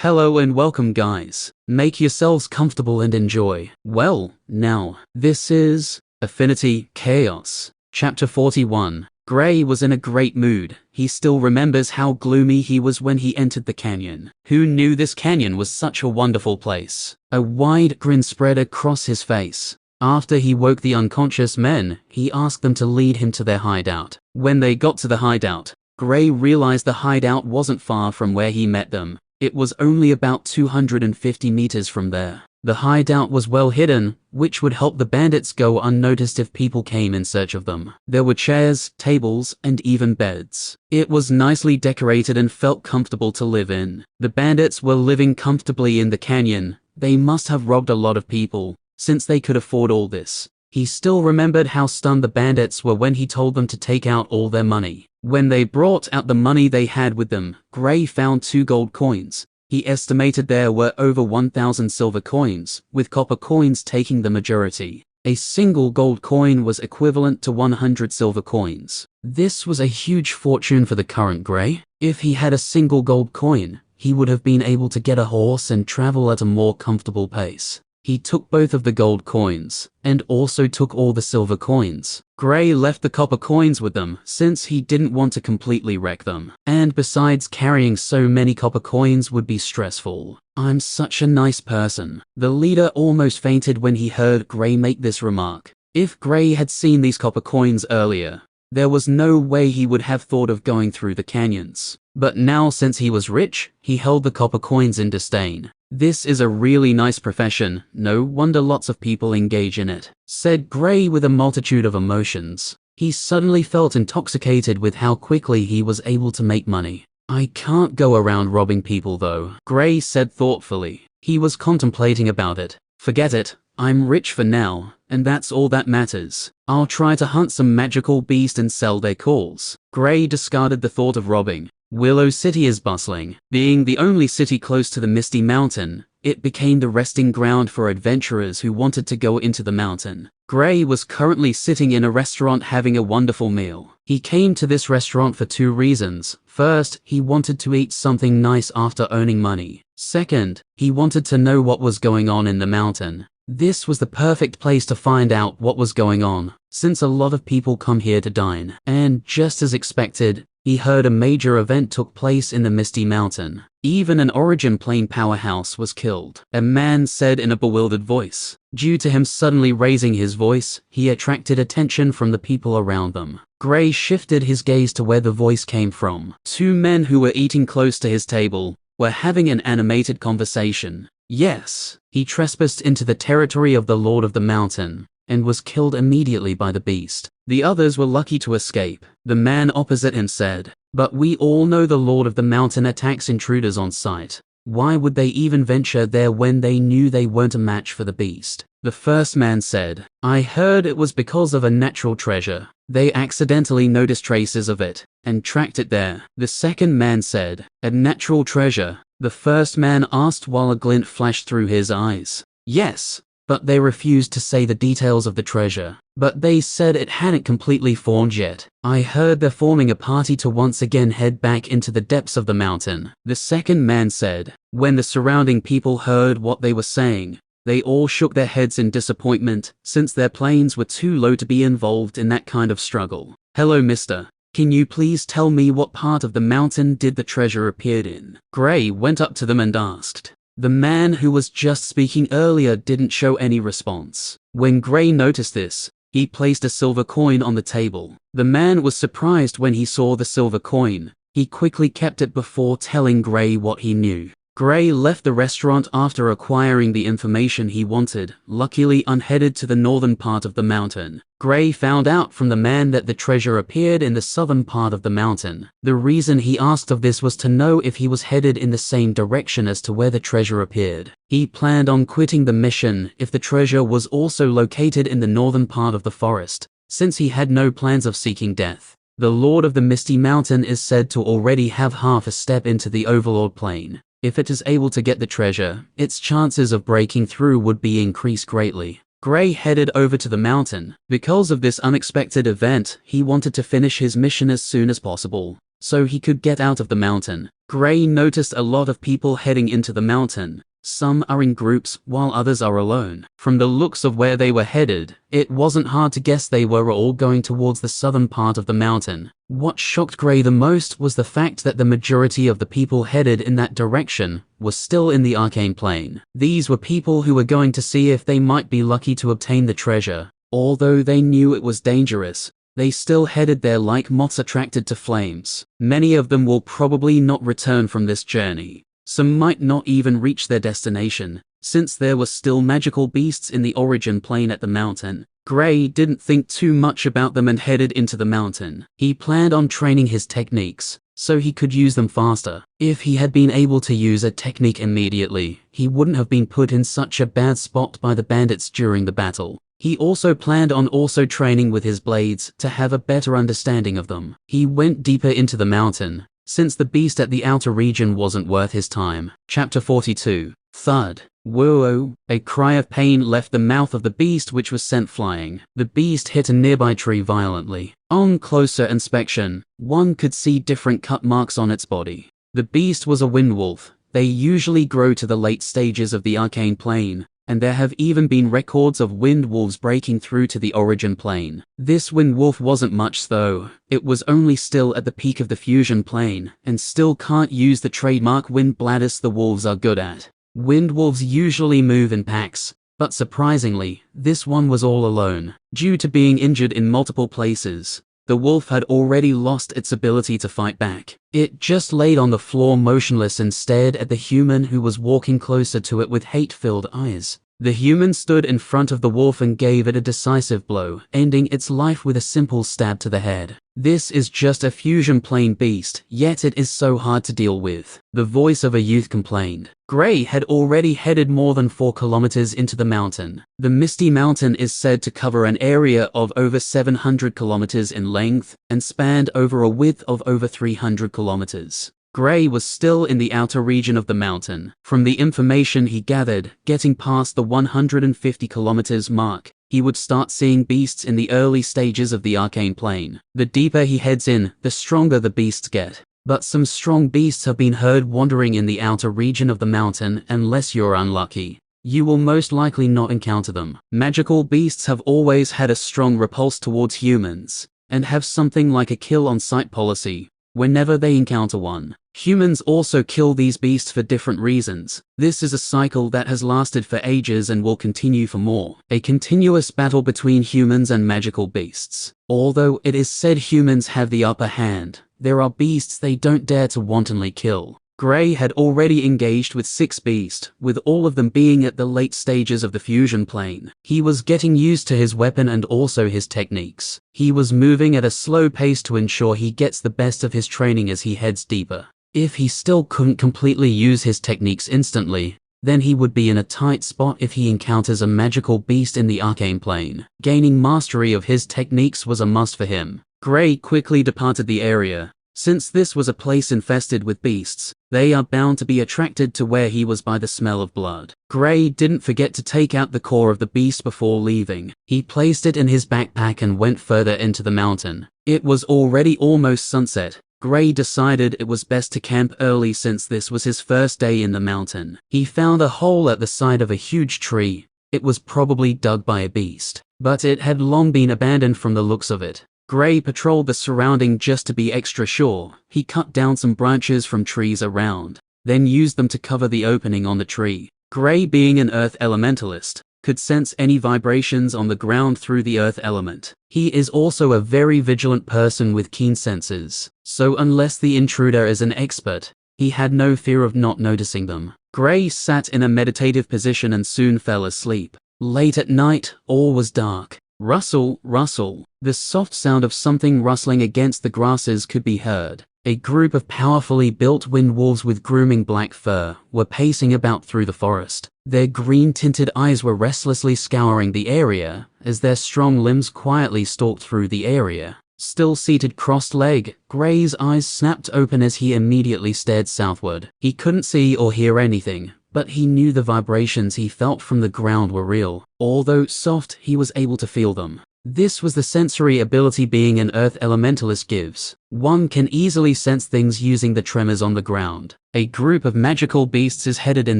Hello and welcome guys. Make yourselves comfortable and enjoy. Well, now, this is Affinity Chaos. Chapter 41. Gray was in a great mood. He still remembers how gloomy he was when he entered the canyon. Who knew this canyon was such a wonderful place? A wide grin spread across his face. After he woke the unconscious men, he asked them to lead him to their hideout. When they got to the hideout, Gray realized the hideout wasn't far from where he met them. It was only about 250 meters from there. The hideout was well hidden, which would help the bandits go unnoticed if people came in search of them. There were chairs, tables, and even beds. It was nicely decorated and felt comfortable to live in. The bandits were living comfortably in the canyon. They must have robbed a lot of people, since they could afford all this. He still remembered how stunned the bandits were when he told them to take out all their money. When they brought out the money they had with them, Gray found 2 gold coins. He estimated there were over 1,000 silver coins, with copper coins taking the majority. A single gold coin was equivalent to 100 silver coins. This was a huge fortune for the current Gray. If he had a single gold coin, he would have been able to get a horse and travel at a more comfortable pace. He took both of the gold coins, and also took all the silver coins. Gray left the copper coins with them, since he didn't want to completely wreck them. And besides, carrying so many copper coins would be stressful. "I'm such a nice person." The leader almost fainted when he heard Gray make this remark. If Gray had seen these copper coins earlier, there was no way he would have thought of going through the canyons. But now, since he was rich, he held the copper coins in disdain. "This is a really nice profession. No wonder lots of people engage in it," said Gray with a multitude of emotions. He suddenly felt intoxicated with how quickly he was able to make money. "I can't go around robbing people though," Gray said thoughtfully. He was contemplating about it. "Forget it. I'm rich for now, and that's all that matters. I'll try to hunt some magical beast and sell their calls." Gray discarded the thought of robbing. Willow City is bustling. Being the only city close to the Misty Mountain, it became the resting ground for adventurers who wanted to go into the mountain. Gray was currently sitting in a restaurant having a wonderful meal. He came to this restaurant for 2 reasons. First, he wanted to eat something nice after earning money. Second, he wanted to know what was going on in the mountain. This was the perfect place to find out what was going on, since a lot of people come here to dine. And just as expected, he heard a major event took place in the Misty Mountain. Even an Origin Plane powerhouse was killed, a man said in a bewildered voice. Due to him suddenly raising his voice, he attracted attention from the people around them. Gray shifted his gaze to where the voice came from. 2 men who were eating close to his table were having an animated conversation. Yes, he trespassed into the territory of the Lord of the Mountain, and was killed immediately by the beast. The others were lucky to escape. The man opposite him said, "But we all know the Lord of the Mountain attacks intruders on sight. Why would they even venture there when they knew they weren't a match for the beast?" The first man said, "I heard it was because of a natural treasure. They accidentally noticed traces of it, and tracked it there." The second man said, "A natural treasure?" The first man asked while a glint flashed through his eyes. "Yes, but they refused to say the details of the treasure. But they said it hadn't completely formed yet. I heard they're forming a party to once again head back into the depths of the mountain." The second man said. When the surrounding people heard what they were saying, they all shook their heads in disappointment, since their planes were too low to be involved in that kind of struggle. "Hello, mister. Can you please tell me what part of the mountain did the treasure appear in?" Gray went up to them and asked. The man who was just speaking earlier didn't show any response. When Gray noticed this, he placed a silver coin on the table. The man was surprised when he saw the silver coin. He quickly kept it before telling Gray what he knew. Gray left the restaurant after acquiring the information he wanted, luckily unheaded to the northern part of the mountain. Gray found out from the man that the treasure appeared in the southern part of the mountain. The reason he asked of this was to know if he was headed in the same direction as to where the treasure appeared. He planned on quitting the mission if the treasure was also located in the northern part of the forest, since he had no plans of seeking death. The Lord of the Misty Mountain is said to already have half a step into the Overlord plane. If it is able to get the treasure, its chances of breaking through would be increased greatly. Gray headed over to the mountain. Because of this unexpected event, he wanted to finish his mission as soon as possible, so he could get out of the mountain. Gray noticed a lot of people heading into the mountain. Some are in groups, while others are alone. From the looks of where they were headed, it wasn't hard to guess they were all going towards the southern part of the mountain. What shocked Gray the most was the fact that the majority of the people headed in that direction were still in the arcane plane. These were people who were going to see if they might be lucky to obtain the treasure. Although they knew it was dangerous, they still headed there like moths attracted to flames. Many of them will probably not return from this journey. Some might not even reach their destination, since there were still magical beasts in the origin plane at the mountain. Gray didn't think too much about them and headed into the mountain. He planned on training his techniques, so he could use them faster. If he had been able to use a technique immediately, he wouldn't have been put in such a bad spot by the bandits during the battle. He also planned on training with his blades to have a better understanding of them. He went deeper into the mountain, since the beast at the outer region wasn't worth his time. Chapter 42. Thud. Whoa! A cry of pain left the mouth of the beast, which was sent flying. The beast hit a nearby tree violently. On closer inspection, one could see different cut marks on its body. The beast was a wind wolf. They usually grow to the late stages of the arcane plane, and there have even been records of wind wolves breaking through to the origin plane. This wind wolf wasn't much though. It was only still at the peak of the fusion plane, and still can't use the trademark wind bladders the wolves are good at. Wind wolves usually move in packs, but surprisingly, this one was all alone. Due to being injured in multiple places, the wolf had already lost its ability to fight back. It just laid on the floor motionless and stared at the human who was walking closer to it with hate-filled eyes. The human stood in front of the wolf and gave it a decisive blow, ending its life with a simple stab to the head. This is just a fusion plane beast, yet it is so hard to deal with. The voice of a youth complained. Gray had already headed more than 4 kilometers into the mountain. The Misty Mountain is said to cover an area of over 700 kilometers in length and spanned over a width of over 300 kilometers. Gray was still in the outer region of the mountain. From the information he gathered, getting past the 150 kilometers mark, he would start seeing beasts in the early stages of the arcane plane. The deeper he heads in, the stronger the beasts get. But some strong beasts have been heard wandering in the outer region of the mountain. Unless you're unlucky, you will most likely not encounter them. Magical beasts have always had a strong repulse towards humans, and have something like a kill-on-sight policy whenever they encounter one. Humans also kill these beasts for different reasons. This is a cycle that has lasted for ages and will continue for more. A continuous battle between humans and magical beasts. Although it is said humans have the upper hand, there are beasts they don't dare to wantonly kill. Gray had already engaged with 6 beasts, with all of them being at the late stages of the fusion plane. He was getting used to his weapon and also his techniques. He was moving at a slow pace to ensure he gets the best of his training as he heads deeper. If he still couldn't completely use his techniques instantly, then he would be in a tight spot if he encounters a magical beast in the arcane plane. Gaining mastery of his techniques was a must for him. Gray quickly departed the area. Since this was a place infested with beasts, they are bound to be attracted to where he was by the smell of blood. Gray didn't forget to take out the core of the beast before leaving. He placed it in his backpack and went further into the mountain. It was already almost sunset. Gray decided it was best to camp early since this was his first day in the mountain. He found a hole at the side of a huge tree. It was probably dug by a beast, but it had long been abandoned from the looks of it. Gray patrolled the surrounding just to be extra sure. He cut down some branches from trees around, then used them to cover the opening on the tree. Gray, being an earth elementalist, could sense any vibrations on the ground through the earth element. He is also a very vigilant person with keen senses, so unless the intruder is an expert, he had no fear of not noticing them. Gray sat in a meditative position and soon fell asleep. Late at night, all was dark. Rustle, rustle. The soft sound of something rustling against the grasses could be heard. A group of powerfully built wind wolves with grooming black fur were pacing about through the forest. Their green-tinted eyes were restlessly scouring the area as their strong limbs quietly stalked through the area. Still seated crossed-legged, Gray's eyes snapped open as he immediately stared southward. He couldn't see or hear anything, but he knew the vibrations he felt from the ground were real. Although soft, he was able to feel them. This was the sensory ability being an earth elementalist gives. One can easily sense things using the tremors on the ground. A group of magical beasts is headed in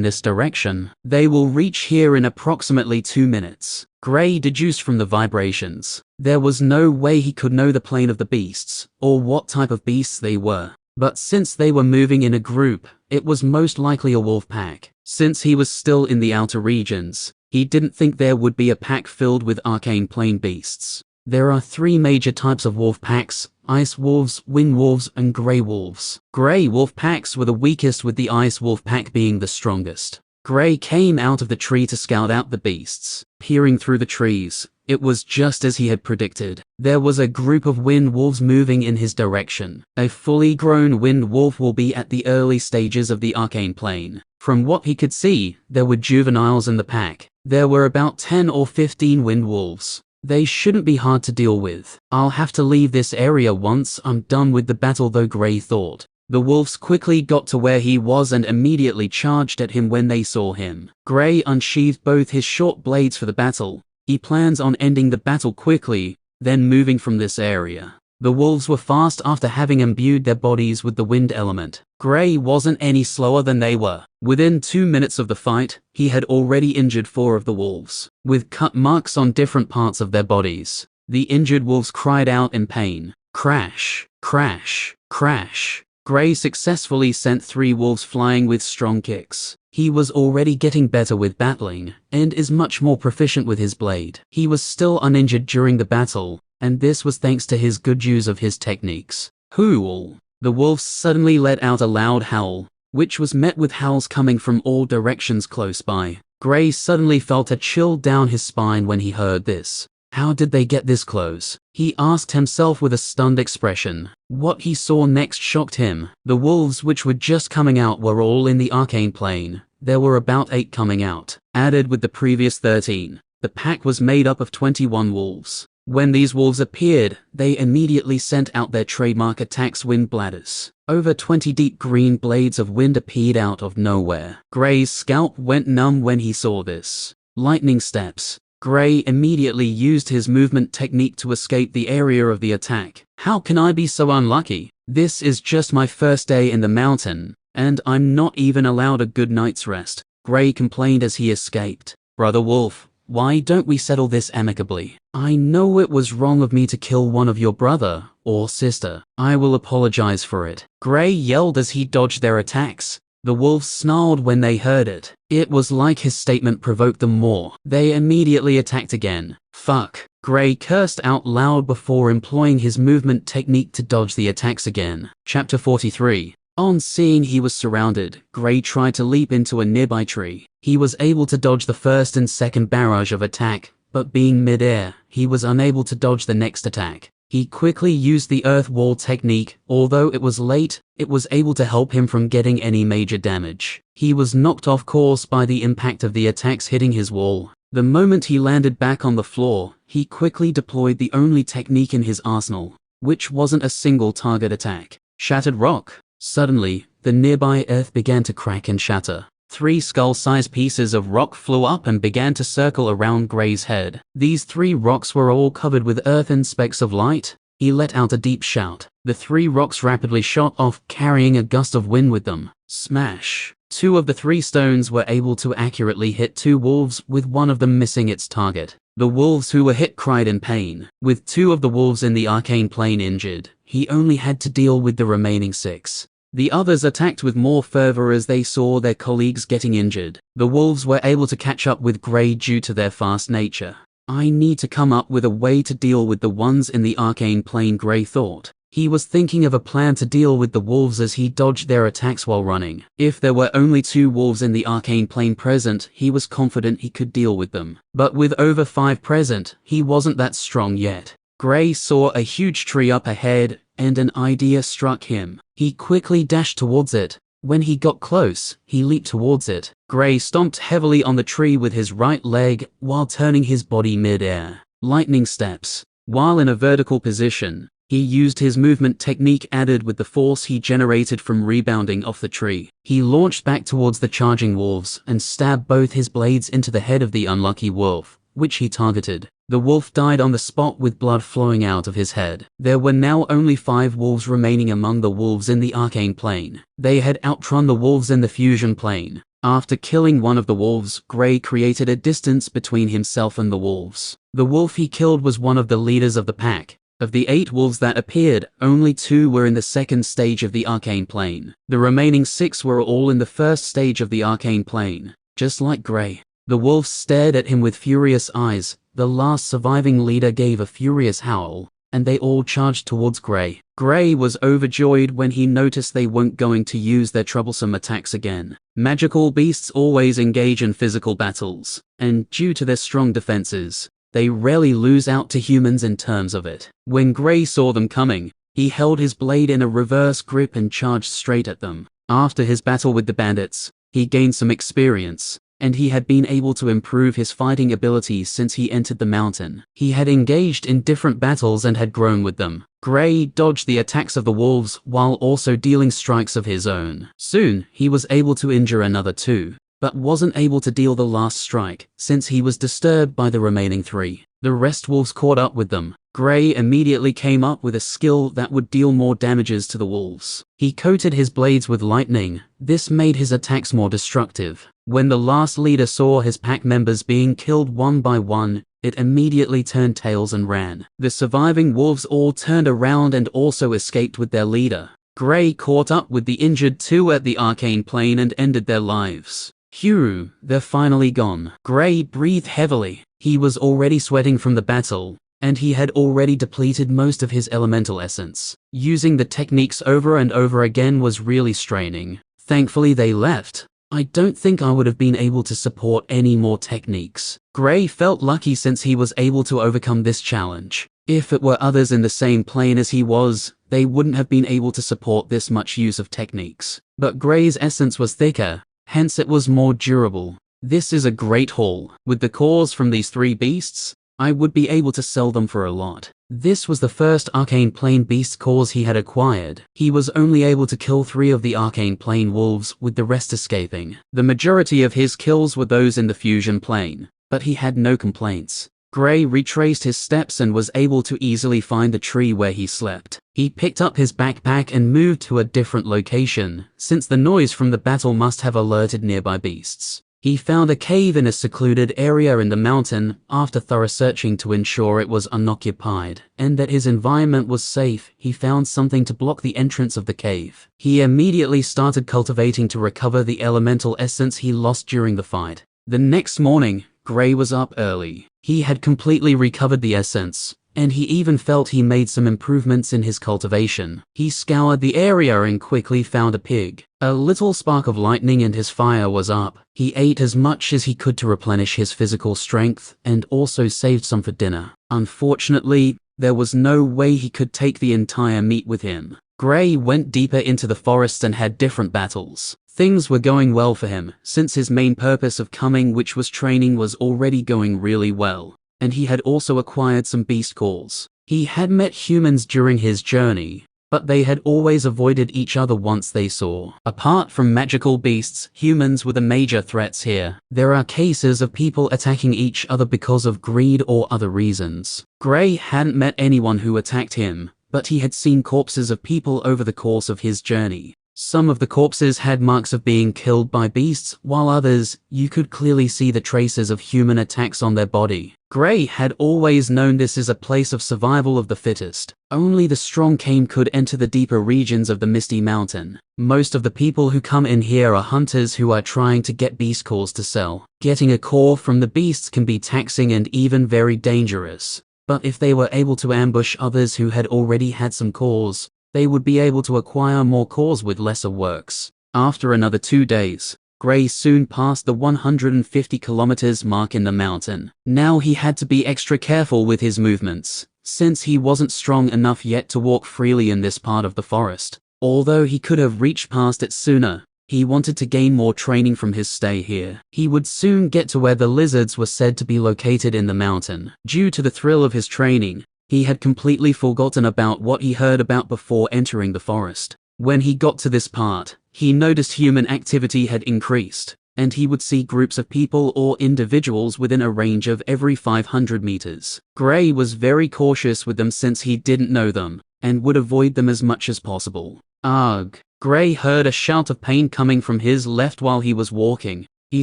this direction. They will reach here in approximately 2 minutes. Gray deduced from the vibrations. There was no way he could know the plane of the beasts, or what type of beasts they were. But since they were moving in a group, it was most likely a wolf pack. Since he was still in the outer regions, he didn't think there would be a pack filled with arcane plane beasts. There are 3 major types of wolf packs: ice wolves, wind wolves, and grey wolves. Grey wolf packs were the weakest, with the ice wolf pack being the strongest. Gray came out of the tree to scout out the beasts. Peering through the trees, it was just as he had predicted. There was a group of wind wolves moving in his direction. A fully grown wind wolf will be at the early stages of the arcane plane. From what he could see, there were juveniles in the pack. There were about 10 or 15 wind wolves. They shouldn't be hard to deal with. I'll have to leave this area once I'm done with the battle though, Gray thought. The wolves quickly got to where he was and immediately charged at him when they saw him. Gray unsheathed both his short blades for the battle. He plans on ending the battle quickly, then moving from this area. The wolves were fast after having imbued their bodies with the wind element. Gray wasn't any slower than they were. Within 2 minutes of the fight, he had already injured 4 of the wolves, with cut marks on different parts of their bodies. The injured wolves cried out in pain. Crash, crash, crash. Gray successfully sent 3 wolves flying with strong kicks. He was already getting better with battling, and is much more proficient with his blade. He was still uninjured during the battle, and this was thanks to his good use of his techniques. Hool! The wolves suddenly let out a loud howl, which was met with howls coming from all directions close by. Gray suddenly felt a chill down his spine when he heard this. How did they get this close? He asked himself with a stunned expression. What he saw next shocked him. The wolves which were just coming out were all in the arcane plane. There were about 8 coming out. Added with the previous 13, the pack was made up of 21 wolves. When these wolves appeared, they immediately sent out their trademark attacks, wind bladders. Over 20 deep green blades of wind appeared out of nowhere. Gray's scalp went numb when he saw this. Lightning steps. Gray immediately used his movement technique to escape the area of the attack. How can I be so unlucky? This is just my first day in the mountain, and I'm not even allowed a good night's rest, Gray complained as he escaped. Brother Wolf, why don't we settle this amicably? I know it was wrong of me to kill one of your brother or sister. I will apologize for it, Gray yelled as he dodged their attacks. The wolves snarled when they heard it. It was like his statement provoked them more. They immediately attacked again. Fuck. Gray cursed out loud before employing his movement technique to dodge the attacks again. Chapter 43. On seeing he was surrounded, Gray tried to leap into a nearby tree. He was able to dodge the first and second barrage of attack, but being mid-air, he was unable to dodge the next attack. He quickly used the earth wall technique. Although it was late, it was able to help him from getting any major damage. He was knocked off course by the impact of the attacks hitting his wall. The moment he landed back on the floor, he quickly deployed the only technique in his arsenal, which wasn't a single target attack. Shattered rock. Suddenly, the nearby earth began to crack and shatter. 3 skull-sized pieces of rock flew up and began to circle around Gray's head. These 3 rocks were all covered with earth and specks of light. He let out a deep shout. The 3 rocks rapidly shot off, carrying a gust of wind with them. Smash! 2 of the 3 stones were able to accurately hit 2 wolves, with one of them missing its target. The wolves who were hit cried in pain. With 2 of the wolves in the arcane plane injured, he only had to deal with the remaining 6. The others attacked with more fervor as they saw their colleagues getting injured. The wolves were able to catch up with Gray due to their fast nature. I need to come up with a way to deal with the ones in the arcane plane, Gray thought. He was thinking of a plan to deal with the wolves as he dodged their attacks while running. If there were only 2 wolves in the arcane plane present, he was confident he could deal with them. But with over 5 present, he wasn't that strong yet. Gray saw a huge tree up ahead, and an idea struck him. He quickly dashed towards it. When he got close, he leaped towards it. Gray stomped heavily on the tree with his right leg, while turning his body mid-air. Lightning steps. While in a vertical position, he used his movement technique added with the force he generated from rebounding off the tree. He launched back towards the charging wolves and stabbed both his blades into the head of the unlucky wolf, which he targeted. The wolf died on the spot with blood flowing out of his head. There were now only 5 wolves remaining among the wolves in the arcane plane. They had outrun the wolves in the fusion plane. After killing one of the wolves, Gray created a distance between himself and the wolves. The wolf he killed was one of the leaders of the pack. Of the 8 wolves that appeared, only 2 were in the second stage of the arcane plane. The remaining 6 were all in the first stage of the arcane plane, just like Gray. The wolves stared at him with furious eyes. The last surviving leader gave a furious howl, and they all charged towards Gray. Gray was overjoyed when he noticed they weren't going to use their troublesome attacks again. Magical beasts always engage in physical battles, and due to their strong defenses, they rarely lose out to humans in terms of it. When Gray saw them coming, he held his blade in a reverse grip and charged straight at them. After his battle with the bandits, he gained some experience, and he had been able to improve his fighting abilities since he entered the mountain. He had engaged in different battles and had grown with them. Gray dodged the attacks of the wolves while also dealing strikes of his own. Soon, he was able to injure another 2, but wasn't able to deal the last strike, since he was disturbed by the remaining 3. The rest wolves caught up with them. Gray immediately came up with a skill that would deal more damages to the wolves. He coated his blades with lightning. This made his attacks more destructive. When the last leader saw his pack members being killed one by one, it immediately turned tails and ran. The surviving wolves all turned around and also escaped with their leader. Gray caught up with the injured 2 at the arcane plane and ended their lives. Phew, they're finally gone. Gray breathed heavily. He was already sweating from the battle, and he had already depleted most of his elemental essence. Using the techniques over and over again was really straining. Thankfully they left. I don't think I would have been able to support any more techniques. Gray felt lucky since he was able to overcome this challenge. If it were others in the same plane as he was, they wouldn't have been able to support this much use of techniques. But Gray's essence was thicker, hence it was more durable. This is a great haul. With the cores from these 3 beasts, I would be able to sell them for a lot. This was the first Arcane Plane beast cores he had acquired. He was only able to kill 3 of the Arcane Plane wolves, with the rest escaping. The majority of his kills were those in the fusion plane, but he had no complaints. Gray retraced his steps and was able to easily find the tree where he slept. He picked up his backpack and moved to a different location, since the noise from the battle must have alerted nearby beasts. He found a cave in a secluded area in the mountain after thorough searching to ensure it was unoccupied and that his environment was safe. He found something to block the entrance of the cave. He immediately started cultivating to recover the elemental essence he lost during the fight. The next morning, Gray was up early. He had completely recovered the essence, and he even felt he made some improvements in his cultivation. He scoured the area and quickly found a pig. A little spark of lightning and his fire was up. He ate as much as he could to replenish his physical strength and also saved some for dinner. Unfortunately, there was no way he could take the entire meat with him. Gray went deeper into the forest and had different battles. Things were going well for him, since his main purpose of coming, which was training, was already going really well, and he had also acquired some beast cores. He had met humans during his journey, but they had always avoided each other once they saw. Apart from magical beasts, humans were the major threats here. There are cases of people attacking each other because of greed or other reasons. Gray hadn't met anyone who attacked him, but he had seen corpses of people over the course of his journey. Some of the corpses had marks of being killed by beasts, while others, you could clearly see the traces of human attacks on their body. Gray had always known this is a place of survival of the fittest. Only the strong could enter the deeper regions of the Misty Mountain. Most of the people who come in here are hunters who are trying to get beast cores to sell. Getting a core from the beasts can be taxing and even very dangerous. But if they were able to ambush others who had already had some cores, they would be able to acquire more cores with lesser works. After another 2 days, Gray soon passed the 150 kilometers mark in the mountain. Now he had to be extra careful with his movements, since he wasn't strong enough yet to walk freely in this part of the forest. Although he could have reached past it sooner, he wanted to gain more training from his stay here. He would soon get to where the lizards were said to be located in the mountain. Due to the thrill of his training, he had completely forgotten about what he heard about before entering the forest. When he got to this part, he noticed human activity had increased. and he would see groups of people or individuals within a range of every 500 meters. Gray was very cautious with them since he didn't know them, and would avoid them as much as possible. Ugh! Gray heard a shout of pain coming from his left while he was walking. He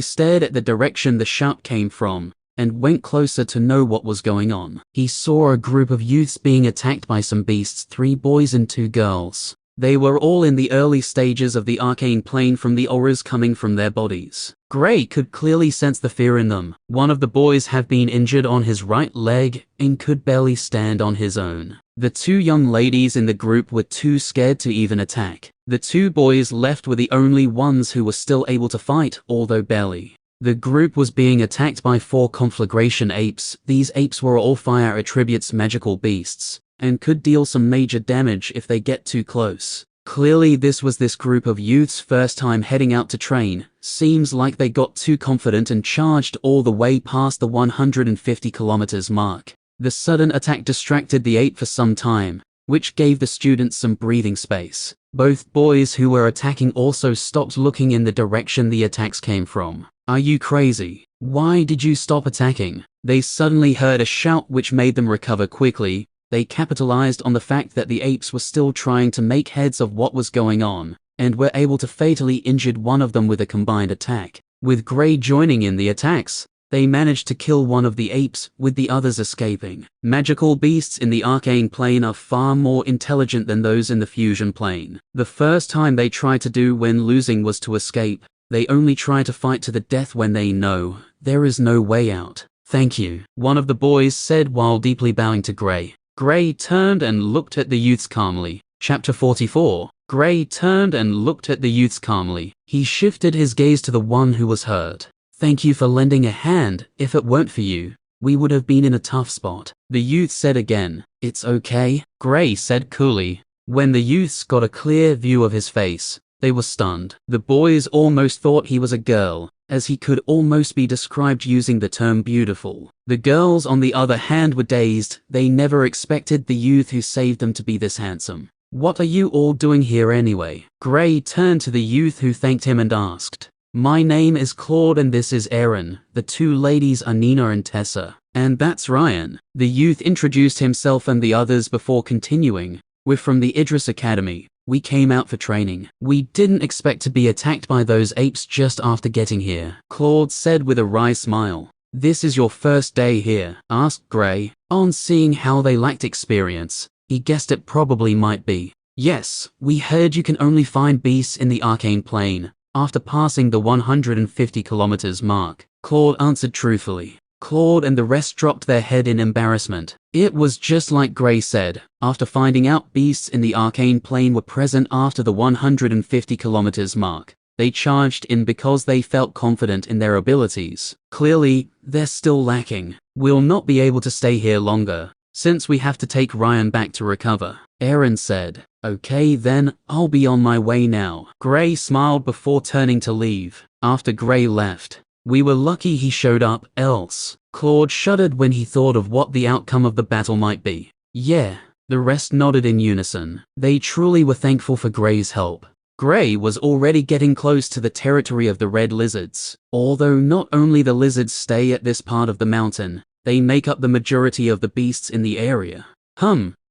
stared at the direction the shout came from, and went closer to know what was going on. He saw a group of youths being attacked by some beasts, 3 boys and 2 girls. They were all in the early stages of the arcane plane from the auras coming from their bodies. Gray could clearly sense the fear in them. One of the boys had been injured on his right leg and could barely stand on his own. The 2 young ladies in the group were too scared to even attack. The 2 boys left were the only ones who were still able to fight, although barely. The group was being attacked by 4 conflagration apes. These apes were all fire attributes magical beasts, and could deal some major damage if they get too close. Clearly this was this group of youths' first time heading out to train. Seems like they got too confident and charged all the way past the 150 kilometers mark. The sudden attack distracted the ape for some time, which gave the students some breathing space. Both boys who were attacking also stopped looking in the direction the attacks came from. Are you crazy? Why did you stop attacking? They suddenly heard a shout which made them recover quickly. They capitalized on the fact that the apes were still trying to make heads of what was going on, and were able to fatally injure one of them with a combined attack. With Gray joining in the attacks, they managed to kill one of the apes, with the others escaping. Magical beasts in the arcane plane are far more intelligent than those in the fusion plane. The first time they tried to do when losing was to escape. They only try to fight to the death when they know there is no way out. Thank you, one of the boys said while deeply bowing to Gray. Gray turned and looked at the youths calmly. Chapter 44. Gray turned and looked at the youths calmly. He shifted his gaze to the one who was hurt. Thank you for lending a hand. If it weren't for you, we would have been in a tough spot. The youth said again. It's okay, Gray said coolly. When the youths got a clear view of his face, they were stunned. The boys almost thought he was a girl, as he could almost be described using the term beautiful. The girls, on the other hand, were dazed. They never expected the youth who saved them to be this handsome. What are you all doing here anyway? Gray turned to the youth who thanked him and asked. My name is Claude and this is Aaron. The 2 ladies are Nina and Tessa. And that's Ryan. The youth introduced himself and the others before continuing. We're from the Idris Academy. We came out for training. We didn't expect to be attacked by those apes just after getting here, Claude said with a wry smile. This is your first day here? Asked Gray. On seeing how they lacked experience, he guessed it probably might be. Yes, we heard you can only find beasts in the arcane plane after passing the 150 kilometers mark, Claude answered truthfully. Claude and the rest dropped their head in embarrassment. It was just like Gray said. After finding out beasts in the arcane plane were present after the 150 kilometers mark, they charged in because they felt confident in their abilities. Clearly, they're still lacking. We'll not be able to stay here longer, since we have to take Ryan back to recover, Aaron said. Okay then, I'll be on my way now. Gray smiled before turning to leave. After Gray left, we were lucky he showed up, else. Claude shuddered when he thought of what the outcome of the battle might be. Yeah, the rest nodded in unison. They truly were thankful for Gray's help. Gray was already getting close to the territory of the red lizards. Although not only the lizards stay at this part of the mountain, they make up the majority of the beasts in the area.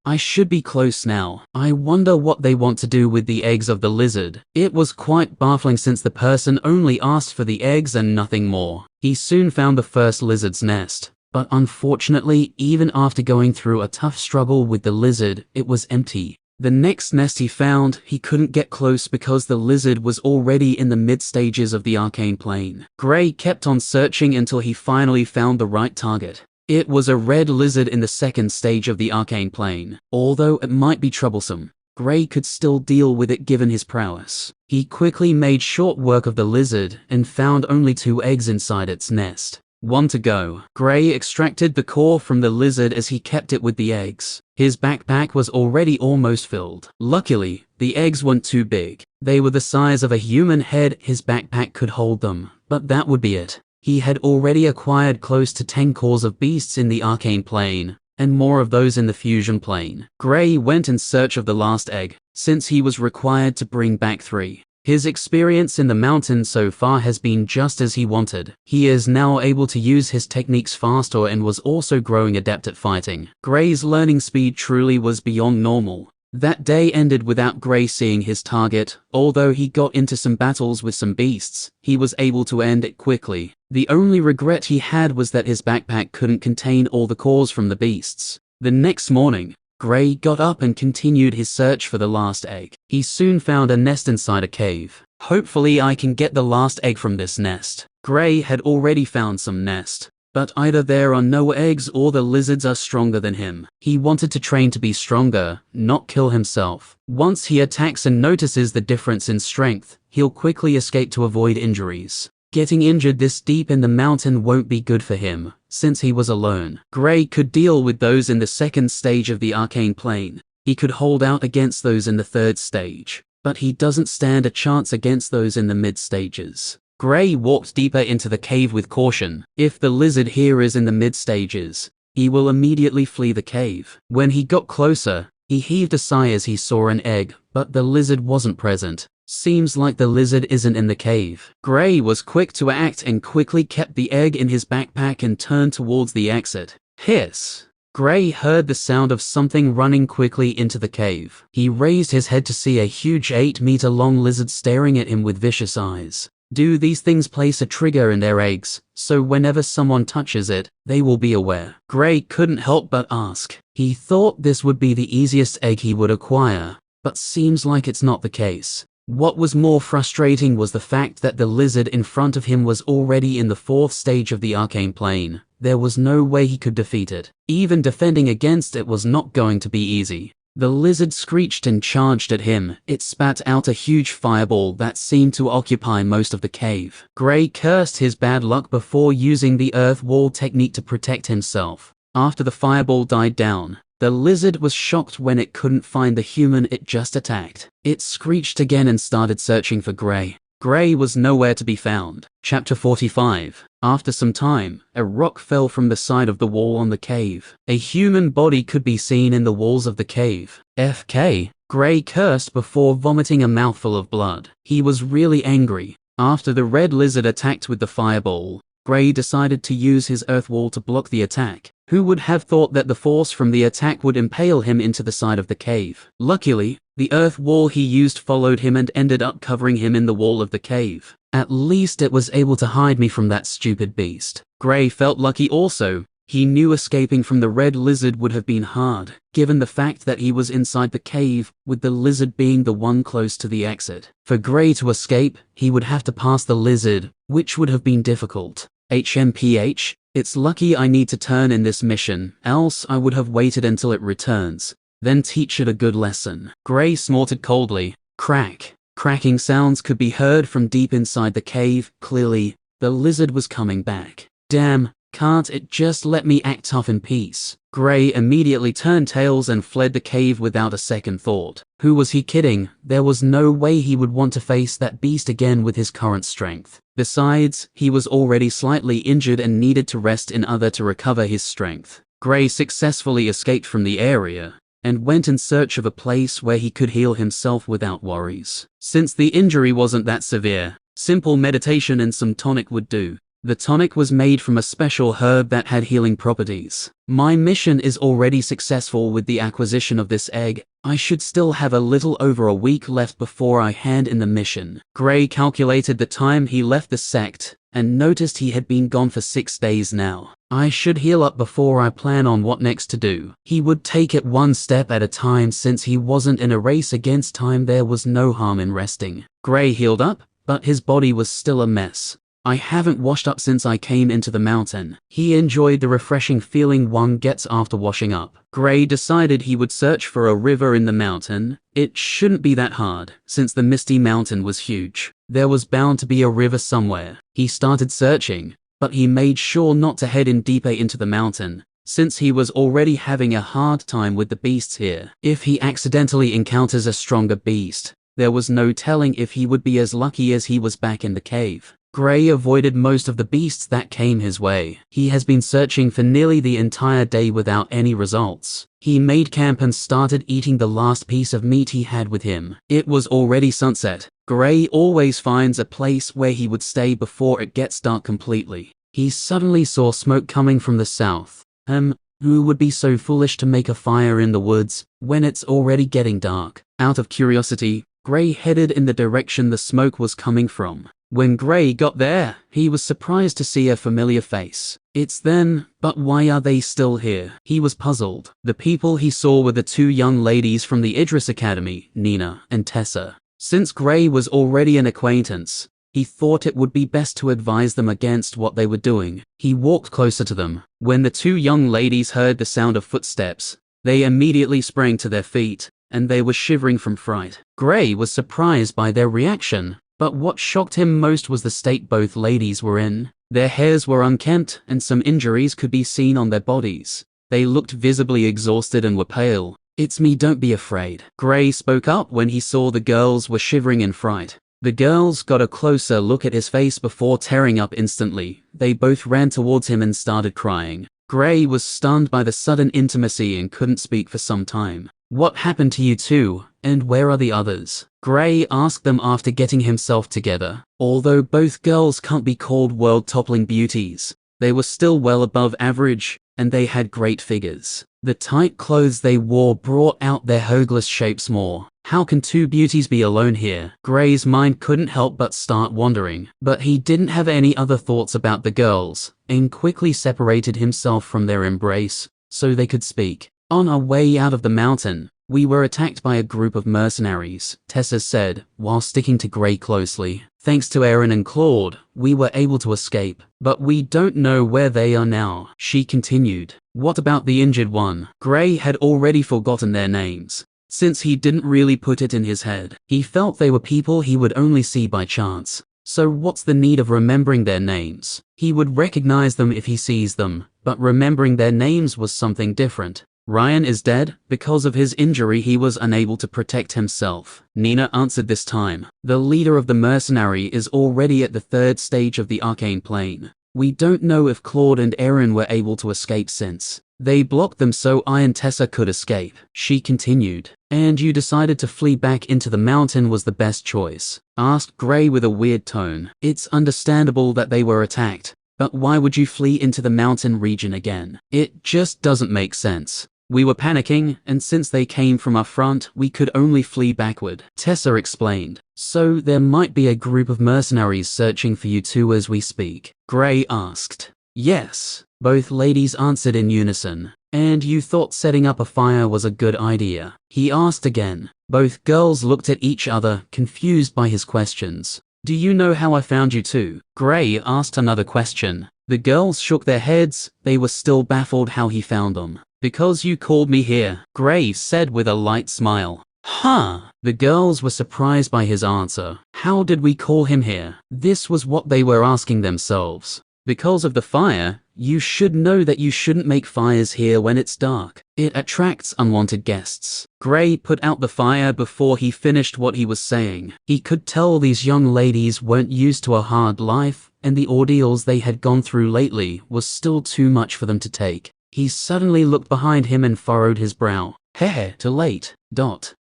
I should be close now. I wonder what they want to do with the eggs of the lizard. It was quite baffling since the person only asked for the eggs and nothing more. He soon found the first lizard's nest, but unfortunately, even after going through a tough struggle with the lizard, it was empty. The next nest he found, he couldn't get close because the lizard was already in the mid stages of the arcane plane. Gray kept on searching until he finally found the right target. It was a red lizard in the second stage of the arcane plane. Although it might be troublesome, Gray could still deal with it given his prowess. He quickly made short work of the lizard and found only 2 eggs inside its nest. 1 to go. Gray extracted the core from the lizard as he kept it with the eggs. His backpack was already almost filled. Luckily, the eggs weren't too big. They were the size of a human head. His backpack could hold them, but that would be it. He had already acquired close to 10 cores of beasts in the arcane plane, and more of those in the fusion plane. Gray went in search of the last egg, since he was required to bring back 3. His experience in the mountains so far has been just as he wanted. He is now able to use his techniques faster and was also growing adept at fighting. Gray's learning speed truly was beyond normal. That day ended without Gray seeing his target. Although he got into some battles with some beasts, he was able to end it quickly. The only regret he had was that his backpack couldn't contain all the cores from the beasts. The next morning, Gray got up and continued his search for the last egg. He soon found a nest inside a cave. Hopefully I can get the last egg from this nest. Gray had already found some nest, but either there are no eggs or the lizards are stronger than him. He wanted to train to be stronger, not kill himself. Once he attacks and notices the difference in strength, he'll quickly escape to avoid injuries. Getting injured this deep in the mountain won't be good for him, since he was alone. Gray could deal with those in the second stage of the arcane plane. He could hold out against those in the third stage, but he doesn't stand a chance against those in the mid stages. Gray walked deeper into the cave with caution. If the lizard here is in the mid stages, he will immediately flee the cave. When he got closer, he heaved a sigh as he saw an egg, but the lizard wasn't present. Seems like the lizard isn't in the cave. Gray was quick to act and quickly kept the egg in his backpack and turned towards the exit. Hiss! Gray heard the sound of something running quickly into the cave. He raised his head to see a huge 8-meter-long lizard staring at him with vicious eyes. Do these things place a trigger in their eggs, so whenever someone touches it, they will be aware? Gray couldn't help but ask. He thought this would be the easiest egg he would acquire, but seems like it's not the case. What was more frustrating was the fact that the lizard in front of him was already in the fourth stage of the arcane plane. There was no way he could defeat it. Even defending against it was not going to be easy. The lizard screeched and charged at him. It spat out a huge fireball that seemed to occupy most of the cave. Gray cursed his bad luck before using the earth wall technique to protect himself. After the fireball died down, the lizard was shocked when it couldn't find the human it just attacked. It screeched again and started searching for Gray. Gray was nowhere to be found. Chapter 45. After some time, a rock fell from the side of the wall on the cave. A human body could be seen in the walls of the cave. FK. Gray cursed before vomiting a mouthful of blood. He was really angry. After the red lizard attacked with the fireball, Gray decided to use his earth wall to block the attack. Who would have thought that the force from the attack would impale him into the side of the cave? Luckily, the earth wall he used followed him and ended up covering him in the wall of the cave. At least it was able to hide me from that stupid beast. Gray felt lucky also. He knew escaping from the red lizard would have been hard, given the fact that he was inside the cave, with the lizard being the one close to the exit. For Gray to escape, he would have to pass the lizard, which would have been difficult. HMPH, it's lucky I need to turn in this mission, else I would have waited until it returns, then teach it a good lesson. Gray snorted coldly. Crack. Cracking sounds could be heard from deep inside the cave. Clearly, the lizard was coming back. Damn, can't it just let me act tough in peace? Gray immediately turned tails and fled the cave without a second thought. Who was he kidding? There was no way he would want to face that beast again with his current strength. Besides, he was already slightly injured and needed to rest in order to recover his strength. Gray successfully escaped from the area and went in search of a place where he could heal himself without worries. Since the injury wasn't that severe, simple meditation and some tonic would do. The tonic was made from a special herb that had healing properties. My mission is already successful with the acquisition of this egg. I should still have a little over a week left before I hand in the mission. Gray calculated the time he left the sect and noticed he had been gone for 6 days now. I should heal up before I plan on what next to do. He would take it one step at a time. Since he wasn't in a race against time, there was no harm in resting. Gray healed up, but his body was still a mess. I haven't washed up since I came into the mountain. He enjoyed the refreshing feeling one gets after washing up. Gray decided he would search for a river in the mountain. It shouldn't be that hard, since the Misty Mountain was huge. There was bound to be a river somewhere. He started searching, but he made sure not to head in deeper into the mountain, since he was already having a hard time with the beasts here. If he accidentally encounters a stronger beast, there was no telling if he would be as lucky as he was back in the cave. Gray avoided most of the beasts that came his way. He has been searching for nearly the entire day without any results. He made camp and started eating the last piece of meat he had with him. It was already sunset. Gray always finds a place where he would stay before it gets dark completely. He suddenly saw smoke coming from the south. Who would be so foolish to make a fire in the woods when it's already getting dark? Out of curiosity, Gray headed in the direction the smoke was coming from. When Gray got there, he was surprised to see a familiar face. It's them, but why are they still here? He was puzzled. The people he saw were the two young ladies from the Idris Academy, Nina and Tessa. Since Gray was already an acquaintance, he thought it would be best to advise them against what they were doing. He walked closer to them. When the two young ladies heard the sound of footsteps, they immediately sprang to their feet, and they were shivering from fright. Gray was surprised by their reaction, but what shocked him most was the state both ladies were in. Their hairs were unkempt, and some injuries could be seen on their bodies. They looked visibly exhausted and were pale. "It's me, don't be afraid." Gray spoke up when he saw the girls were shivering in fright. The girls got a closer look at his face before tearing up instantly. They both ran towards him and started crying. Gray was stunned by the sudden intimacy and couldn't speak for some time. "What happened to you two, and where are the others?" Gray asked them after getting himself together. Although both girls can't be called world-toppling beauties, they were still well above average, and they had great figures. The tight clothes they wore brought out their hopeless shapes more. How can two beauties be alone here? Gray's mind couldn't help but start wandering, but he didn't have any other thoughts about the girls, and quickly separated himself from their embrace, so they could speak. "On our way out of the mountain, we were attacked by a group of mercenaries," Tessa said, while sticking to Gray closely. "Thanks to Aaron and Claude, we were able to escape, but we don't know where they are now," she continued. "What about the injured one?" Gray had already forgotten their names, since he didn't really put it in his head. He felt they were people he would only see by chance. So what's the need of remembering their names? He would recognize them if he sees them, but remembering their names was something different. "Ryan is dead. Because of his injury he was unable to protect himself," Nina answered this time. "The leader of the mercenary is already at the third stage of the arcane plane. We don't know if Claude and Aaron were able to escape since they blocked them so I and Tessa could escape," she continued. "And you decided to flee back into the mountain was the best choice?" asked Gray with a weird tone. "It's understandable that they were attacked, but why would you flee into the mountain region again? It just doesn't make sense. We were panicking, and since they came from our front, we could only flee backward," Tessa explained. "So there might be a group of mercenaries searching for you two as we speak?" Gray asked. "Yes," both ladies answered in unison. "And you thought setting up a fire was a good idea?" he asked again. Both girls looked at each other, confused by his questions. "Do you know how I found you two?" Gray asked another question. The girls shook their heads. They were still baffled how he found them. "Because you called me here," Gray said with a light smile. "Huh?" The girls were surprised by his answer. How did we call him here? This was what they were asking themselves. "Because of the fire. You should know that you shouldn't make fires here when it's dark. It attracts unwanted guests." Gray put out the fire before he finished what he was saying. He could tell these young ladies weren't used to a hard life, and the ordeals they had gone through lately was still too much for them to take. He suddenly looked behind him and furrowed his brow. Too late.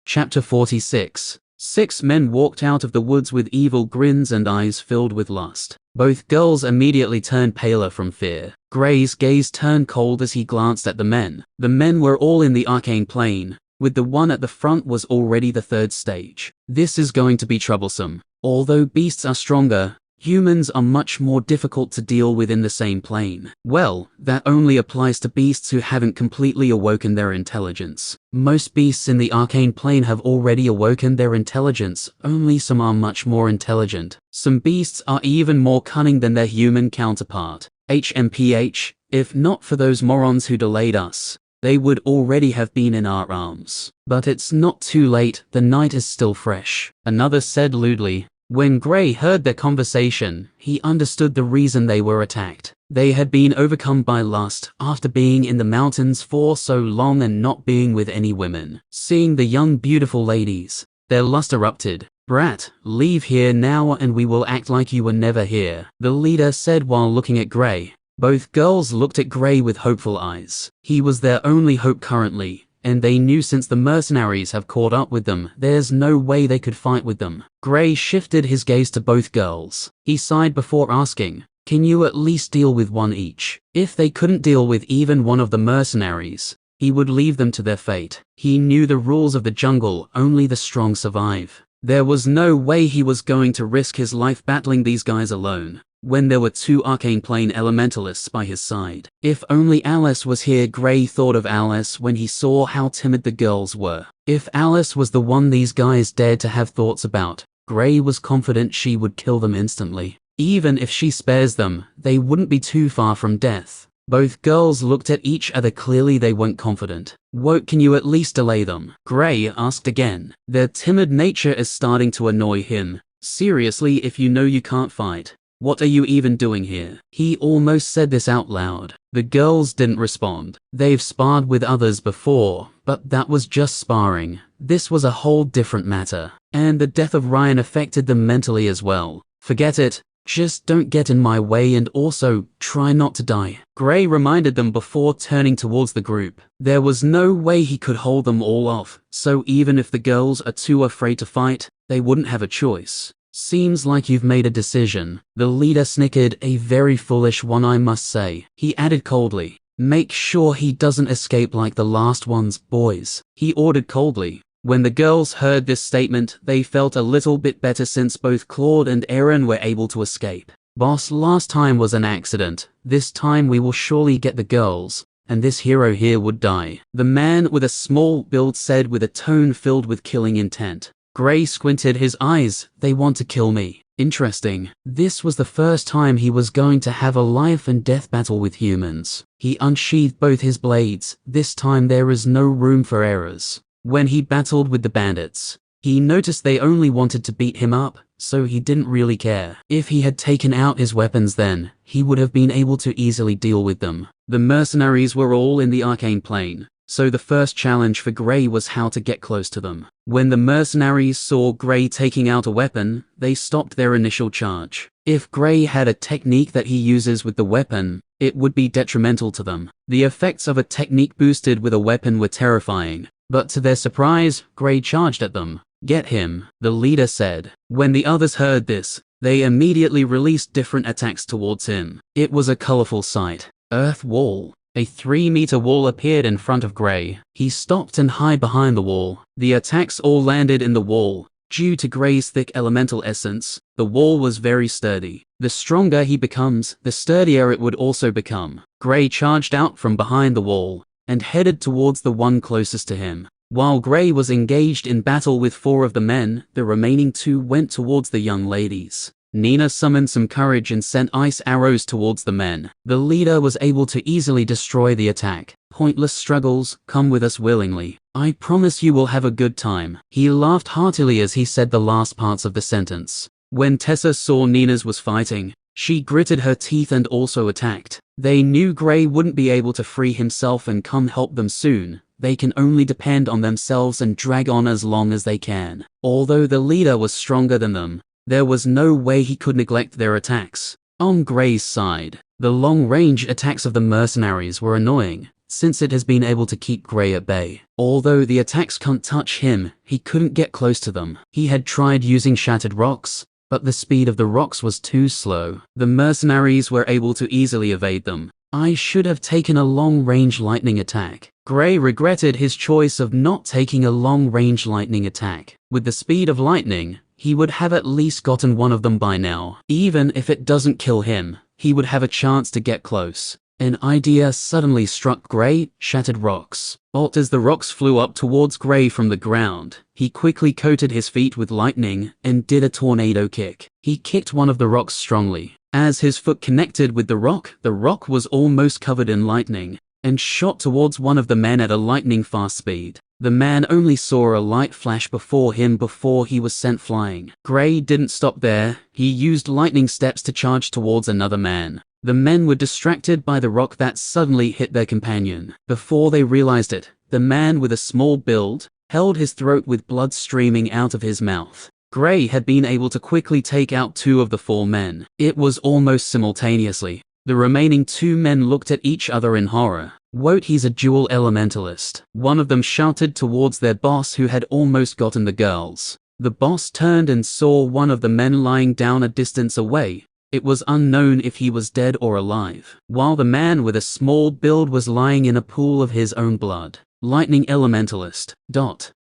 Chapter 46. 6 men walked out of the woods with evil grins and eyes filled with lust. Both girls immediately turned paler from fear. Gray's gaze turned cold as he glanced at the men. The men were all in the arcane plane, with the one at the front was already the third stage. This is going to be troublesome. Although beasts are stronger, humans are much more difficult to deal with in the same plane. Well, that only applies to beasts who haven't completely awoken their intelligence. Most beasts in the arcane plane have already awoken their intelligence, only some are much more intelligent. Some beasts are even more cunning than their human counterpart. HMPH, if not for those morons who delayed us, they would already have been in our arms. But it's not too late, the night is still fresh, another said lewdly. When Gray heard their conversation, he understood the reason they were attacked. They had been overcome by lust after being in the mountains for so long and not being with any women. Seeing the young beautiful ladies, their lust erupted. "Brat, leave here now and we will act like you were never here," the leader said while looking at Gray. Both girls looked at Gray with hopeful eyes. He was their only hope currently, and they knew since the mercenaries have caught up with them, there's no way they could fight with them. Gray shifted his gaze to both girls. He sighed before asking, "Can you at least deal with one each?" If they couldn't deal with even one of the mercenaries, he would leave them to their fate. He knew the rules of the jungle, only the strong survive. There was no way he was going to risk his life battling these guys alone, when there were two arcane plane elementalists by his side. If only Alice was here. Gray thought of Alice when he saw how timid the girls were. If Alice was the one these guys dared to have thoughts about, Gray was confident she would kill them instantly. Even if she spares them, they wouldn't be too far from death. Both girls looked at each other. Clearly they weren't confident. "What, can you at least delay them?" Gray asked again. Their timid nature is starting to annoy him. "Seriously, if you know you can't fight, what are you even doing here?" He almost said this out loud. The girls didn't respond. They've sparred with others before, but that was just sparring. This was a whole different matter. And the death of Ryan affected them mentally as well. "Forget it. Just don't get in my way, and also, try not to die," Gray reminded them before turning towards the group. There was no way he could hold them all off, so even if the girls are too afraid to fight, they wouldn't have a choice. "Seems like you've made a decision." The leader snickered. "A very foolish one, I must say." He added coldly, "Make sure he doesn't escape like the last ones, boys," he ordered coldly. When the girls heard this statement, they felt a little bit better since both Claude and Aaron were able to escape. "Boss, last time was an accident. This time we will surely get the girls, and this hero here would die," the man with a small build said with a tone filled with killing intent. Gray squinted his eyes. "They want to kill me. Interesting." This was the first time he was going to have a life and death battle with humans. He unsheathed both his blades. This time there is no room for errors. When he battled with the bandits, he noticed they only wanted to beat him up, so he didn't really care. If he had taken out his weapons then, he would have been able to easily deal with them. The mercenaries were all in the arcane plane, so the first challenge for Gray was how to get close to them. When the mercenaries saw Gray taking out a weapon, they stopped their initial charge. If Gray had a technique that he uses with the weapon, it would be detrimental to them. The effects of a technique boosted with a weapon were terrifying. But to their surprise, Gray charged at them. "Get him," the leader said. When the others heard this, they immediately released different attacks towards him. It was a colorful sight. Earth wall. A 3-meter wall appeared in front of Gray. He stopped and hid behind the wall. The attacks all landed in the wall. Due to Gray's thick elemental essence, the wall was very sturdy. The stronger he becomes, the sturdier it would also become. Gray charged out from behind the wall and headed towards the one closest to him. While Gray was engaged in battle with 4 of the men, the remaining 2 went towards the young ladies. Nina summoned some courage and sent ice arrows towards the men. The leader was able to easily destroy the attack. "Pointless struggles, come with us willingly. I promise you will have a good time." He laughed heartily as he said the last parts of the sentence. When Tessa saw Nina's was fighting, she gritted her teeth and also attacked. They knew Gray wouldn't be able to free himself and come help them soon. They can only depend on themselves and drag on as long as they can. Although the leader was stronger than them, there was no way he could neglect their attacks. On Gray's side, the long-range attacks of the mercenaries were annoying, since it has been able to keep Gray at bay. Although the attacks can't touch him, he couldn't get close to them. He had tried using shattered rocks, but the speed of the rocks was too slow. The mercenaries were able to easily evade them. "I should have taken a long-range lightning attack." Gray regretted his choice of not taking a long-range lightning attack. With the speed of lightning, he would have at least gotten one of them by now. Even if it doesn't kill him, he would have a chance to get close. An idea suddenly struck Gray: shattered rocks. But as the rocks flew up towards Gray from the ground, he quickly coated his feet with lightning and did a tornado kick. He kicked one of the rocks strongly. As his foot connected with the rock was almost covered in lightning, and shot towards one of the men at a lightning-fast speed. The man only saw a light flash before him before he was sent flying. Gray didn't stop there. He used lightning steps to charge towards another man. The men were distracted by the rock that suddenly hit their companion. Before they realized it, the man with a small build held his throat with blood streaming out of his mouth. Gray had been able to quickly take out 2 of the 4 men. It was almost simultaneously. The remaining 2 men looked at each other in horror. Wote, he's a dual elementalist. One of them shouted towards their boss, who had almost gotten the girls. The boss turned and saw one of the men lying down a distance away. It was unknown if he was dead or alive, while the man with a small build was lying in a pool of his own blood. Lightning elementalist.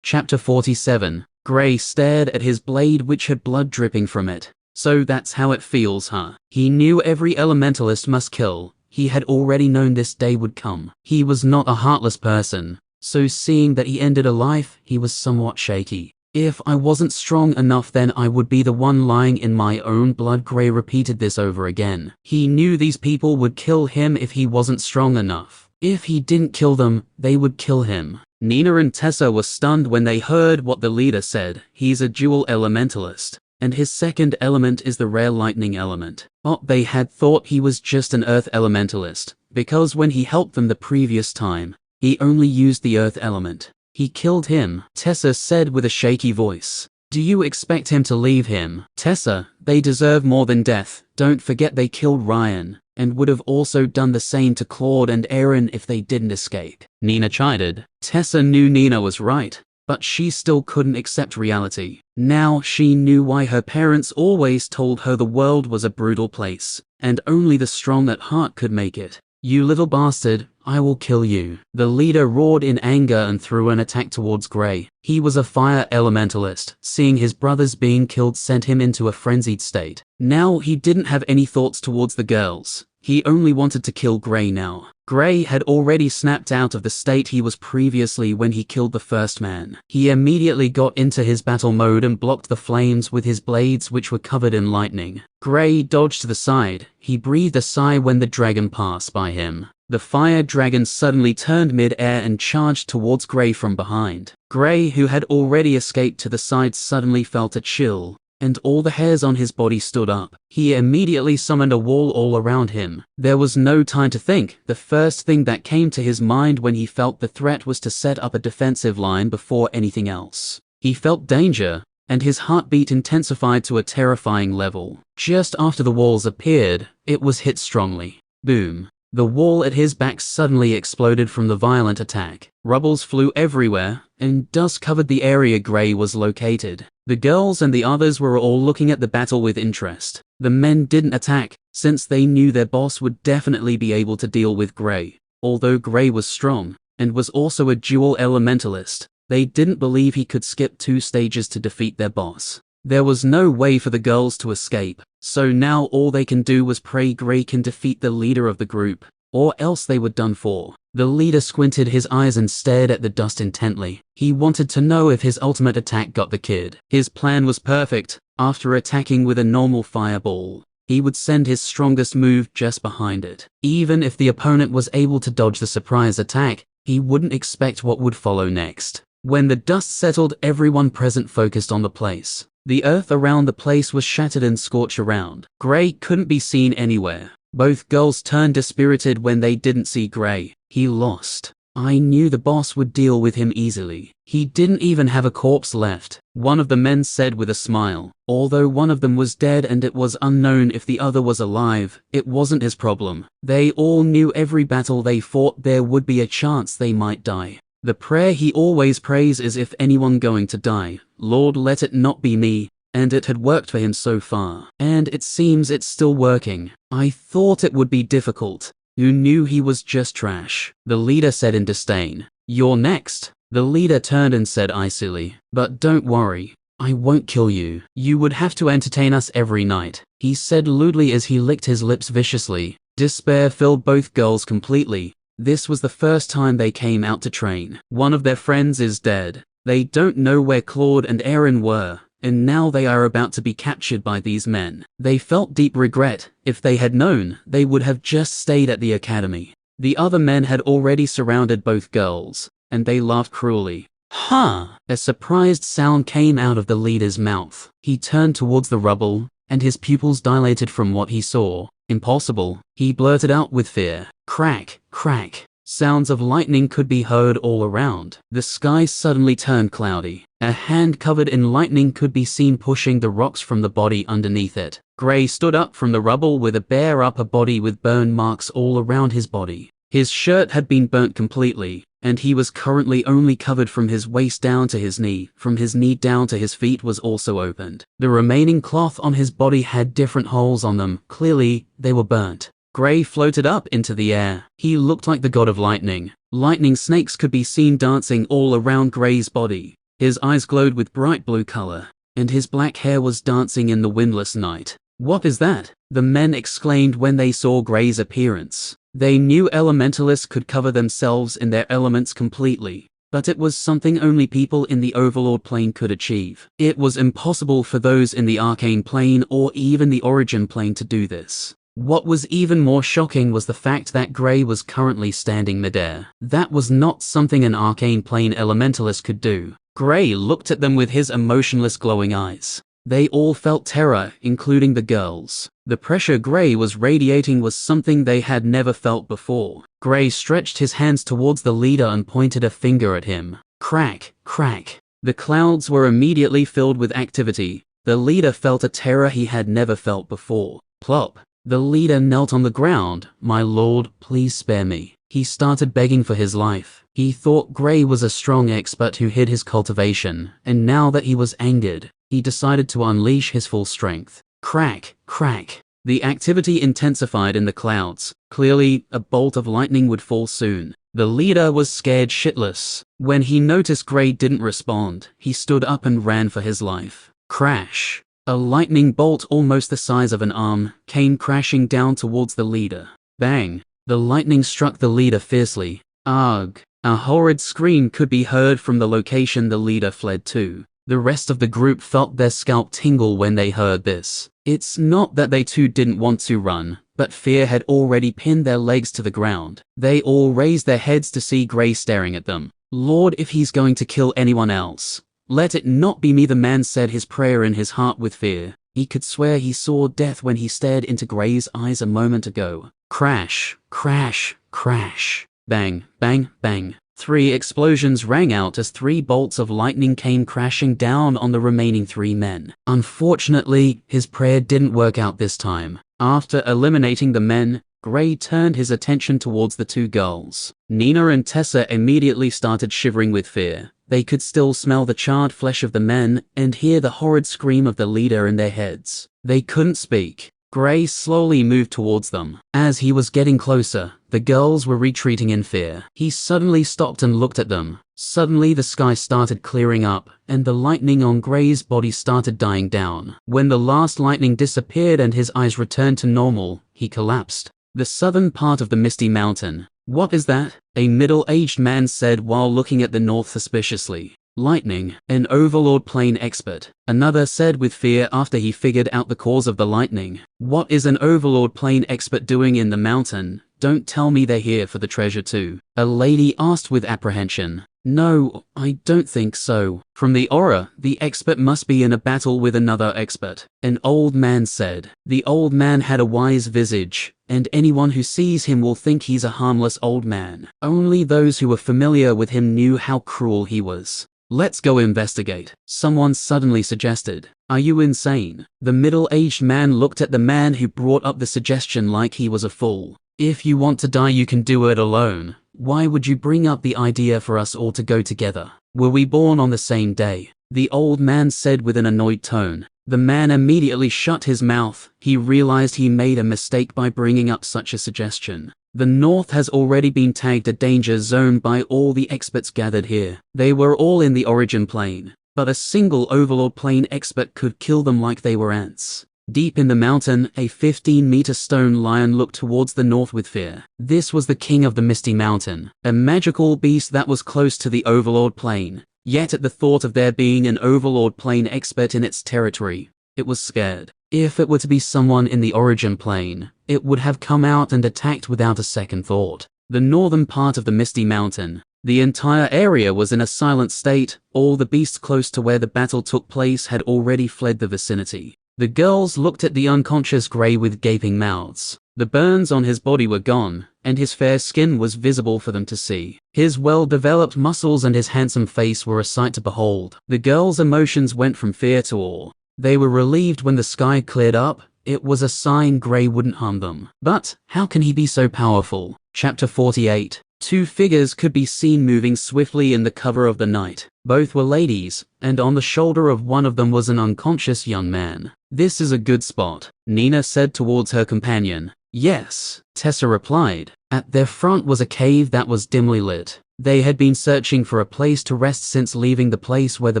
Chapter 47. Gray stared at his blade, which had blood dripping from it. So that's how it feels, huh? He knew every elementalist must kill. He had already known this day would come. He was not a heartless person, so seeing that he ended a life, he was somewhat shaky. If I wasn't strong enough, then I would be the one lying in my own blood. Gray repeated this over again. He knew these people would kill him if he wasn't strong enough. If he didn't kill them, they would kill him. Nina and Tessa were stunned when they heard what the leader said. He's a dual elementalist, and his second element is the rare lightning element. But they had thought he was just an earth elementalist, because when he helped them the previous time, he only used the earth element. He killed him, Tessa said with a shaky voice. Do you expect him to leave him? Tessa, they deserve more than death. Don't forget they killed Ryan, and would have also done the same to Claude and Aaron if they didn't escape. Nina chided. Tessa knew Nina was right, but she still couldn't accept reality. Now she knew why her parents always told her the world was a brutal place, and only the strong at heart could make it. You little bastard, I will kill you. The leader roared in anger and threw an attack towards Gray. He was a fire elementalist. Seeing his brothers being killed sent him into a frenzied state. Now he didn't have any thoughts towards the girls. He only wanted to kill Gray now. Gray had already snapped out of the state he was previously when he killed the first man. He immediately got into his battle mode and blocked the flames with his blades, which were covered in lightning. Gray dodged to the side. He breathed a sigh when the dragon passed by him. The fire dragon suddenly turned mid-air and charged towards Gray from behind. Gray, who had already escaped to the side, suddenly felt a chill, and all the hairs on his body stood up. He immediately summoned a wall all around him. There was no time to think. The first thing that came to his mind when he felt the threat was to set up a defensive line before anything else. He felt danger, and his heartbeat intensified to a terrifying level. Just after the walls appeared, it was hit strongly. Boom. The wall at his back suddenly exploded from the violent attack. Rubbles flew everywhere, and dust covered the area Gray was located. The girls and the others were all looking at the battle with interest. The men didn't attack, since they knew their boss would definitely be able to deal with Gray. Although Gray was strong, and was also a dual elementalist, they didn't believe he could skip 2 stages to defeat their boss. There was no way for the girls to escape, so now all they can do was pray Gray can defeat the leader of the group, or else they were done for. The leader squinted his eyes and stared at the dust intently. He wanted to know if his ultimate attack got the kid. His plan was perfect. After attacking with a normal fireball, he would send his strongest move just behind it. Even if the opponent was able to dodge the surprise attack, he wouldn't expect what would follow next. When the dust settled, everyone present focused on the place. The earth around the place was shattered and scorched around. Gray couldn't be seen anywhere. Both girls turned dispirited when they didn't see Gray. He lost. I knew the boss would deal with him easily. He didn't even have a corpse left, one of the men said with a smile. Although one of them was dead and it was unknown if the other was alive, it wasn't his problem. They all knew every battle they fought there would be a chance they might die. The prayer he always prays is, if anyone going to die, Lord, let it not be me. And it had worked for him so far. And it seems it's still working. I thought it would be difficult. You knew he was just trash, the leader said in disdain. You're next. The leader turned and said icily, but don't worry, I won't kill you. You would have to entertain us every night, he said lewdly as he licked his lips viciously. Despair filled both girls completely. This was the first time they came out to train. One of their friends is dead. They don't know where Claude and Aaron were, and now they are about to be captured by these men. They felt deep regret. If they had known, they would have just stayed at the academy. The other men had already surrounded both girls, and they laughed cruelly. Ha! A surprised sound came out of the leader's mouth. He turned towards the rubble, and his pupils dilated from what he saw. Impossible, he blurted out with fear. Crack, crack. Sounds of lightning could be heard all around. The sky suddenly turned cloudy. A hand covered in lightning could be seen pushing the rocks from the body underneath it. Gray stood up from the rubble with a bare upper body with burn marks all around his body. His shirt had been burnt completely, and he was currently only covered from his waist down to his knee. From his knee down to his feet was also opened. The remaining cloth on his body had different holes on them. Clearly, they were burnt. Gray floated up into the air. He looked like the god of lightning. Lightning snakes could be seen dancing all around Gray's body. His eyes glowed with bright blue color, and his black hair was dancing in the windless night. "What is that?" the men exclaimed when they saw Gray's appearance. They knew elementalists could cover themselves in their elements completely, but it was something only people in the Overlord plane could achieve. It was impossible for those in the Arcane plane or even the Origin plane to do this. What was even more shocking was the fact that Gray was currently standing midair. That was not something an Arcane plane elementalist could do. Gray looked at them with his emotionless glowing eyes. They all felt terror, including the girls. The pressure Gray was radiating was something they had never felt before. Gray stretched his hands towards the leader and pointed a finger at him. Crack, crack. The clouds were immediately filled with activity. The leader felt a terror he had never felt before. Plop. The leader knelt on the ground. "My lord, please spare me." He started begging for his life. He thought Gray was a strong expert who hid his cultivation, and now that he was angered, he decided to unleash his full strength. Crack, crack. The activity intensified in the clouds. Clearly, a bolt of lightning would fall soon. The leader was scared shitless. When he noticed Gray didn't respond, he stood up and ran for his life. Crash. A lightning bolt almost the size of an arm came crashing down towards the leader. Bang. The lightning struck the leader fiercely. Arg. A horrid scream could be heard from the location the leader fled to. The rest of the group felt their scalp tingle when they heard this. It's not that they too didn't want to run, but fear had already pinned their legs to the ground. They all raised their heads to see Gray staring at them. "Lord, if he's going to kill anyone else, let it not be me." The man said his prayer in his heart with fear. He could swear he saw death when he stared into Gray's eyes a moment ago. Crash, crash, crash. Bang, bang, bang. 3 explosions rang out as 3 bolts of lightning came crashing down on the remaining 3 men. Unfortunately, his prayer didn't work out this time. After eliminating the men, Gray turned his attention towards the 2 girls. Nina and Tessa immediately started shivering with fear. They could still smell the charred flesh of the men and hear the horrid scream of the leader in their heads. They couldn't speak. Gray slowly moved towards them. As he was getting closer, the girls were retreating in fear. He suddenly stopped and looked at them. Suddenly the sky started clearing up, and the lightning on Gray's body started dying down. When the last lightning disappeared and his eyes returned to normal, he collapsed. The southern part of the Misty Mountain. "What is that?" a middle-aged man said while looking at the north suspiciously. "Lightning, an Overlord plane expert," another said with fear after he figured out the cause of the lightning. "What is an Overlord plane expert doing in the mountain? Don't tell me they're here for the treasure too," a lady asked with apprehension. "No, I don't think so. From the aura, the expert must be in a battle with another expert," an old man said. The old man had a wise visage, and anyone who sees him will think he's a harmless old man. Only those who were familiar with him knew how cruel he was. "Let's go investigate," someone suddenly suggested. "Are you insane?" The middle-aged man looked at the man who brought up the suggestion like he was a fool. "If you want to die, you can do it alone. Why would you bring up the idea for us all to go together? Were we born on the same day?" the old man said with an annoyed tone. The man immediately shut his mouth. He realized he made a mistake by bringing up such a suggestion. The North has already been tagged a danger zone by all the experts gathered here. They were all in the Origin plane, but a single Overlord plane expert could kill them like they were ants. Deep in the mountain, a 15-meter stone lion looked towards the north with fear. This was the king of the Misty Mountain, a magical beast that was close to the Overlord plane. Yet at the thought of there being an Overlord plane expert in its territory, it was scared. If it were to be someone in the Origin plane, it would have come out and attacked without a second thought. The northern part of the Misty Mountain. The entire area was in a silent state. All the beasts close to where the battle took place had already fled the vicinity. The girls looked at the unconscious Gray with gaping mouths. The burns on his body were gone, and his fair skin was visible for them to see. His well-developed muscles and his handsome face were a sight to behold. The girls' emotions went from fear to awe. They were relieved when the sky cleared up. It was a sign Gray wouldn't harm them. But how can he be so powerful? Chapter 48. Two figures could be seen moving swiftly in the cover of the night. Both were ladies, and on the shoulder of one of them was an unconscious young man. "This is a good spot," Nina said towards her companion. "Yes," Tessa replied. At their front was a cave that was dimly lit. They had been searching for a place to rest since leaving the place where the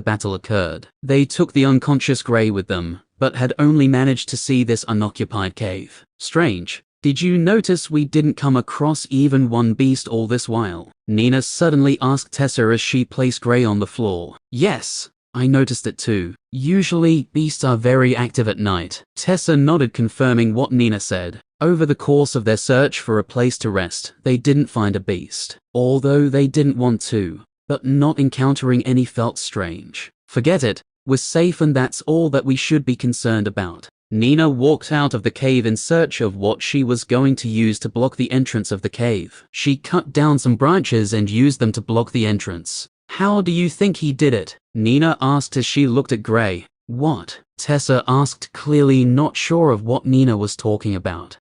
battle occurred. They took the unconscious Grey with them, but had only managed to see this unoccupied cave. "Strange. Did you notice we didn't come across even one beast all this while?" Nina suddenly asked Tessa as she placed Grey on the floor. "Yes, I noticed it too. Usually, beasts are very active at night." Tessa nodded, confirming what Nina said. Over the course of their search for a place to rest, they didn't find a beast. Although they didn't want to, but not encountering any felt strange. "Forget it. We're safe, and that's all that we should be concerned about." Nina walked out of the cave in search of what she was going to use to block the entrance of the cave. She cut down some branches and used them to block the entrance. "How do you think he did it?" Nina asked as she looked at Grey. "What?" Tessa asked, clearly not sure of what Nina was talking about.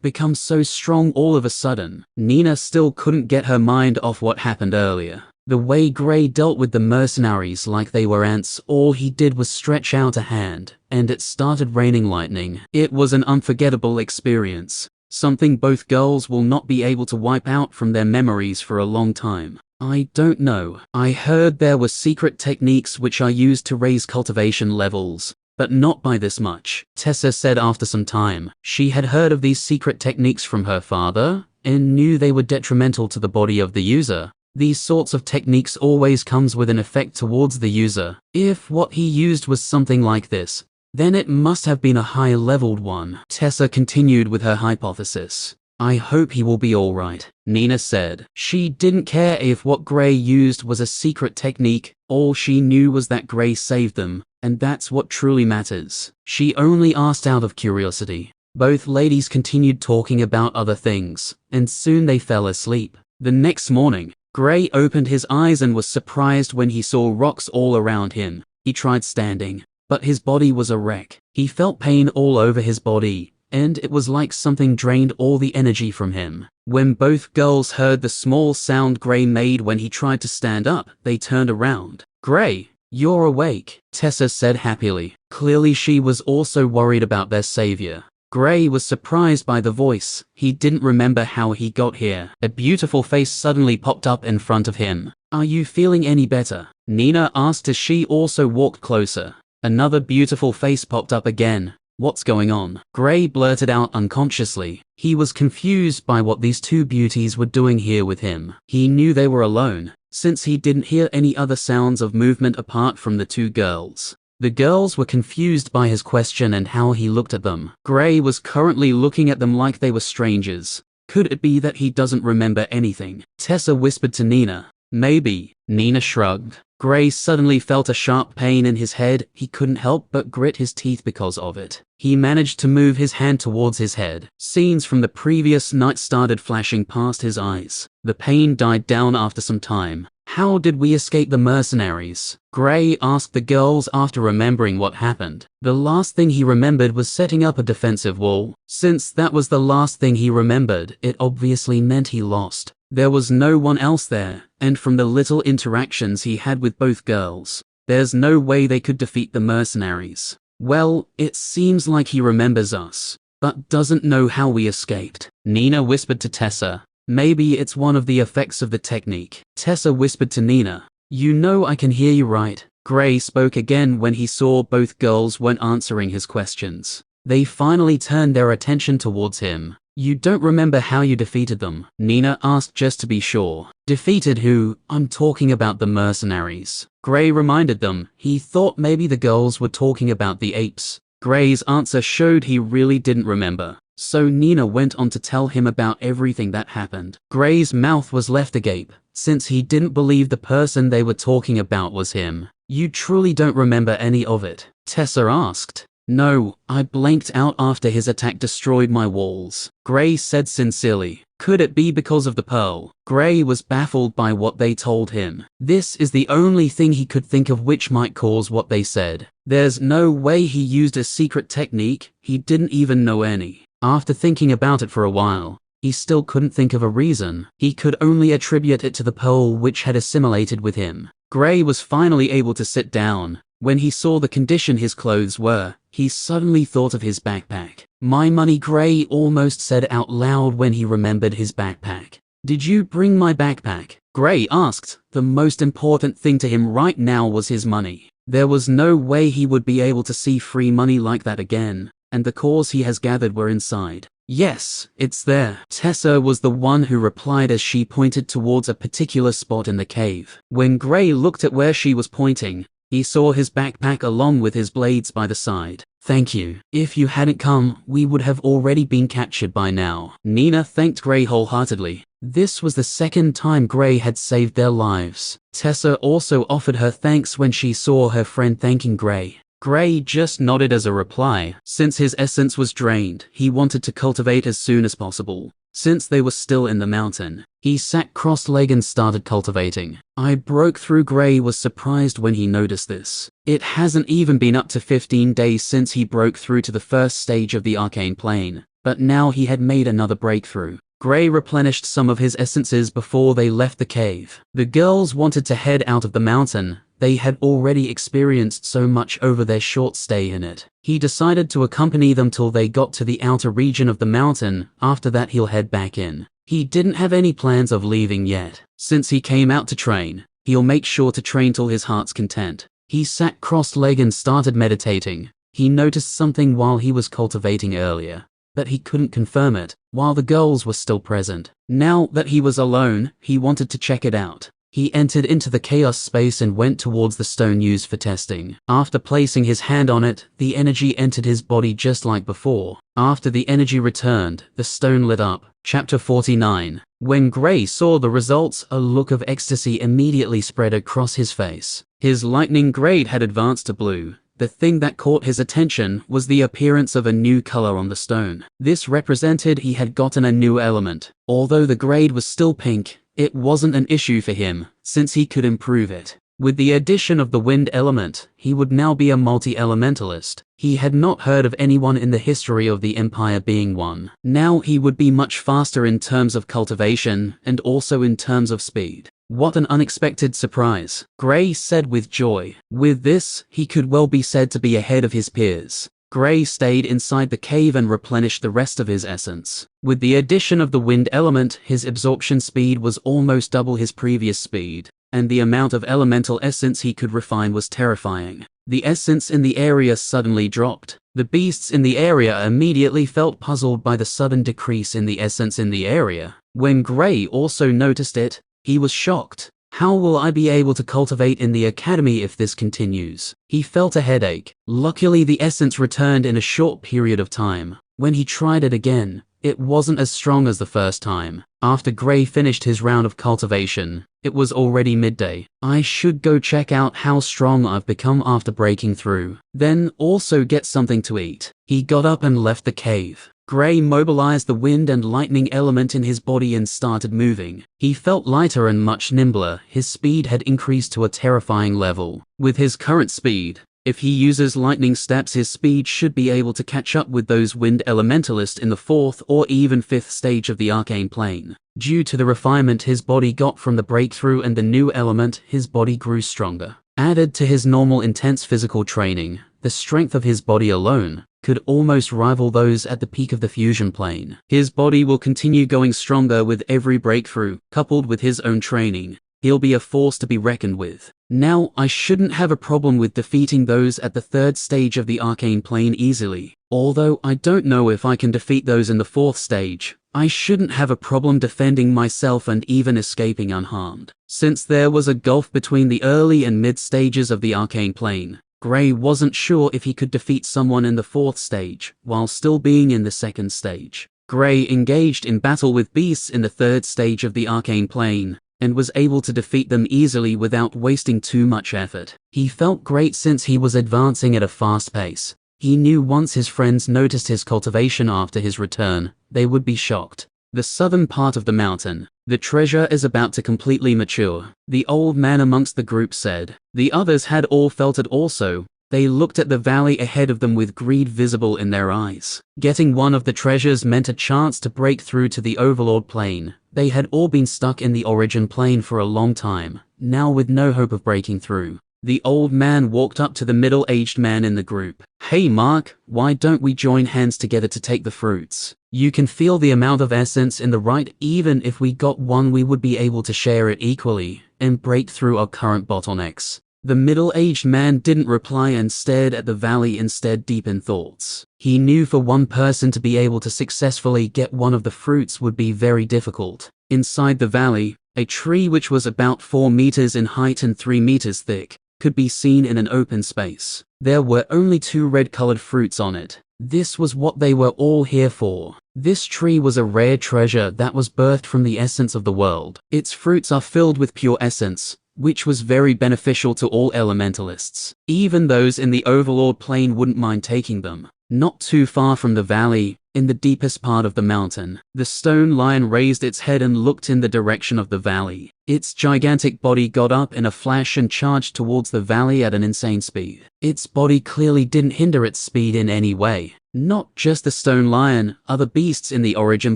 "Become so strong all of a sudden." Nina still couldn't get her mind off what happened earlier. The way Grey dealt with the mercenaries like they were ants. All he did was stretch out a hand, and it started raining lightning. It was an unforgettable experience. Something both girls will not be able to wipe out from their memories for a long time. "I don't know. I heard there were secret techniques which are used to raise cultivation levels, but not by this much," Tessa said after some time. She had heard of these secret techniques from her father, and knew they were detrimental to the body of the user. These sorts of techniques always comes with an effect towards the user. If what he used was something like this, then it must have been a high-leveled one. Tessa continued with her hypothesis. "I hope he will be alright," Nina said. She didn't care if what Grey used was a secret technique. All she knew was that Grey saved them, and that's what truly matters. She only asked out of curiosity. Both ladies continued talking about other things, and soon they fell asleep. The next morning, Grey opened his eyes and was surprised when he saw rocks all around him. He tried standing, but his body was a wreck. He felt pain all over his body, and it was like something drained all the energy from him. When both girls heard the small sound Grey made when he tried to stand up, they turned around. "Grey, you're awake," Tessa said happily. Clearly she was also worried about their savior. Grey was surprised by the voice. He didn't remember how he got here. A beautiful face suddenly popped up in front of him. "Are you feeling any better?" Nina asked as she also walked closer. Another beautiful face popped up again. "What's going on?" Grey blurted out unconsciously. He was confused by what these two beauties were doing here with him. He knew they were alone, since he didn't hear any other sounds of movement apart from the two girls. The girls were confused by his question and how he looked at them. Grey was currently looking at them like they were strangers. Could it be that he doesn't remember anything? Tessa whispered to Nina. "Maybe." Nina shrugged. Grey suddenly felt a sharp pain in his head. He couldn't help but grit his teeth because of it. He managed to move his hand towards his head. Scenes from the previous night started flashing past his eyes. The pain died down after some time. "How did we escape the mercenaries?" Grey asked the girls after remembering what happened. The last thing he remembered was setting up a defensive wall. Since that was the last thing he remembered, it obviously meant he lost. There was no one else there, and from the little interactions he had with both girls, there's no way they could defeat the mercenaries. "Well, it seems like he remembers us, but doesn't know how we escaped," Nina whispered to Tessa. "Maybe it's one of the effects of the technique." Tessa whispered to Nina. "You know I can hear you, right?" Grey spoke again when he saw both girls weren't answering his questions. They finally turned their attention towards him. "You don't remember how you defeated them?" Nina asked just to be sure. "Defeated who?" "I'm talking about the mercenaries." Grey reminded them. He thought maybe the girls were talking about the apes. Grey's answer showed he really didn't remember. So Nina went on to tell him about everything that happened. Grey's mouth was left agape, since he didn't believe the person they were talking about was him. "You truly don't remember any of it?" Tessa asked. "No, I blanked out after his attack destroyed my walls," Grey said sincerely. Could it be because of the pearl? Grey was baffled by what they told him. This is the only thing he could think of which might cause what they said. There's no way he used a secret technique. He didn't even know any. After thinking about it for a while, he still couldn't think of a reason. He could only attribute it to the pearl which had assimilated with him. Gray was finally able to sit down. When he saw the condition his clothes were, he suddenly thought of his backpack. "My money," Gray almost said out loud when he remembered his backpack. "Did you bring my backpack?" Gray asked. The most important thing to him right now was his money. There was no way he would be able to see free money like that again, and the cores he has gathered were inside. "Yes, it's there." Tessa was the one who replied as she pointed towards a particular spot in the cave. When Gray looked at where she was pointing, he saw his backpack along with his blades by the side. "Thank you. If you hadn't come, we would have already been captured by now." Nina thanked Gray wholeheartedly. This was the second time Gray had saved their lives. Tessa also offered her thanks when she saw her friend thanking Gray. Gray just nodded as a reply. Since his essence was drained, he wanted to cultivate as soon as possible. Since they were still in the mountain, he sat cross-legged and started cultivating. "I broke through." Gray was surprised when he noticed this. It hasn't even been up to 15 days since he broke through to the first stage of the arcane plane, but now he had made another breakthrough. Gray replenished some of his essences before they left the cave. The girls wanted to head out of the mountain. They had already experienced so much over their short stay in it. He decided to accompany them till they got to the outer region of the mountain. After that he'll head back in. He didn't have any plans of leaving yet. Since he came out to train, he'll make sure to train till his heart's content. He sat cross-legged and started meditating. He noticed something while he was cultivating earlier, but he couldn't confirm it while the girls were still present. Now that he was alone, he wanted to check it out. He entered into the chaos space and went towards the stone used for testing. After placing his hand on it, the energy entered his body just like before. After the energy returned, the stone lit up. Chapter 49. When Gray saw the results, a look of ecstasy immediately spread across his face. His lightning grade had advanced to blue. The thing that caught his attention was the appearance of a new color on the stone. This represented he had gotten a new element. Although the grade was still pink, it wasn't an issue for him, since he could improve it. With the addition of the wind element, he would now be a multi-elementalist. He had not heard of anyone in the history of the Empire being one. Now he would be much faster in terms of cultivation, and also in terms of speed. "What an unexpected surprise," Gray said with joy. With this, he could well be said to be ahead of his peers. Gray stayed inside the cave and replenished the rest of his essence. With the addition of the wind element, his absorption speed was almost double his previous speed, and the amount of elemental essence he could refine was terrifying. The essence in the area suddenly dropped. The beasts in the area immediately felt puzzled by the sudden decrease in the essence in the area. When Gray also noticed it, he was shocked. "How will I be able to cultivate in the academy if this continues?" He felt a headache. Luckily, the essence returned in a short period of time. When he tried it again, it wasn't as strong as the first time. After Gray finished his round of cultivation, it was already midday. "I should go check out how strong I've become after breaking through. Then also get something to eat." He got up and left the cave. Gray mobilized the wind and lightning element in his body and started moving. He felt lighter and much nimbler. His speed had increased to a terrifying level. With his current speed, if he uses lightning steps, his speed should be able to catch up with those wind elementalists in the 4th or even 5th stage of the arcane plane. Due to the refinement his body got from the breakthrough and the new element, his body grew stronger. Added to his normal intense physical training, the strength of his body alone could almost rival those at the peak of the fusion plane. His body will continue going stronger with every breakthrough. Coupled with his own training, he'll be a force to be reckoned with. Now, I shouldn't have a problem with defeating those at the 3rd stage of the arcane plane easily. Although I don't know if I can defeat those in the 4th stage, I shouldn't have a problem defending myself and even escaping unharmed. Since there was a gulf between the early and mid stages of the arcane plane, Gray wasn't sure if he could defeat someone in the 4th stage, while still being in the 2nd stage. Gray engaged in battle with beasts in the 3rd stage of the arcane plane, and was able to defeat them easily without wasting too much effort. He felt great since he was advancing at a fast pace. He knew once his friends noticed his cultivation after his return, they would be shocked. The southern part of the mountain. "The treasure is about to completely mature," the old man amongst the group said. The others had all felt it also. They looked at the valley ahead of them with greed visible in their eyes. Getting one of the treasures meant a chance to break through to the Overlord plane. They had all been stuck in the Origin plane for a long time, now with no hope of breaking through. The old man walked up to the middle-aged man in the group. "Hey Mark, why don't we join hands together to take the fruits? You can feel the amount of essence in the right. Even if we got one, we would be able to share it equally and break through our current bottlenecks." The middle-aged man didn't reply and stared at the valley, instead deep in thoughts. He knew for one person to be able to successfully get one of the fruits would be very difficult. Inside the valley, a tree which was about 4 meters in height and 3 meters thick could be seen in an open space. There were only 2 red-colored fruits on it. This was what they were all here for. This tree was a rare treasure that was birthed from the essence of the world. Its fruits are filled with pure essence, which was very beneficial to all elementalists. Even those in the Overlord plane wouldn't mind taking them. Not too far from the valley, in the deepest part of the mountain, the stone lion raised its head and looked in the direction of the valley. Its gigantic body got up in a flash and charged towards the valley at an insane speed. Its body clearly didn't hinder its speed in any way. Not just the stone lion, other beasts in the Origin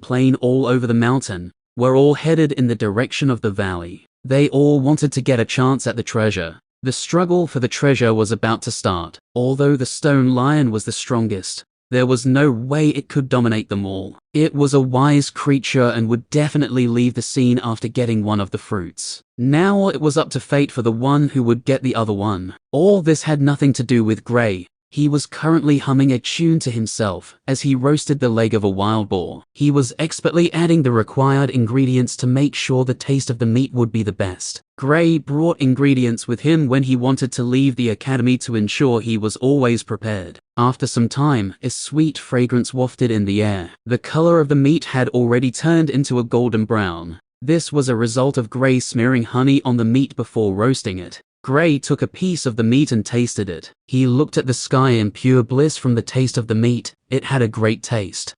plane all over the mountain were all headed in the direction of the valley. They all wanted to get a chance at the treasure. The struggle for the treasure was about to start. Although the stone lion was the strongest, there was no way it could dominate them all. It was a wise creature and would definitely leave the scene after getting one of the fruits. Now it was up to fate for the one who would get the other one. All this had nothing to do with Gray. He was currently humming a tune to himself as he roasted the leg of a wild boar. He was expertly adding the required ingredients to make sure the taste of the meat would be the best. Gray brought ingredients with him when he wanted to leave the academy to ensure he was always prepared. After some time, a sweet fragrance wafted in the air. The color of the meat had already turned into a golden brown. This was a result of Gray smearing honey on the meat before roasting it. Gray took a piece of the meat and tasted it. He looked at the sky in pure bliss from the taste of the meat. It had a great taste.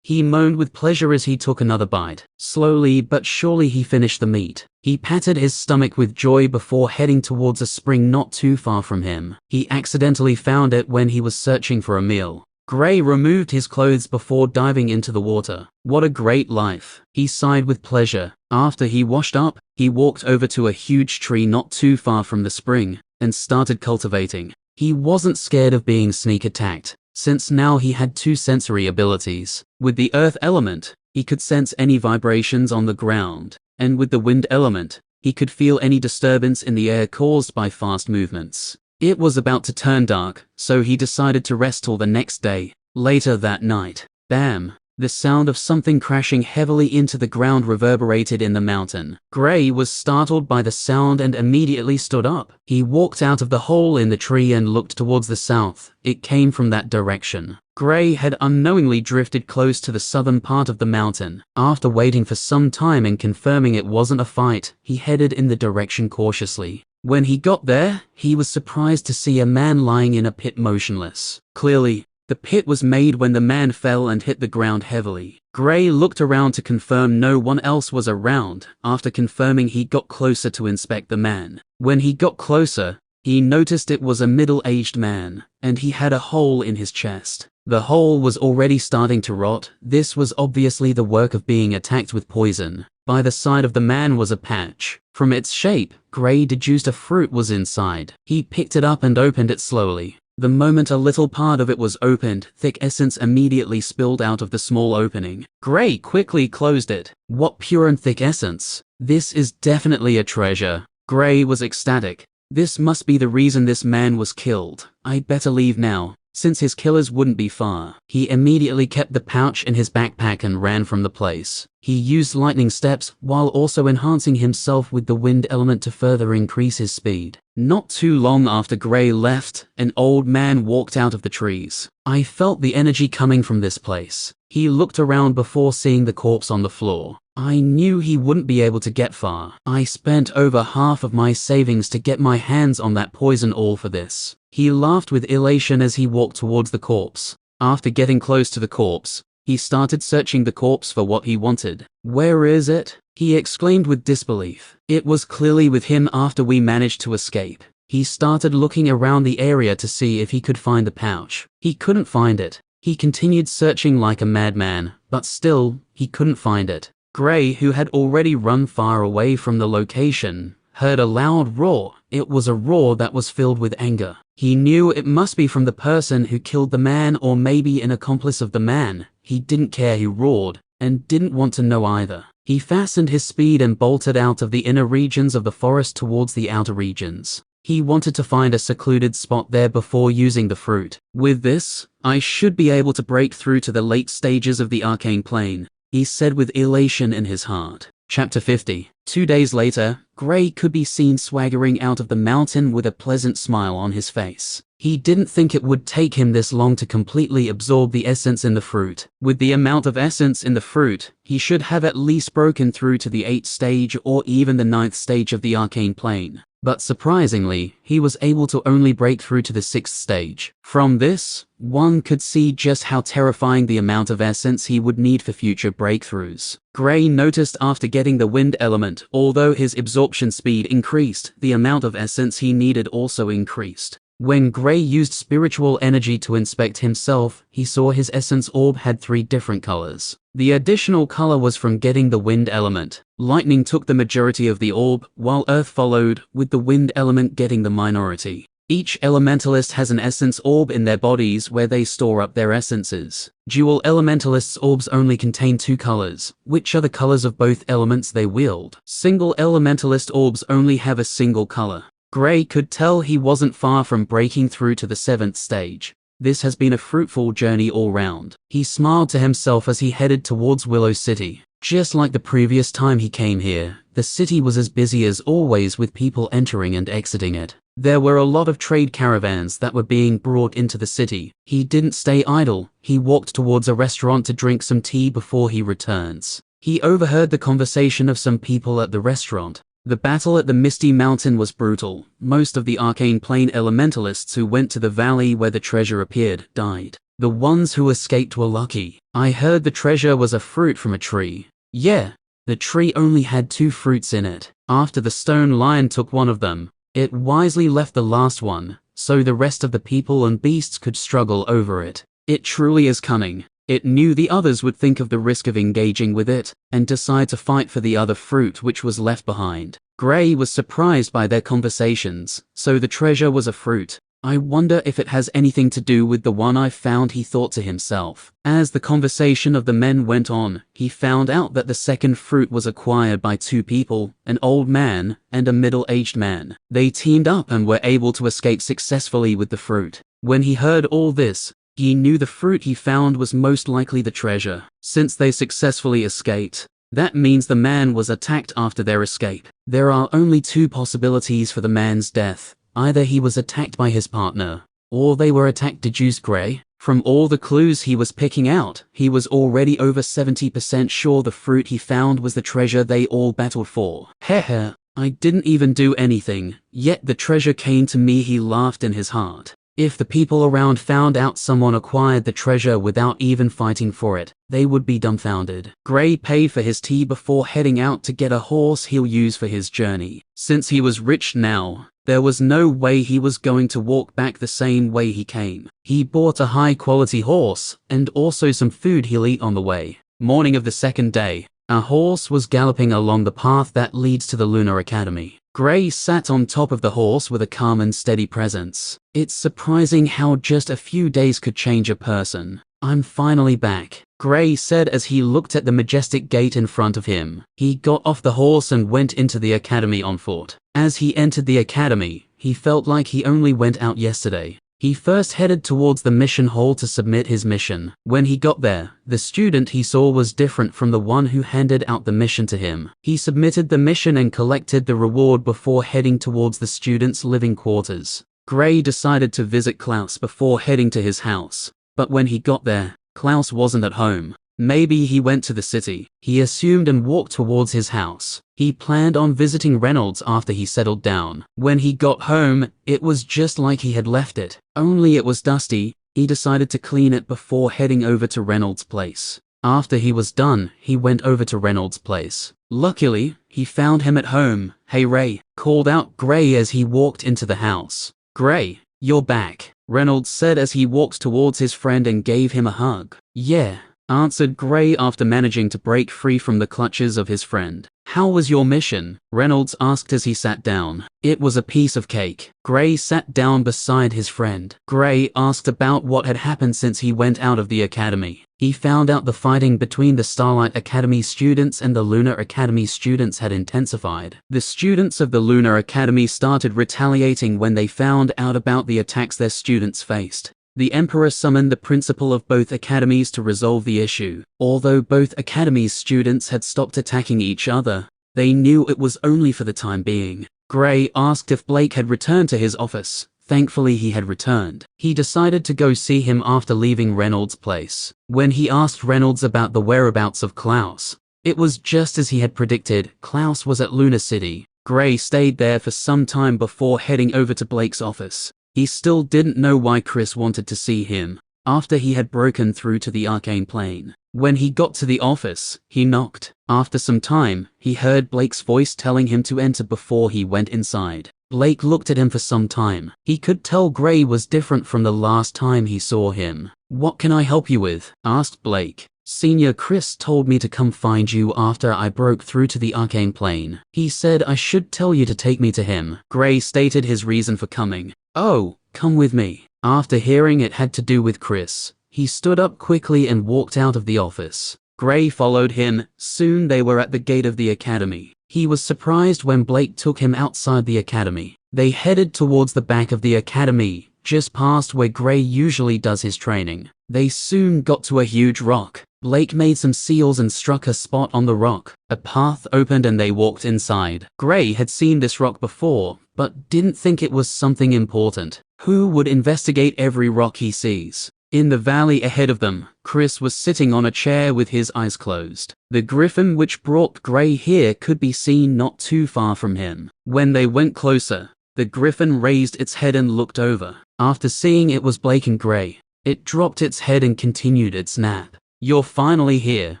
He moaned with pleasure as he took another bite. Slowly but surely he finished the meat. He patted his stomach with joy before heading towards a spring not too far from him. He accidentally found it when he was searching for a meal. Gray removed his clothes before diving into the water. What a great life. He sighed with pleasure. After he washed up, he walked over to a huge tree not too far from the spring and started cultivating. He wasn't scared of being sneak attacked, since now he had 2 sensory abilities. With the earth element, he could sense any vibrations on the ground, and with the wind element, he could feel any disturbance in the air caused by fast movements. It was about to turn dark, so he decided to rest till the next day. Later that night, bam! The sound of something crashing heavily into the ground reverberated in the mountain. Gray was startled by the sound and immediately stood up. He walked out of the hole in the tree and looked towards the south. It came from that direction. Gray had unknowingly drifted close to the southern part of the mountain. After waiting for some time and confirming it wasn't a fight, he headed in the direction cautiously. When he got there, he was surprised to see a man lying in a pit motionless. Clearly, the pit was made when the man fell and hit the ground heavily. Gray looked around to confirm no one else was around. After confirming, he got closer to inspect the man. When he got closer, he noticed it was a middle-aged man, and he had a hole in his chest. The hole was already starting to rot. This was obviously the work of being attacked with poison. By the side of the man was a patch. From its shape, Gray deduced a fruit was inside. He picked it up and opened it slowly. The moment a little part of it was opened, thick essence immediately spilled out of the small opening. Gray quickly closed it. What pure and thick essence! This is definitely a treasure. Gray was ecstatic. This must be the reason this man was killed. I'd better leave now, since his killers wouldn't be far. He immediately kept the pouch in his backpack and ran from the place. He used lightning steps while also enhancing himself with the wind element to further increase his speed. Not too long after Gray left, an old man walked out of the trees. I felt the energy coming from this place. He looked around before seeing the corpse on the floor. I knew he wouldn't be able to get far. I spent over half of my savings to get my hands on that poison, all for this. He laughed with elation as he walked towards the corpse. After getting close to the corpse, he started searching the corpse for what he wanted. "Where is it?" he exclaimed with disbelief. It was clearly with him after we managed to escape. He started looking around the area to see if he could find the pouch. He couldn't find it. He continued searching like a madman, but still, he couldn't find it. Gray, who had already run far away from the location, heard a loud roar. It was a roar that was filled with anger. He knew it must be from the person who killed the man, or maybe an accomplice of the man. He didn't care who roared, and didn't want to know either. He fastened his speed and bolted out of the inner regions of the forest towards the outer regions. He wanted to find a secluded spot there before using the fruit. With this, I should be able to break through to the late stages of the arcane plane, he said with elation in his heart. Chapter 50. 2 days later, Gray could be seen swaggering out of the mountain with a pleasant smile on his face. He didn't think it would take him this long to completely absorb the essence in the fruit. With the amount of essence in the fruit, he should have at least broken through to the 8th stage or even the 9th stage of the arcane plane. But surprisingly, he was able to only break through to the 6th stage. From this, one could see just how terrifying the amount of essence he would need for future breakthroughs. Gray noticed after getting the wind element, although his absorption speed increased, the amount of essence he needed also increased. When Gray used spiritual energy to inspect himself, he saw his essence orb had 3 different colors. The additional color was from getting the wind element. Lightning took the majority of the orb, while earth followed, with the wind element getting the minority. Each elementalist has an essence orb in their bodies where they store up their essences. Dual elementalists' orbs only contain 2 colors, which are the colors of both elements they wield. Single elementalist orbs only have a single color. Gray could tell he wasn't far from breaking through to the 7th stage. This has been a fruitful journey all round. He smiled to himself as he headed towards Willow City. Just like the previous time he came here, the city was as busy as always with people entering and exiting it. There were a lot of trade caravans that were being brought into the city. He didn't stay idle. He walked towards a restaurant to drink some tea before he returns. He overheard the conversation of some people at the restaurant. The battle at the Misty Mountain was brutal. Most of the Arcane Plane elementalists who went to the valley where the treasure appeared died. The ones who escaped were lucky. I heard the treasure was a fruit from a tree. Yeah, the tree only had 2 fruits in it. After the stone lion took one of them, it wisely left the last one, so the rest of the people and beasts could struggle over it. It truly is cunning. It knew the others would think of the risk of engaging with it, and decide to fight for the other fruit which was left behind. Gray was surprised by their conversations. So the treasure was a fruit. I wonder if it has anything to do with the one I found, he thought to himself. As the conversation of the men went on, he found out that the second fruit was acquired by 2 people, an old man and a middle-aged man. They teamed up and were able to escape successfully with the fruit. When he heard all this, he knew the fruit he found was most likely the treasure. Since they successfully escaped, that means the man was attacked after their escape. There are only 2 possibilities for the man's death. Either he was attacked by his partner, or they were attacked, deduced Gray. From all the clues he was picking out, he was already over 70% sure the fruit he found was the treasure they all battled for. Heh, I didn't even do anything, yet the treasure came to me, he laughed in his heart. If the people around found out someone acquired the treasure without even fighting for it, they would be dumbfounded. Gray paid for his tea before heading out to get a horse he'll use for his journey. Since he was rich now, there was no way he was going to walk back the same way he came. He bought a high-quality horse, and also some food he'll eat on the way. Morning of the 2nd day, a horse was galloping along the path that leads to the Lunar Academy. Gray sat on top of the horse with a calm and steady presence. It's surprising how just a few days could change a person. I'm finally back, Gray said as he looked at the majestic gate in front of him. He got off the horse and went into the academy on foot. As he entered the academy, he felt like he only went out yesterday. He first headed towards the mission hall to submit his mission. When he got there, the student he saw was different from the one who handed out the mission to him. He submitted the mission and collected the reward before heading towards the student's living quarters. Gray decided to visit Klaus before heading to his house. But when he got there, Klaus wasn't at home. Maybe he went to the city, he assumed, and walked towards his house. He planned on visiting Reynolds after he settled down. When he got home, it was just like he had left it. Only it was dusty. He decided to clean it before heading over to Reynolds' place. After he was done, he went over to Reynolds' place. Luckily, he found him at home. "Hey Ray," called out Gray as he walked into the house. "Gray, you're back," Reynolds said as he walked towards his friend and gave him a hug. "Yeah," answered Gray after managing to break free from the clutches of his friend. "How was your mission?" Reynolds asked as he sat down. "It was a piece of cake." Gray sat down beside his friend. Gray asked about what had happened since he went out of the academy. He found out the fighting between the Starlight Academy students and the Lunar Academy students had intensified. The students of the Lunar Academy started retaliating when they found out about the attacks their students faced. The Emperor summoned the principal of both academies to resolve the issue. Although both academies' students had stopped attacking each other, they knew it was only for the time being. Gray asked if Blake had returned to his office. Thankfully he had returned. He decided to go see him after leaving Reynolds' place. When he asked Reynolds about the whereabouts of Klaus, it was just as he had predicted. Klaus was at Lunar City. Gray stayed there for some time before heading over to Blake's office. He still didn't know why Chris wanted to see him after he had broken through to the arcane plane. When he got to the office, he knocked. After some time, he heard Blake's voice telling him to enter before he went inside. Blake looked at him for some time. He could tell Gray was different from the last time he saw him. "What can I help you with?" asked Blake. "Senior Chris told me to come find you after I broke through to the arcane plane. He said I should tell you to take me to him." Gray stated his reason for coming. "Oh, come with me." After hearing it had to do with Chris, he stood up quickly and walked out of the office. Gray followed him. Soon they were at the gate of the academy. He was surprised when Blake took him outside the academy. They headed towards the back of the academy, just past where Gray usually does his training. They soon got to a huge rock. Blake made some seals and struck a spot on the rock. A path opened and they walked inside. Gray had seen this rock before, but didn't think it was something important. Who would investigate every rock he sees? In the valley ahead of them, Chris was sitting on a chair with his eyes closed. The griffin which brought Gray here could be seen not too far from him. When they went closer, the griffin raised its head and looked over. After seeing it was Blake and Gray, it dropped its head and continued its nap. "You're finally here."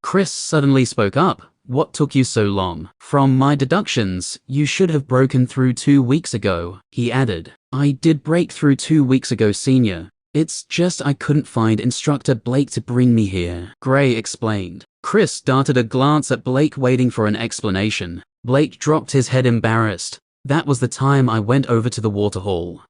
Chris suddenly spoke up. "What took you so long?" "From my deductions, you should have broken through 2 weeks ago," he added. "I did break through 2 weeks ago, Senior. It's just I couldn't find Instructor Blake to bring me here," Gray explained. Chris darted a glance at Blake waiting for an explanation. Blake dropped his head embarrassed. "That was the time I went over to the waterhole."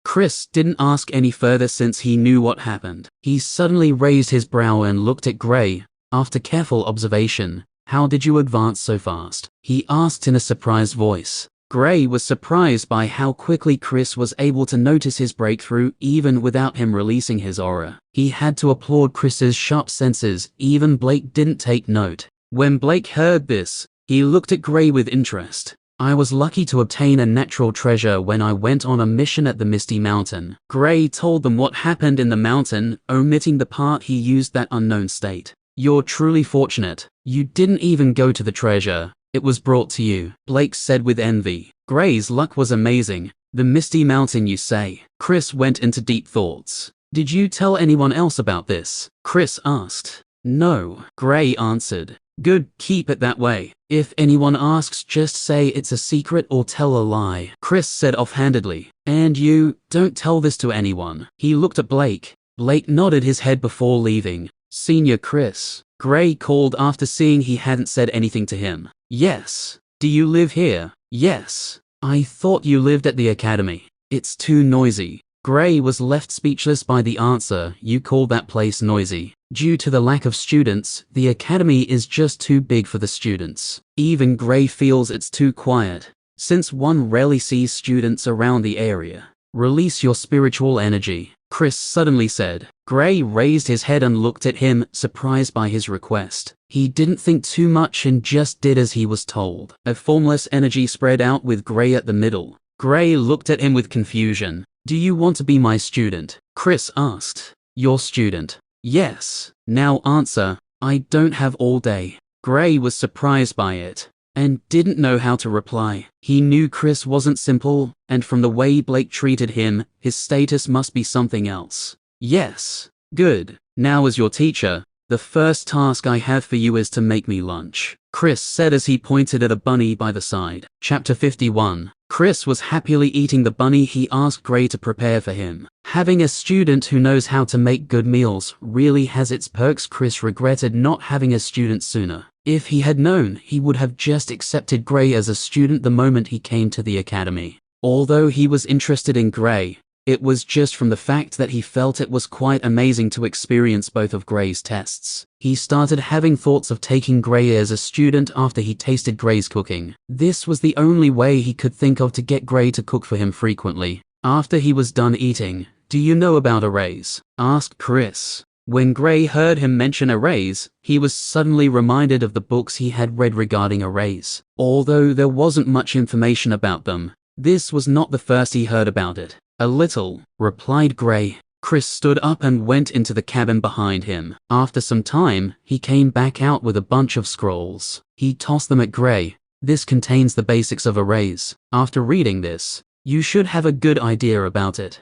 Chris didn't ask any further since he knew what happened. He suddenly raised his brow and looked at Gray. After careful observation, "How did you advance so fast?" he asked in a surprised voice. Gray was surprised by how quickly Chris was able to notice his breakthrough even without him releasing his aura. He had to applaud Chris's sharp senses. Even Blake didn't take note. When Blake heard this, he looked at Gray with interest. "I was lucky to obtain a natural treasure when I went on a mission at the Misty Mountain." Gray told them what happened in the mountain, omitting the part he used that unknown state. "You're truly fortunate. You didn't even go to the treasure. It was brought to you," Blake said with envy. Gray's luck was amazing. "The Misty Mountain, you say?" Chris went into deep thoughts. "Did you tell anyone else about this?" Chris asked. "No," Gray answered. "Good, keep it that way. If anyone asks, just say it's a secret or tell a lie," Chris said offhandedly. "And you, don't tell this to anyone." He looked at Blake. Blake nodded his head before leaving. "Senior Chris," Gray called after seeing he hadn't said anything to him. "Yes." "Do you live here?" "Yes." "I thought you lived at the academy." "It's too noisy." Gray was left speechless by the answer. "You call that place noisy?" "Due to the lack of students, the academy is just too big for the students. Even Gray feels it's too quiet, since one rarely sees students around the area." "Release your spiritual energy," Chris suddenly said. Gray raised his head and looked at him, surprised by his request. He didn't think too much and just did as he was told. A formless energy spread out with Gray at the middle. Gray looked at him with confusion. "Do you want to be my student?" Chris asked. "Your student?" "Yes." "Now answer." "I don't have all day." Gray was surprised by it and didn't know how to reply. He knew Chris wasn't simple, and from the way Blake treated him, his status must be something else. "Yes." "Good. Now as your teacher, The first task I have for you is to make me lunch, Chris said as he pointed at a bunny by the side. Chapter 51. Chris was happily eating the bunny he asked Gray to prepare for him. Having a student who knows how to make good meals really has its perks. Chris regretted not having a student sooner. If he had known, he would have just accepted Gray as a student the moment he came to the academy. Although he was interested in Gray, it was just from the fact that he felt it was quite amazing to experience both of Gray's tests. He started having thoughts of taking Gray as a student after he tasted Gray's cooking. This was the only way he could think of to get Gray to cook for him frequently. After he was done eating, "Do you know about arrays?" asked Chris. When Gray heard him mention arrays, he was suddenly reminded of the books he had read regarding arrays. Although there wasn't much information about them, this was not the first he heard about it. "A little," replied Gray. Chris stood up and went into the cabin behind him. After some time, he came back out with a bunch of scrolls. He tossed them at Gray. "This contains the basics of arrays. After reading this, you should have a good idea about it."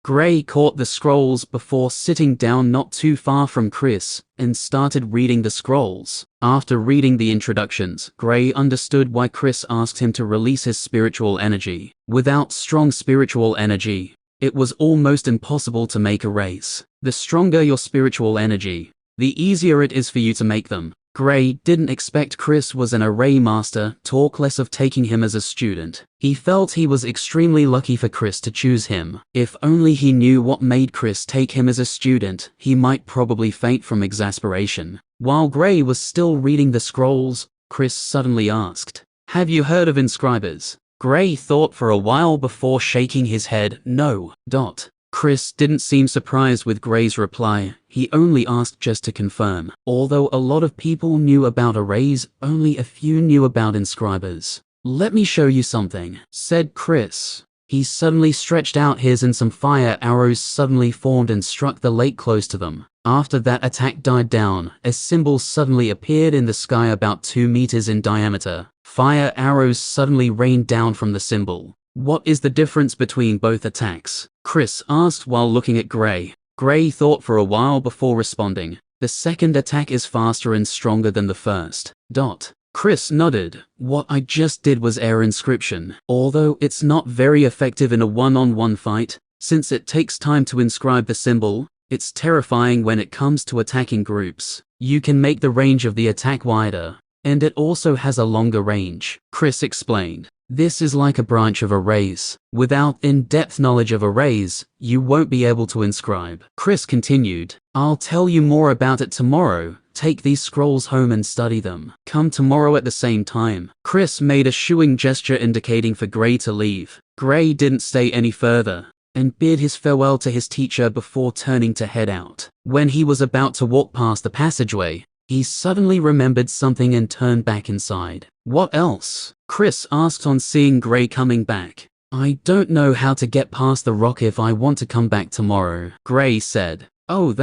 Gray caught the scrolls before sitting down not too far from Chris and started reading the scrolls. After reading the introductions, Gray understood why Chris asked him to release his spiritual energy. Without strong spiritual energy, it was almost impossible to make arrays. The stronger your spiritual energy, the easier it is for you to make them. Gray didn't expect Chris was an array master, talk less of taking him as a student. He felt he was extremely lucky for Chris to choose him. If only he knew what made Chris take him as a student, he might probably faint from exasperation. While Gray was still reading the scrolls, Chris suddenly asked, "Have you heard of inscribers?" Gray thought for a while before shaking his head, "No." Chris didn't seem surprised with Gray's reply. He only asked just to confirm. Although a lot of people knew about arrays, only a few knew about inscribers. "Let me show you something," said Chris. He suddenly stretched out his and some fire arrows suddenly formed and struck the lake close to them. After that attack died down, a symbol suddenly appeared in the sky about 2 meters in diameter. Fire arrows suddenly rained down from the symbol. "What is the difference between both attacks?" Chris asked while looking at Gray. Gray thought for a while before responding. "The second attack is faster and stronger than the first." Chris nodded. "What I just did was air inscription. Although it's not very effective in a one-on-one fight, since it takes time to inscribe the symbol, it's terrifying when it comes to attacking groups. You can make the range of the attack wider, and it also has a longer range," Chris explained. "This is like a branch of arrays. Without in-depth knowledge of arrays, you won't be able to inscribe." Chris continued, "I'll tell you more about it tomorrow. Take these scrolls home and study them. Come tomorrow at the same time." Chris made a shooing gesture indicating for Gray to leave. Gray didn't stay any further and bid his farewell to his teacher before turning to head out. When he was about to walk past the passageway, he suddenly remembered something and turned back inside. "What else?" Chris asked on seeing Gray coming back. "I don't know how to get past the rock if I want to come back tomorrow," Gray said. "Oh,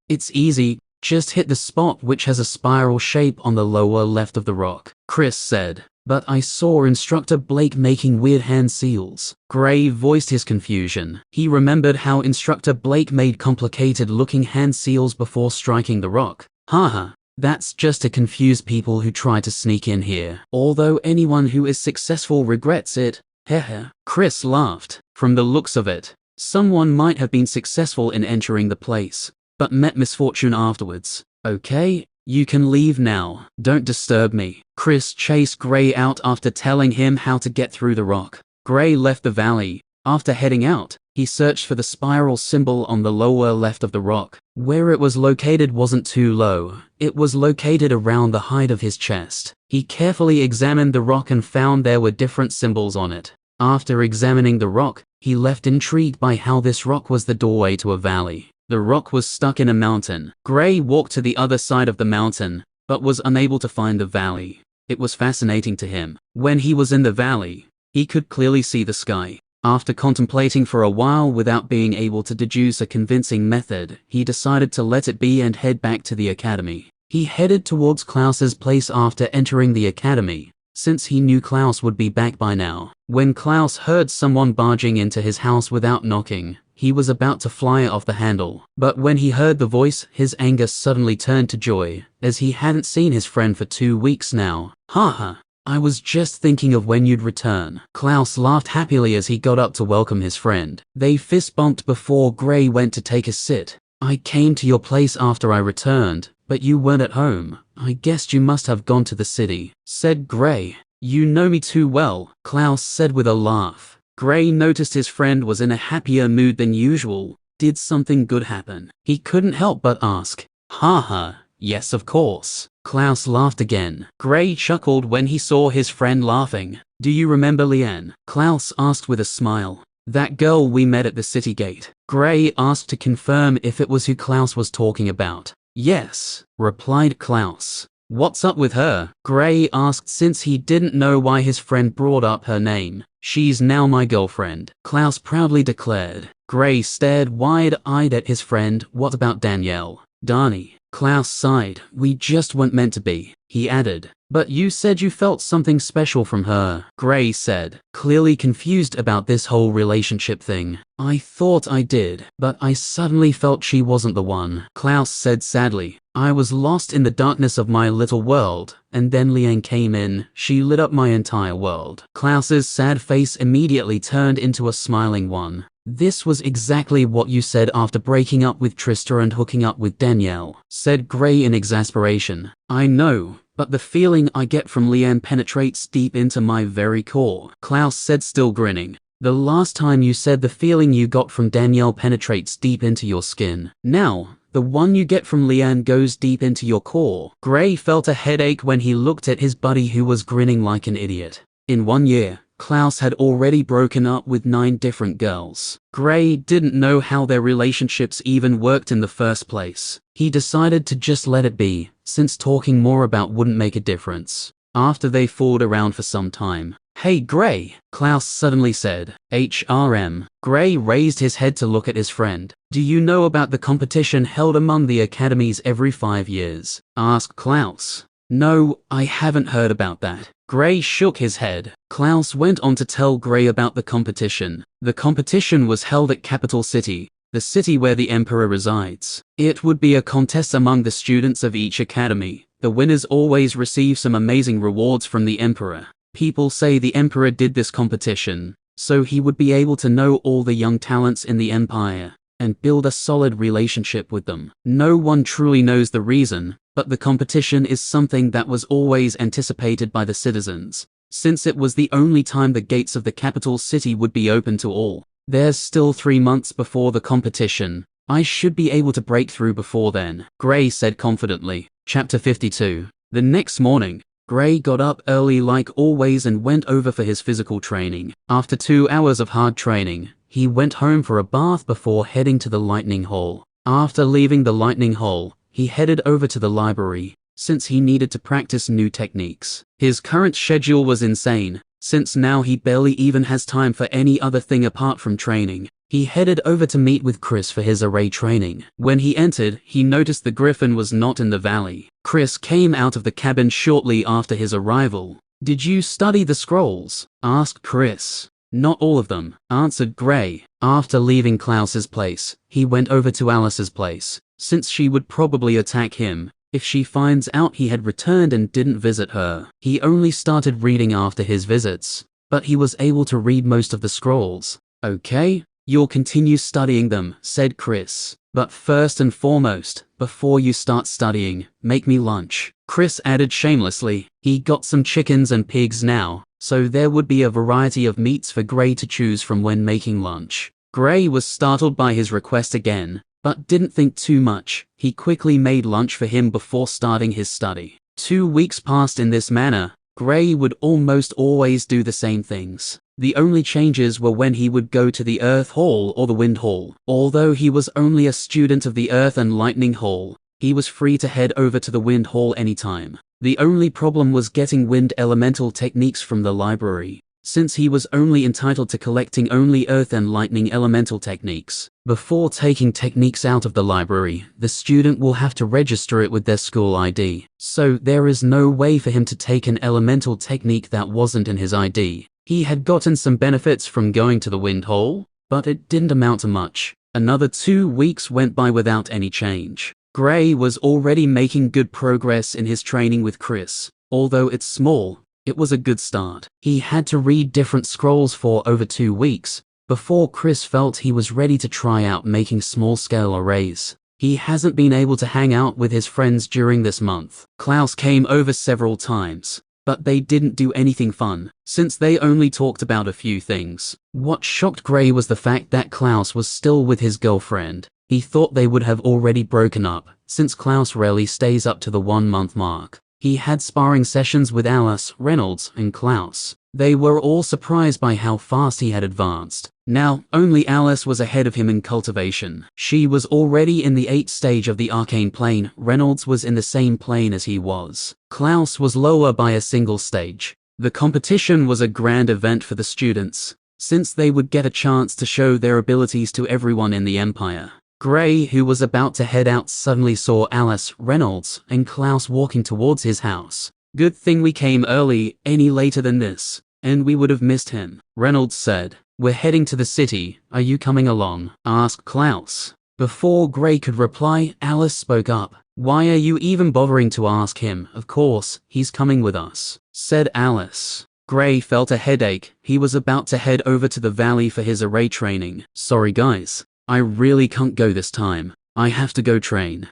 it's easy. Just hit the spot which has a spiral shape on the lower left of the rock," Chris said. "But I saw Instructor Blake making weird hand seals." Gray voiced his confusion. He remembered how Instructor Blake made complicated looking hand seals before striking the rock. Haha. That's just to confuse people who try to sneak in here. Although anyone who is successful regrets it. Heh. Chris laughed. From the looks of it, someone might have been successful in entering the place, but met misfortune afterwards. "Okay, you can leave now. Don't disturb me." Chris chased Gray out after telling him how to get through the rock. Gray left the valley. After heading out, he searched for the spiral symbol on the lower left of the rock. Where it was located wasn't too low. It was located around the height of his chest. He carefully examined the rock and found there were different symbols on it. After examining the rock, he left intrigued by how this rock was the doorway to a valley. The rock was stuck in a mountain. Gray walked to the other side of the mountain, but was unable to find the valley. It was fascinating to him. When he was in the valley, he could clearly see the sky. After contemplating for a while without being able to deduce a convincing method, he decided to let it be and head back to the academy. He headed towards Klaus's place after entering the academy, since he knew Klaus would be back by now. When Klaus heard someone barging into his house without knocking, He was about to fly off the handle. But when he heard the voice, his anger suddenly turned to joy, as he hadn't seen his friend for 2 weeks now. Haha. I was just thinking of when you'd return. Klaus laughed happily as he got up to welcome his friend. They fist bumped before Gray went to take a sit. I came to your place after I returned, but you weren't at home. I guessed you must have gone to the city, said Gray. You know me too well, Klaus said with a laugh. Gray noticed his friend was in a happier mood than usual. Did something good happen? He couldn't help but ask. Haha, yes of course. Klaus laughed again. Gray chuckled when he saw his friend laughing. Do you remember Leanne? Klaus asked with a smile. That girl we met at the city gate. Gray asked to confirm if it was who Klaus was talking about. Yes, replied Klaus. What's up with her? Gray asked since he didn't know why his friend brought up her name. She's now my girlfriend, Klaus proudly declared. Gray stared wide-eyed at his friend. What about Danielle? Dani. Klaus sighed. We just weren't meant to be, he added. But you said you felt something special from her, Gray said, clearly confused about this whole relationship thing. I thought I did, but I suddenly felt she wasn't the one, Klaus said sadly. I was lost in the darkness of my little world, and then Leanne came in. She lit up my entire world. Klaus's sad face immediately turned into a smiling one. This was exactly what you said after breaking up with Trista and hooking up with Danielle, said Gray in exasperation. I know, but the feeling I get from Leanne penetrates deep into my very core, Klaus said, still grinning. The last time you said the feeling you got from Danielle penetrates deep into your skin. Now, the one you get from Leanne goes deep into your core. Gray felt a headache when he looked at his buddy who was grinning like an idiot. In 1 year, Klaus had already broken up with 9 different girls. Gray didn't know how their relationships even worked in the first place. He decided to just let it be, since talking more about wouldn't make a difference. After they fooled around for some time. Hey Gray, Klaus suddenly said. HRM. Gray raised his head to look at his friend. Do you know about the competition held among the academies every 5 years? Asked Klaus. No, I haven't heard about that. Gray shook his head. Klaus went on to tell Gray about the competition. The competition was held at Capital City, the city where the Emperor resides. It would be a contest among the students of each academy. The winners always receive some amazing rewards from the Emperor. People say the Emperor did this competition, so he would be able to know all the young talents in the Empire, and build a solid relationship with them. No one truly knows the reason, but the competition is something that was always anticipated by the citizens, since it was the only time the gates of the capital city would be open to all. There's still 3 months before the competition. I should be able to break through before then, Gray said confidently. Chapter 52. The next morning, Gray got up early like always and went over for his physical training. After 2 hours of hard training, he went home for a bath before heading to the lightning hall. After leaving the lightning hall, he headed over to the library, since he needed to practice new techniques. His current schedule was insane, since now he barely even has time for any other thing apart from training. He headed over to meet with Chris for his array training. When he entered, he noticed the griffin was not in the valley. Chris came out of the cabin shortly after his arrival. Did you study the scrolls? Asked Chris. Not all of them, answered Gray. After leaving Klaus's place, he went over to Alice's place, since she would probably attack him if she finds out he had returned and didn't visit her. He only started reading after his visits, but he was able to read most of the scrolls. Okay, you'll continue studying them, said Chris. But first and foremost, before you start studying, make me lunch. Chris added shamelessly. He got some chickens and pigs now, so there would be a variety of meats for Gray to choose from when making lunch. Gray was startled by his request again, but didn't think too much. He quickly made lunch for him before starting his study. 2 weeks passed in this manner. Gray would almost always do the same things. The only changes were when he would go to the Earth Hall or the Wind Hall. Although he was only a student of the Earth and Lightning Hall, he was free to head over to the Wind Hall anytime. The only problem was getting wind elemental techniques from the library, since he was only entitled to collecting only Earth and Lightning elemental techniques. Before taking techniques out of the library, the student will have to register it with their school ID. So there is no way for him to take an elemental technique that wasn't in his ID. He had gotten some benefits from going to the Wind Hall, but it didn't amount to much. Another 2 weeks went by without any change. Gray was already making good progress in his training with Chris. Although it's small, it was a good start. He had to read different scrolls for over 2 weeks before Chris felt he was ready to try out making small-scale arrays. He hasn't been able to hang out with his friends during this month. Klaus came over several times, but they didn't do anything fun, since they only talked about a few things. What shocked Gray was the fact that Klaus was still with his girlfriend. He thought they would have already broken up, since Klaus rarely stays up to the 1-month mark. He had sparring sessions with Alice, Reynolds, and Klaus. They were all surprised by how fast he had advanced. Now, only Alice was ahead of him in cultivation. She was already in the 8th stage of the arcane plane. Reynolds was in the same plane as he was. Klaus was lower by a single stage. The competition was a grand event for the students, since they would get a chance to show their abilities to everyone in the Empire. Gray, who was about to head out, suddenly saw Alice, Reynolds, and Klaus walking towards his house. "Good thing we came early. Any later than this, and we would have missed him," Reynolds said. "We're heading to the city. Are you coming along?" asked Klaus. Before Gray could reply, Alice spoke up. "Why are you even bothering to ask him? Of course, he's coming with us," said Alice. Gray felt a headache. He was about to head over to the valley for his array training. "Sorry guys, I really can't go this time. I have to go train.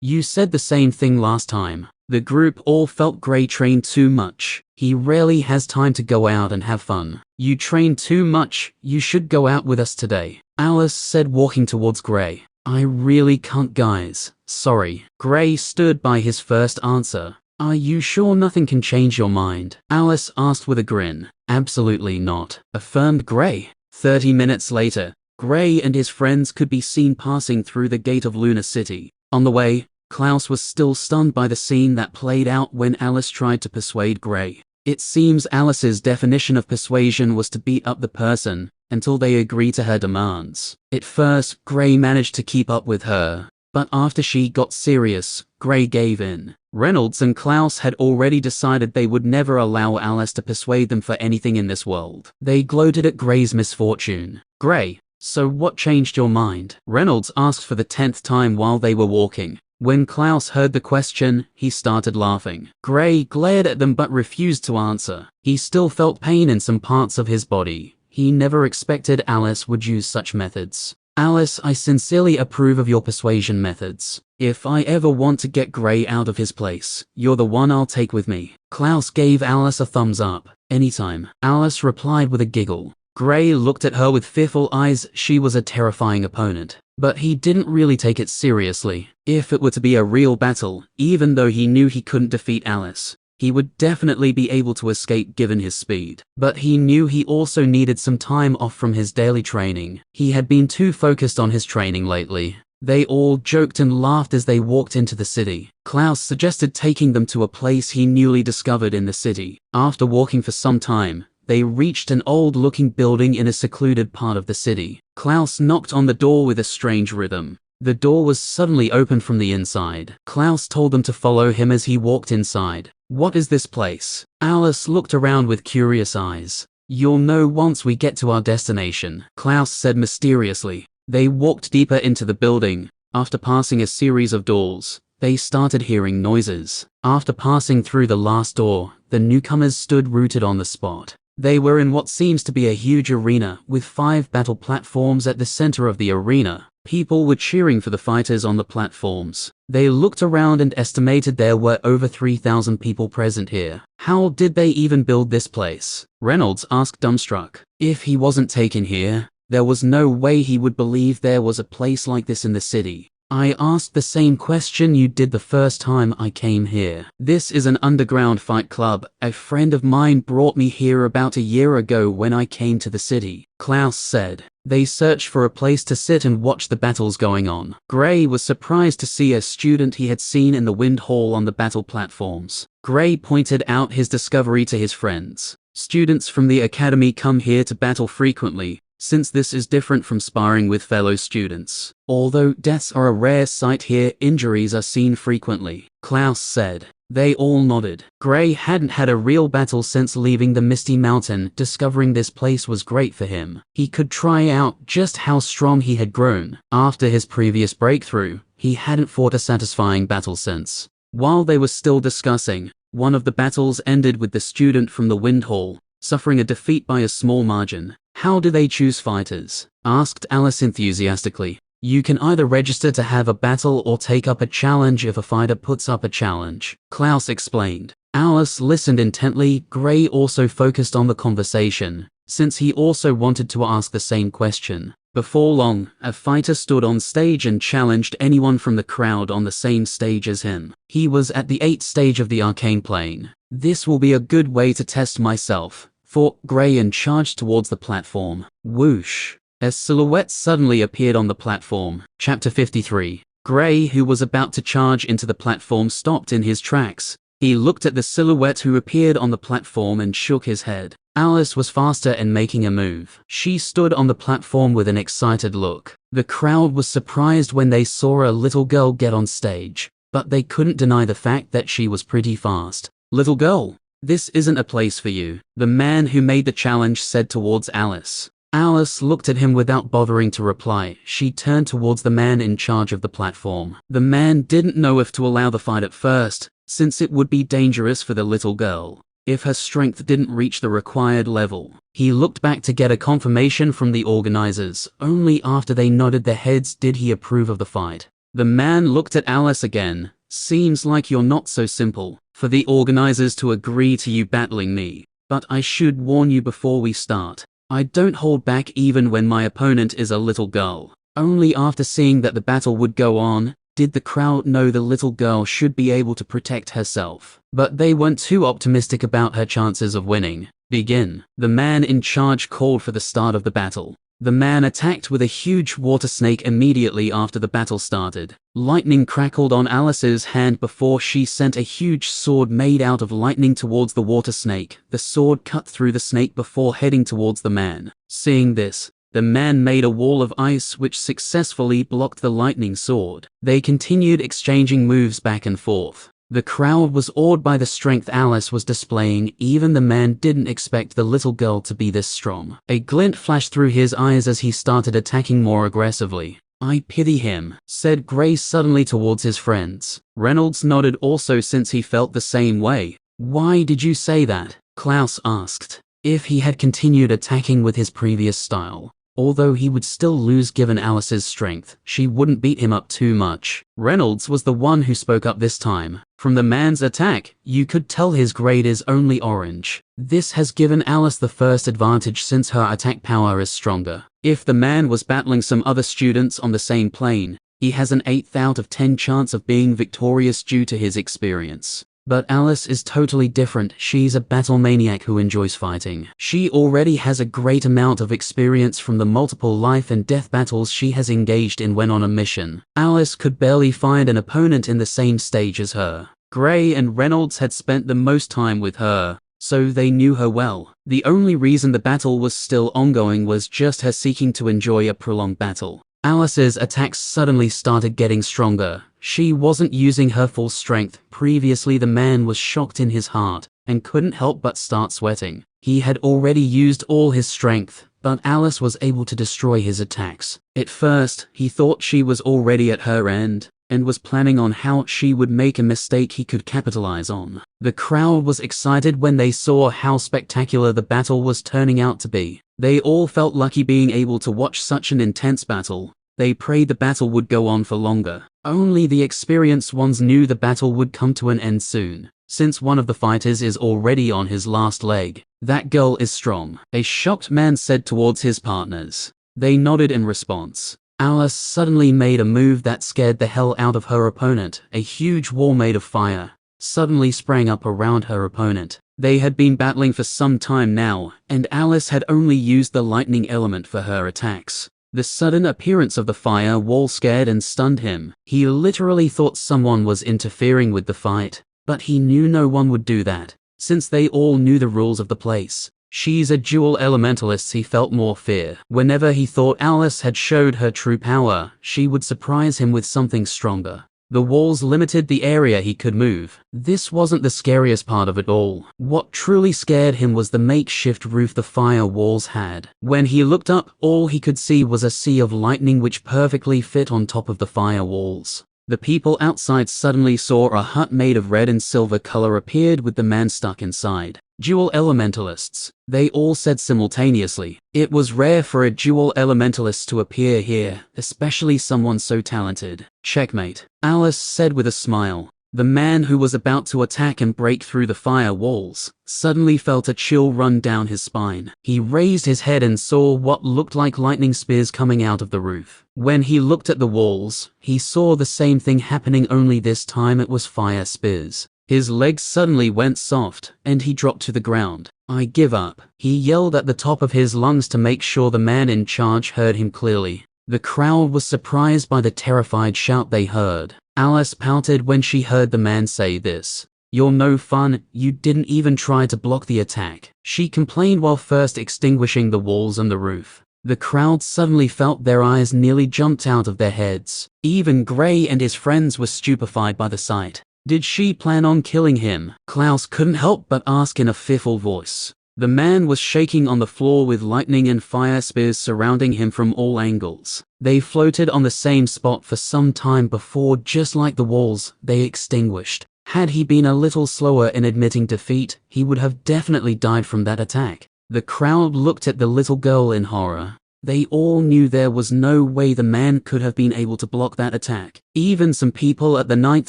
You said the same thing last time." The group all felt Gray trained too much. He rarely has time to go out and have fun. "You train too much. You should go out with us today," Alice said, walking towards Gray. "I really can't guys. Sorry." Gray stood by his first answer. "Are you sure nothing can change your mind?" Alice asked with a grin. "Absolutely not," affirmed Gray. 30 minutes later, Gray and his friends could be seen passing through the gate of Lunar City. On the way, Klaus was still stunned by the scene that played out when Alice tried to persuade Gray. It seems Alice's definition of persuasion was to beat up the person until they agree to her demands. At first, Gray managed to keep up with her, but after she got serious, Gray gave in. Reynolds and Klaus had already decided they would never allow Alice to persuade them for anything in this world. They gloated at Gray's misfortune. "Gray, so what changed your mind?" Reynolds asked for the 10th time while they were walking. When Klaus heard the question, he started laughing. Gray glared at them but refused to answer. He still felt pain in some parts of his body. He never expected Alice would use such methods. "Alice, I sincerely approve of your persuasion methods. If I ever want to get Gray out of his place, you're the one I'll take with me." Klaus gave Alice a thumbs up. "Anytime," Alice replied with a giggle. Gray looked at her with fearful eyes. She was a terrifying opponent, but he didn't really take it seriously. If it were to be a real battle, even though he knew he couldn't defeat Alice, he would definitely be able to escape given his speed. But he knew he also needed some time off from his daily training. He had been too focused on his training lately. They all joked and laughed as they walked into the city. Klaus suggested taking them to a place he newly discovered in the city. After walking for some time, they reached an old-looking building in a secluded part of the city. Klaus knocked on the door with a strange rhythm. The door was suddenly opened from the inside. Klaus told them to follow him as he walked inside. "What is this place?" Alice looked around with curious eyes. "You'll know once we get to our destination," Klaus said mysteriously. They walked deeper into the building. After passing a series of doors, they started hearing noises. After passing through the last door, the newcomers stood rooted on the spot. They were in what seems to be a huge arena, with 5 battle platforms at the center of the arena. People were cheering for the fighters on the platforms. They looked around and estimated there were over 3,000 people present here. "How did they even build this place?" Reynolds asked, dumbstruck. If he wasn't taken here, there was no way he would believe there was a place like this in the city. "I asked the same question you did the first time I came here. This is an underground fight club. A friend of mine brought me here about a year ago when I came to the city," Klaus said. They searched for a place to sit and watch the battles going on. Gray was surprised to see a student he had seen in the wind hall on the battle platforms. Gray pointed out his discovery to his friends. "Students from the academy come here to battle frequently, since this is different from sparring with fellow students. Although deaths are a rare sight here, injuries are seen frequently, Klaus said. They all nodded. Gray hadn't had a real battle since leaving the Misty Mountain. Discovering this place was great for him. He could try out just how strong he had grown. After his previous breakthrough, he hadn't fought a satisfying battle since. While they were still discussing, one of the battles ended with the student from the Wind Hall suffering a defeat by a small margin. How do they choose fighters? Asked Alice enthusiastically. You can either register to have a battle or take up a challenge if a fighter puts up a challenge, Klaus explained. Alice listened intently. Gray also focused on the conversation, since he also wanted to ask the same question. Before long, a fighter stood on stage and challenged anyone from the crowd on the same stage as him. He was at the 8th stage of the arcane plane. This will be a good way to test myself, thought Gray, and charged towards the platform. Whoosh! A silhouette suddenly appeared on the platform. Chapter 53. Gray, who was about to charge into the platform, stopped in his tracks. He looked at the silhouette who appeared on the platform and shook his head. Alice was faster in making a move. She stood on the platform with an excited look. The crowd was surprised when they saw a little girl get on stage, but they couldn't deny the fact that she was pretty fast. Little girl, this isn't a place for you, the man who made the challenge said towards Alice. Alice looked at him without bothering to reply. She turned towards the man in charge of the platform. The man didn't know if to allow the fight at first, since it would be dangerous for the little girl if her strength didn't reach the required level. He looked back to get a confirmation from the organizers. Only after they nodded their heads did he approve of the fight. The man looked at Alice again. Seems like you're not so simple for the organizers to agree to you battling me, but I should warn you before we start. I don't hold back even when my opponent is a little girl. Only after seeing that the battle would go on, did the crowd know the little girl should be able to protect herself. But they weren't too optimistic about her chances of winning. Begin. The man in charge called for the start of the battle. The man attacked with a huge water snake immediately after the battle started. Lightning crackled on Alice's hand before she sent a huge sword made out of lightning towards the water snake. The sword cut through the snake before heading towards the man. Seeing this, the man made a wall of ice which successfully blocked the lightning sword. They continued exchanging moves back and forth. The crowd was awed by the strength Alice was displaying. Even the man didn't expect the little girl to be this strong. A glint flashed through his eyes as he started attacking more aggressively. I pity him, said Gray suddenly towards his friends. Reynolds nodded also, since he felt the same way. Why did you say that? Klaus asked. If he had continued attacking with his previous style, although he would still lose given Alice's strength, she wouldn't beat him up too much. Reynolds was the one who spoke up this time. From the man's attack, you could tell his grade is only orange. This has given Alice the first advantage since her attack power is stronger. If the man was battling some other students on the same plane, he has an 8 out of 10 chance of being victorious due to his experience. But Alice is totally different. She's a battle maniac who enjoys fighting. She already has a great amount of experience from the multiple life and death battles she has engaged in when on a mission. Alice could barely find an opponent in the same stage as her. Gray and Reynolds had spent the most time with her, so they knew her well. The only reason the battle was still ongoing was just her seeking to enjoy a prolonged battle. Alice's attacks suddenly started getting stronger. She wasn't using her full strength. Previously, the man was shocked in his heart and couldn't help but start sweating. He had already used all his strength, but Alice was able to destroy his attacks. At first, he thought she was already at her end and was planning on how she would make a mistake he could capitalize on. The crowd was excited when they saw how spectacular the battle was turning out to be. They all felt lucky being able to watch such an intense battle. They prayed the battle would go on for longer. Only the experienced ones knew the battle would come to an end soon. Since one of the fighters is already on his last leg, that girl is strong, a shocked man said towards his partners. They nodded in response. Alice suddenly made a move that scared the hell out of her opponent. A huge wall made of fire suddenly sprang up around her opponent. They had been battling for some time now, and Alice had only used the lightning element for her attacks. The sudden appearance of the fire wall scared and stunned him. He literally thought someone was interfering with the fight, but he knew no one would do that, since they all knew the rules of the place. She's a dual elementalist. He felt more fear. Whenever he thought Alice had showed her true power, she would surprise him with something stronger. The walls limited the area he could move. This wasn't the scariest part of it all. What truly scared him was the makeshift roof the fire walls had. When he looked up, all he could see was a sea of lightning which perfectly fit on top of the fire walls. The people outside suddenly saw a hut made of red and silver color appeared with the man stuck inside. Dual elementalists, they all said simultaneously. It was rare for a dual elementalist to appear here, especially someone so talented. Checkmate, Alice said with a smile. The man who was about to attack and break through the fire walls suddenly felt a chill run down his spine. He raised his head and saw what looked like lightning spears coming out of the roof. When he looked at the walls, he saw the same thing happening, only this time it was fire spears. His legs suddenly went soft, and he dropped to the ground. I give up. He yelled at the top of his lungs to make sure the man in charge heard him clearly. The crowd was surprised by the terrified shout they heard. Alice pouted when she heard the man say this. You're no fun, you didn't even try to block the attack, she complained while first extinguishing the walls and the roof. The crowd suddenly felt their eyes nearly jumped out of their heads. Even Gray and his friends were stupefied by the sight. Did she plan on killing him? Klaus couldn't help but ask in a fearful voice. The man was shaking on the floor with lightning and fire spears surrounding him from all angles. They floated on the same spot for some time before, just like the walls, they extinguished. Had he been a little slower in admitting defeat, he would have definitely died from that attack. The crowd looked at the little girl in horror. They all knew there was no way the man could have been able to block that attack. Even some people at the 9th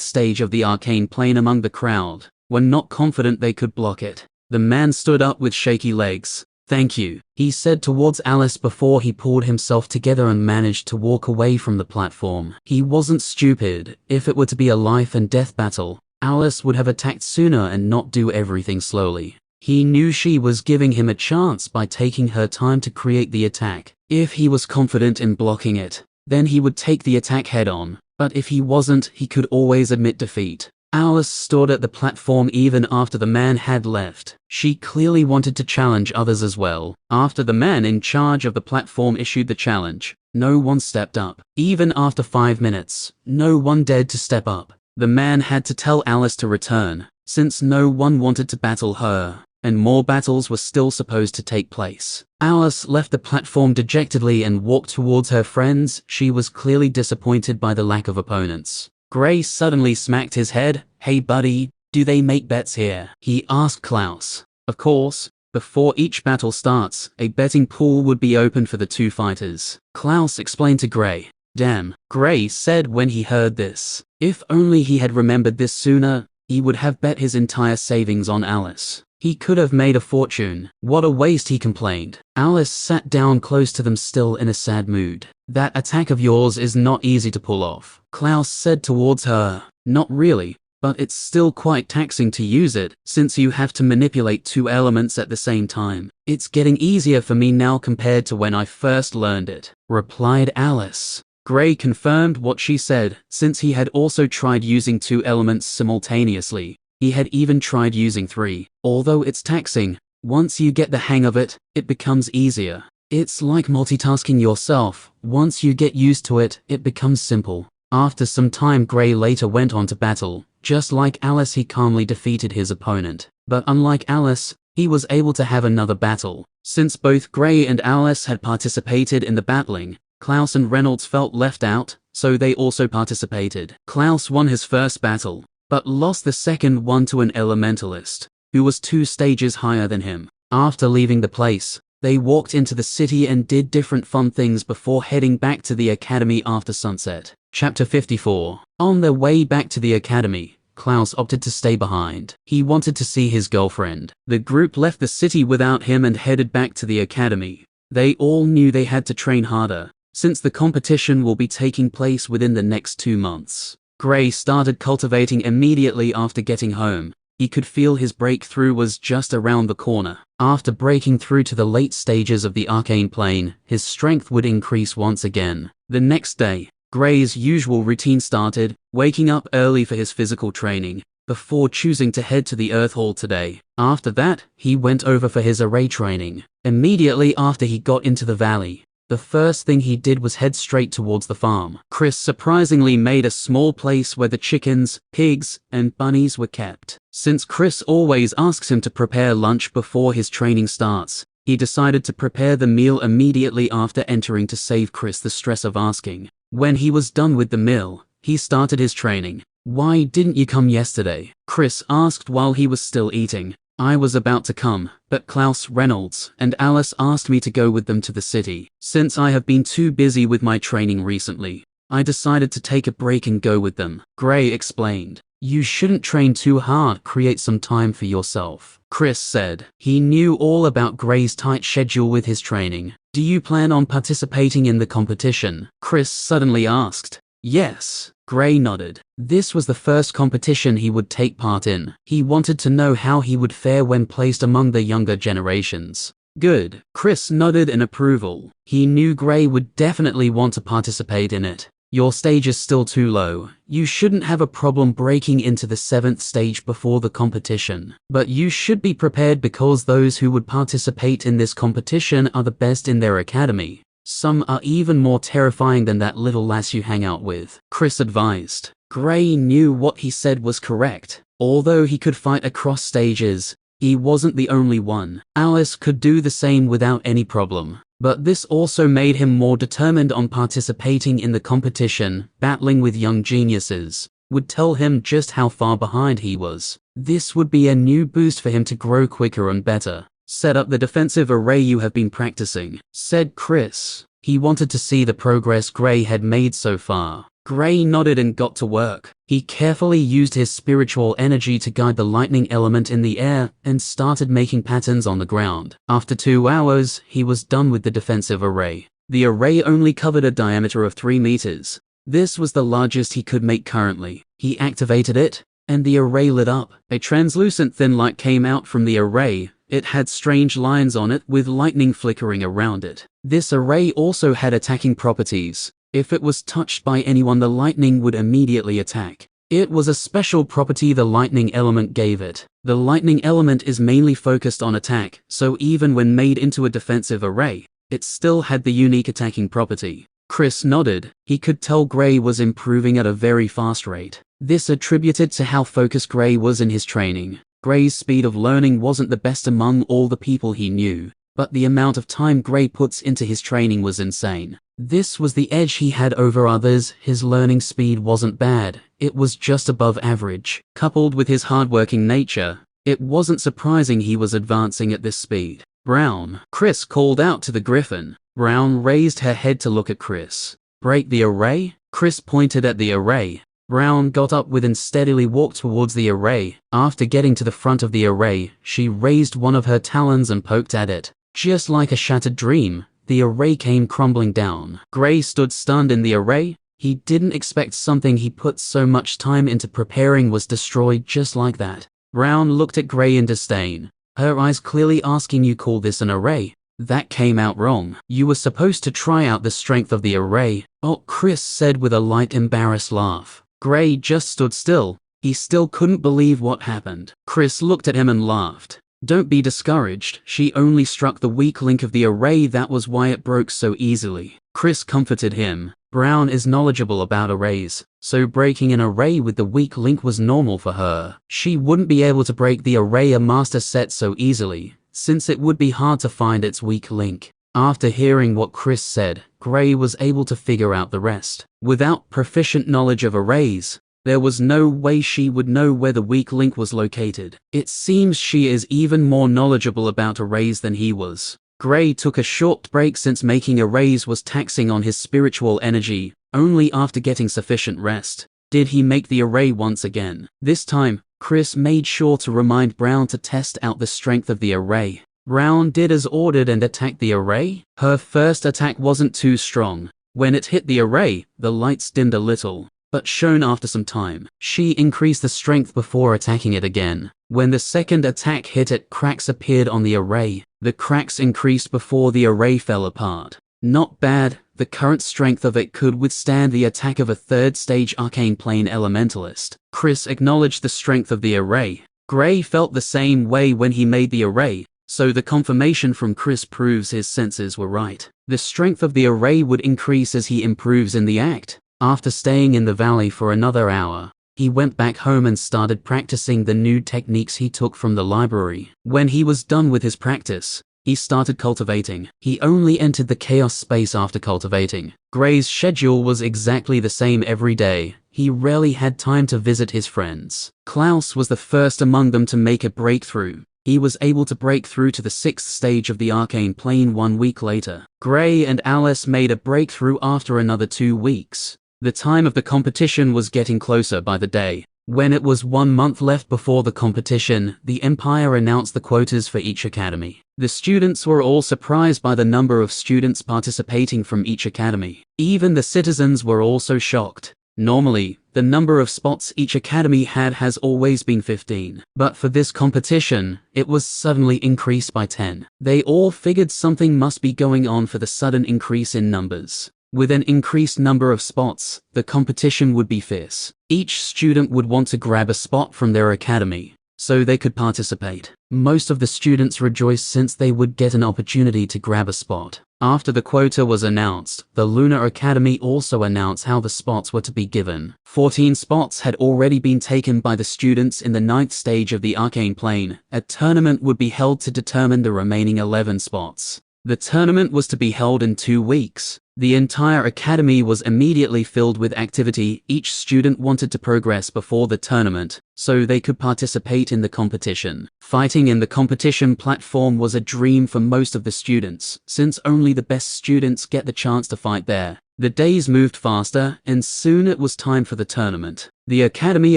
stage of the arcane plane among the crowd were not confident they could block it. The man stood up with shaky legs. Thank you, he said towards Alice before he pulled himself together and managed to walk away from the platform. He wasn't stupid. If it were to be a life and death battle, Alice would have attacked sooner and not do everything slowly. He knew she was giving him a chance by taking her time to create the attack. If he was confident in blocking it, then he would take the attack head on. But if he wasn't, he could always admit defeat. Alice stood at the platform even after the man had left. She clearly wanted to challenge others as well. After the man in charge of the platform issued the challenge, no one stepped up. Even after 5 minutes, no one dared to step up. The man had to tell Alice to return, since no one wanted to battle her, and more battles were still supposed to take place. Alice left the platform dejectedly and walked towards her friends. She was clearly disappointed by the lack of opponents. Gray suddenly smacked his head. Hey buddy, do they make bets here? He asked Klaus. Of course, before each battle starts, a betting pool would be open for the two fighters. Klaus explained to Gray. Damn, Gray said when he heard this. If only he had remembered this sooner, he would have bet his entire savings on Alice. He could have made a fortune. What a waste, he complained. Alice sat down close to them, still in a sad mood. That attack of yours is not easy to pull off, Klaus said towards her. Not really, but it's still quite taxing to use it, since you have to manipulate two elements at the same time. It's getting easier for me now compared to when I first learned it, replied Alice. Gray confirmed what she said, since he had also tried using two elements simultaneously. He had even tried using 3. Although it's taxing, once you get the hang of it, it becomes easier. It's like multitasking yourself. Once you get used to it, it becomes simple. After some time, Gray later went on to battle. Just like Alice, he calmly defeated his opponent. But unlike Alice, he was able to have another battle. Since both Gray and Alice had participated in the battling, Klaus and Reynolds felt left out, so they also participated. Klaus won his first battle, but lost the second one to an elementalist, who was 2 stages higher than him. After leaving the place, they walked into the city and did different fun things before heading back to the academy after sunset. Chapter 54. On their way back to the academy, Klaus opted to stay behind. He wanted to see his girlfriend. The group left the city without him and headed back to the academy. They all knew they had to train harder, since the competition will be taking place within the next 2 months. Gray started cultivating immediately after getting home. He could feel his breakthrough was just around the corner. After breaking through to the late stages of the arcane plane, his strength would increase once again. The next day, Gray's usual routine started, waking up early for his physical training. before choosing to head to the Earth Hall today. After that, he went over for his array training. Immediately after he got into the valley, the first thing he did was head straight towards the farm. Chris surprisingly made a small place where the chickens, pigs, and bunnies were kept. Since Chris always asks him to prepare lunch before his training starts, he decided to prepare the meal immediately after entering to save Chris the stress of asking. When he was done with the meal, he started his training. "Why didn't you come yesterday?" Chris asked while he was still eating. "I was about to come, but Klaus Reynolds and Alice asked me to go with them to the city. Since I have been too busy with my training recently, I decided to take a break and go with them," Gray explained. "You shouldn't train too hard, create some time for yourself," Chris said. He knew all about Gray's tight schedule with his training. "Do you plan on participating in the competition?" Chris suddenly asked. "Yes," Gray nodded. This was the first competition he would take part in. He wanted to know how he would fare when placed among the younger generations. "Good," Chris nodded in approval. He knew Gray would definitely want to participate in it. "Your stage is still too low. You shouldn't have a problem breaking into the 7th stage before the competition. But you should be prepared because those who would participate in this competition are the best in their academy. Some are even more terrifying than that little lass you hang out with," Chris advised. Gray knew what he said was correct. Although he could fight across stages, he wasn't the only one. Alice could do the same without any problem. But this also made him more determined on participating in the competition. Battling with young geniuses would tell him just how far behind he was. This would be a new boost for him to grow quicker and better. "Set up the defensive array you have been practicing," said Chris. He wanted to see the progress Gray had made so far. Gray nodded and got to work. He carefully used his spiritual energy to guide the lightning element in the air and started making patterns on the ground. After 2 hours, he was done with the defensive array. The array only covered a diameter of 3 meters. This was the largest he could make currently. He activated it, and the array lit up. A translucent thin light came out from the array. It had strange lines on it with lightning flickering around it. This array also had attacking properties. If it was touched by anyone, the lightning would immediately attack. It was a special property the lightning element gave it. The lightning element is mainly focused on attack, so even when made into a defensive array, it still had the unique attacking property. Chris nodded. He could tell Gray was improving at a very fast rate. This attributed to how focused Gray was in his training. Gray's speed of learning wasn't the best among all the people he knew, but the amount of time Gray puts into his training was insane. This was the edge he had over others. His learning speed wasn't bad, it was just above average. Coupled with his hardworking nature, it wasn't surprising he was advancing at this speed. "Brown," Chris called out to the griffin. Brown raised her head to look at Chris. "Break the array?" Chris pointed at the array. Brown got up with and steadily walked towards the array. After getting to the front of the array, she raised one of her talons and poked at it. Just like a shattered dream, the array came crumbling down. Gray stood stunned in the array. He didn't expect something he put so much time into preparing was destroyed just like that. Brown looked at Gray in disdain, her eyes clearly asking, "You call this an array? That came out wrong. You were supposed to try out the strength of the array." "Oh," Chris said with a light embarrassed laugh. Gray just stood still. He still couldn't believe what happened. Chris looked at him and laughed. "Don't be discouraged. She only struck the weak link of the array. That was why it broke so easily." Chris comforted him. Brown is knowledgeable about arrays, so breaking an array with the weak link was normal for her. She wouldn't be able to break the array a master set so easily, since it would be hard to find its weak link. After hearing what Chris said, Gray was able to figure out the rest. Without proficient knowledge of arrays, there was no way she would know where the weak link was located. It seems she is even more knowledgeable about arrays than he was. Gray took a short break since making arrays was taxing on his spiritual energy. Only after getting sufficient rest did he make the array once again. This time, Chris made sure to remind Brown to test out the strength of the array. Brown did as ordered and attacked the array. Her first attack wasn't too strong. When it hit the array, the lights dimmed a little, but shone after some time. She increased the strength before attacking it again. When the second attack hit it, cracks appeared on the array. The cracks increased before the array fell apart. Not bad. The current strength of it could withstand the attack of a 3rd stage arcane plane elementalist. Chris acknowledged the strength of the array. Gray felt the same way when he made the array, so the confirmation from Chris proves his senses were right. The strength of the array would increase as he improves in the act. After staying in the valley for another hour, he went back home and started practicing the new techniques he took from the library. When he was done with his practice, he started cultivating. He only entered the chaos space after cultivating. Gray's schedule was exactly the same every day. He rarely had time to visit his friends. Klaus was the first among them to make a breakthrough. He was able to break through to the 6th stage of the arcane plane 1 week later. Gray and Alice made a breakthrough after another 2 weeks. The time of the competition was getting closer by the day. When it was 1 month left before the competition, the Empire announced the quotas for each academy. The students were all surprised by the number of students participating from each academy. Even the citizens were also shocked. Normally, the number of spots each academy had has always been 15. But for this competition, it was suddenly increased by 10. They all figured something must be going on for the sudden increase in numbers. With an increased number of spots, the competition would be fierce. Each student would want to grab a spot from their academy, so they could participate. Most of the students rejoiced since they would get an opportunity to grab a spot. After the quota was announced, the Lunar Academy also announced how the spots were to be given. 14 spots had already been taken by the students in the 9th stage of the Arcane Plane. A tournament would be held to determine the remaining 11 spots. The tournament was to be held in 2 weeks. The entire academy was immediately filled with activity. Each student wanted to progress before the tournament, so they could participate in the competition. Fighting in the competition platform was a dream for most of the students, since only the best students get the chance to fight there. The days moved faster, and soon it was time for the tournament. The academy